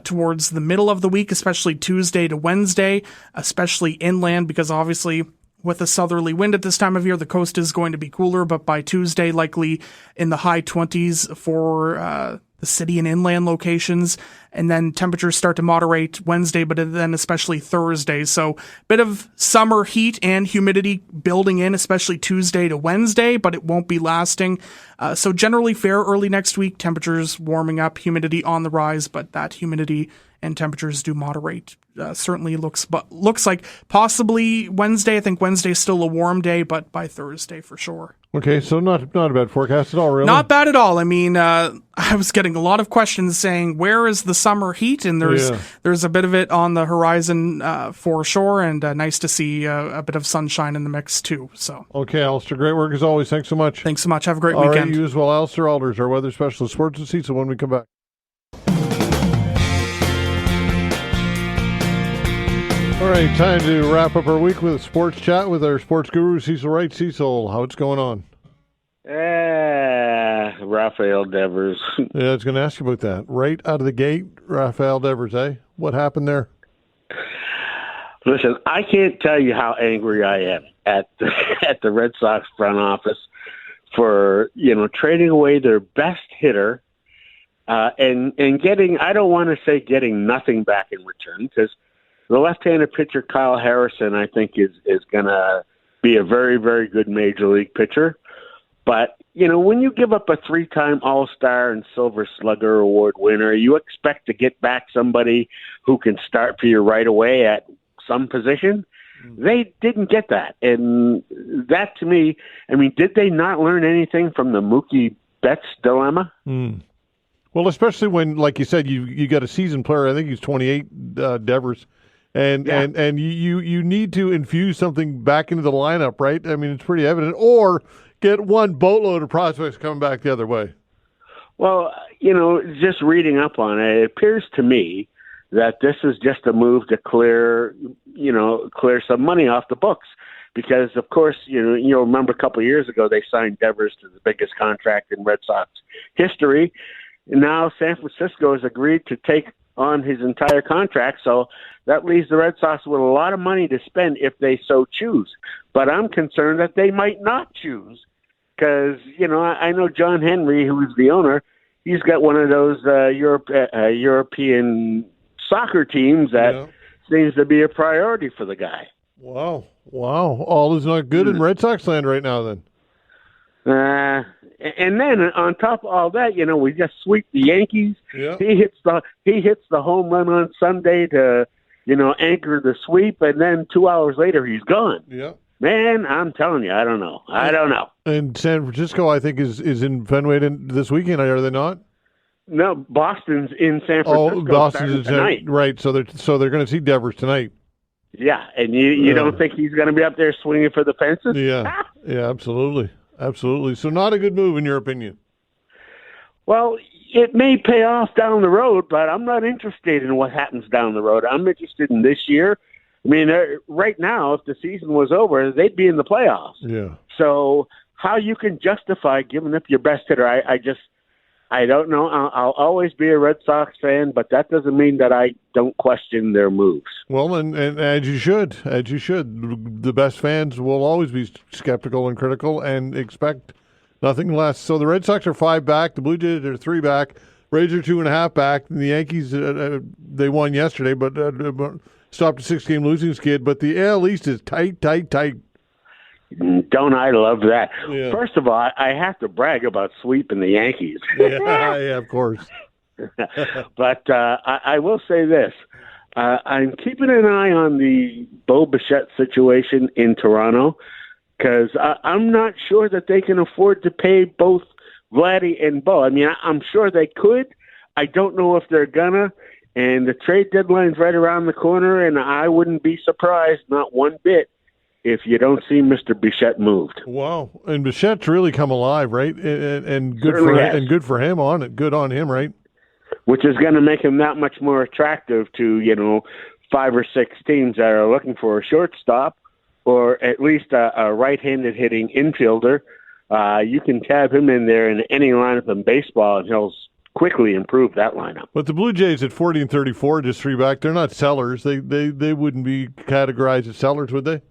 towards the middle of the week, especially Tuesday to Wednesday, especially inland, because obviously with a southerly wind at this time of year, the coast is going to be cooler, but by Tuesday, likely in the high 20s for the city and inland locations. And then temperatures start to moderate Wednesday, but then especially Thursday. So bit of summer heat and humidity building in, especially Tuesday to Wednesday, but it won't be lasting. So generally fair early next week, temperatures warming up, humidity on the rise, but that humidity and temperatures do moderate. Certainly looks like possibly Wednesday. I think Wednesday is still a warm day, but by Thursday for sure. Okay, so not a bad forecast at all, really. Not bad at all. I mean, I was getting a lot of questions saying, where is the summer heat? And there's a bit of it on the horizon for sure, and nice to see a bit of sunshine in the mix too. So okay, Alistair, great work as always. Thanks so much. Thanks so much. Have a great weekend. All right, you as well. Alistair Alders, our weather specialist, Sports and Cecil, when we come back. All right, time to wrap up our week with a sports chat with our sports guru, Cecil Wright. Cecil, how's it going on? Rafael Devers. Yeah, I was going to ask you about that. Right out of the gate, Rafael Devers, eh? What happened there? Listen, I can't tell you how angry I am at the Red Sox front office for, trading away their best hitter and getting, I don't want to say getting nothing back in return, because the left-handed pitcher, Kyle Harrison, I think is going to be a very, very good major league pitcher. But, when you give up a 3-time All-Star and Silver Slugger Award winner, you expect to get back somebody who can start for you right away at some position. They didn't get that. And that, to me, did they not learn anything from the Mookie Betts dilemma? Well, especially when, like you said, you got a seasoned player. I think he's 28, Devers. And you need to infuse something back into the lineup, right? It's pretty evident. Or get one boatload of prospects coming back the other way. Well, just reading up on it, it appears to me that this is just a move to clear some money off the books. Because, of course, you'll remember a couple of years ago they signed Devers to the biggest contract in Red Sox history. And now San Francisco has agreed to take on his entire contract, so that leaves the Red Sox with a lot of money to spend if they so choose. But I'm concerned that they might not choose because, I know John Henry, who is the owner, he's got one of those European soccer teams that seems to be a priority for the guy. Wow. All is not good in Red Sox land right now then. And then on top of all that, we just sweep the Yankees. Yeah. He hits the home run on Sunday to, anchor the sweep, and then 2 hours later he's gone. Yeah. Man, I'm telling you, I don't know. And San Francisco, I think, is in Fenway this weekend. Are they not? No, Boston's in San Francisco. Oh, Boston's in tonight. Right. So they're going to see Devers tonight. Yeah, and you don't think he's going to be up there swinging for the fences? Yeah. Yeah, absolutely. Absolutely. So not a good move in your opinion. Well, it may pay off down the road, but I'm not interested in what happens down the road. I'm interested in this year. Right now, if the season was over, they'd be in the playoffs. Yeah. So how you can justify giving up your best hitter, I don't know. I'll always be a Red Sox fan, but that doesn't mean that I don't question their moves. Well, and as you should. The best fans will always be skeptical and critical and expect Nothing less. So the Red Sox are 5 back. The Blue Jays are 3 back. Rays are 2.5 back. And the Yankees, they won yesterday, but stopped a 6-game losing skid. But the AL East is tight. Don't I love that? Yeah. First of all, I have to brag about sweeping the Yankees. Yeah, of course. But I will say this. I'm keeping an eye on the Bo Bichette situation in Toronto, because I'm not sure that they can afford to pay both Vladdy and Bo. I mean, I'm sure they could. I don't know if they're gonna. And the trade deadline's right around the corner, and I wouldn't be surprised, not one bit, if you don't see Mr. Bichette moved. Wow. And Bichette's really come alive, right? And good Certainly for has. and good for him on it. Good on him, right? Which is going to make him that much more attractive to, 5 or 6 teams that are looking for a shortstop, or at least a right-handed hitting infielder. You can tab him in there in any lineup in baseball, and he'll quickly improve that lineup. But the Blue Jays at 40-34, just 3 back, they're not sellers. They wouldn't be categorized as sellers, would they?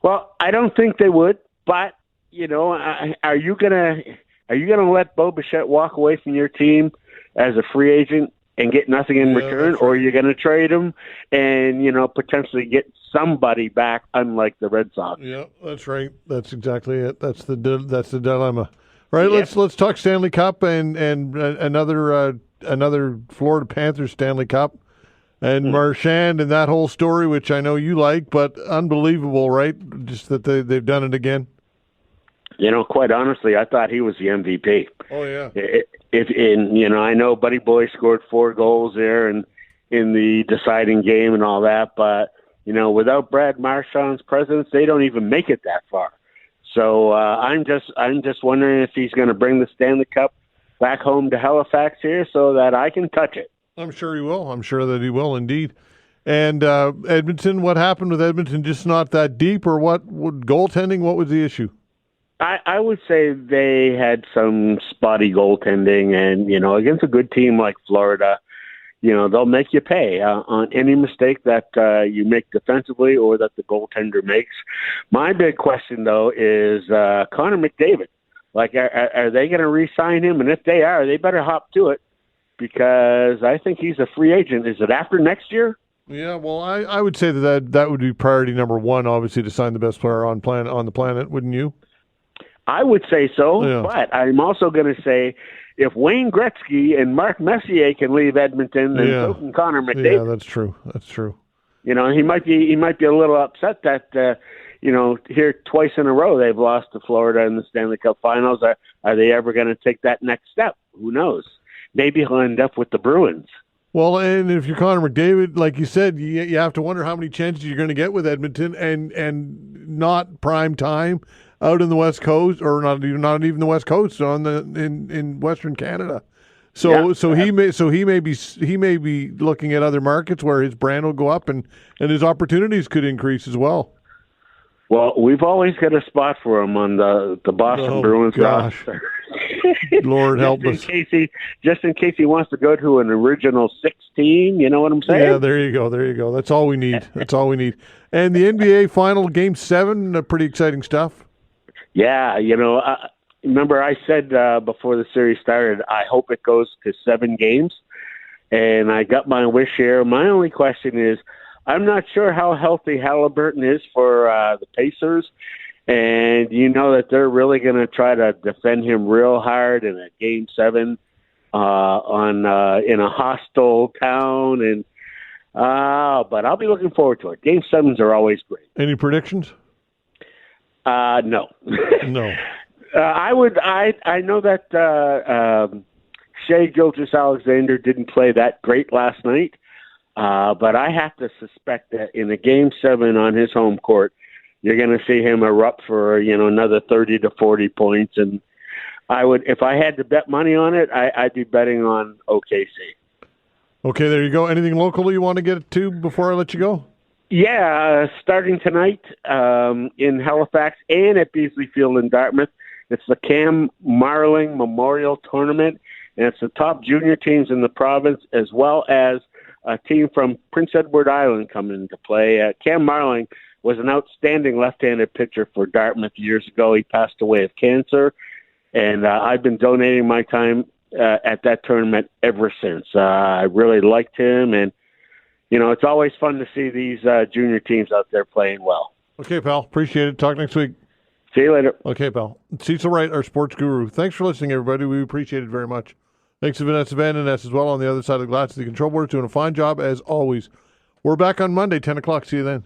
Well, I don't think they would, but are you gonna let Bo Bichette walk away from your team as a free agent and get nothing in return, or are you going to trade him and potentially get somebody back, unlike the Red Sox? Yeah, that's right. That's exactly it. That's the dilemma. All right, let's talk Stanley Cup and another Florida Panthers Stanley Cup. And Marchand and that whole story, which I know you like, but unbelievable, right? Just that they've done it again. Quite honestly, I thought he was the MVP. Oh yeah. I know Buddy Boy scored 4 goals there in the deciding game and all that, but without Brad Marchand's presence, they don't even make it that far. So I'm just wondering if he's going to bring the Stanley Cup back home to Halifax here so that I can touch it. I'm sure he will. I'm sure that he will indeed. And Edmonton, what happened with Edmonton? Just not that deep, or what? Goaltending? What was the issue? I would say they had some spotty goaltending, and against a good team like Florida, they'll make you pay on any mistake that you make defensively or that the goaltender makes. My big question though is Connor McDavid. Like, are they going to re-sign him? And if they are, they better hop to it, because I think he's a free agent. Is it after next year? Yeah, well, I would say that would be priority number 1, obviously, to sign the best player on the planet, wouldn't you? I would say so, yeah. But I'm also going to say if Wayne Gretzky and Mark Messier can leave Edmonton, then so can Connor McDavid. Yeah, that's true. That's true. He might be a little upset that here twice in a row they've lost to Florida in the Stanley Cup Finals. Are they ever going to take that next step? Who knows? Maybe he'll end up with the Bruins. Well, and if you're Connor McDavid, like you said, you have to wonder how many chances you're going to get with Edmonton, and not prime time out in the West Coast, or not even the West Coast, in Western Canada. So he may be looking at other markets where his brand will go up and his opportunities could increase as well. Well, we've always got a spot for him on the Boston Bruins roster. Lord help us. Just in case he wants to go to an original 16, you know what I'm saying? Yeah, there you go. That's all we need. And the NBA final, Game 7, pretty exciting stuff. Yeah, remember I said before the series started, I hope it goes to 7 games, and I got my wish here. My only question is, I'm not sure how healthy Halliburton is for the Pacers, and that they're really going to try to defend him real hard in a Game 7 in a hostile town, and but I'll be looking forward to it. Game 7s are always great. Any predictions? No. No. I know that Shai Gilgeous-Alexander didn't play that great last night, but I have to suspect that in a Game 7 on his home court, you're going to see him erupt for another 30 to 40 points, and if I had to bet money on it, I'd be betting on OKC. Okay, there you go. Anything local you want to get to before I let you go? Yeah, starting tonight in Halifax and at Beasley Field in Dartmouth. It's the Cam Marling Memorial Tournament, and it's the top junior teams in the province, as well as a team from Prince Edward Island coming into play. Cam Marling was an outstanding left-handed pitcher for Dartmouth years ago. He passed away of cancer, And I've been donating my time at that tournament ever since. I really liked him, and it's always fun to see these junior teams out there playing well. Okay, pal. Appreciate it. Talk next week. See you later. Okay, pal. Cecil Wright, our sports guru. Thanks for listening, everybody. We appreciate it very much. Thanks to Vanessa Van Ness as well on the other side of the glass. The control board is doing a fine job as always. We're back on Monday, 10 o'clock. See you then.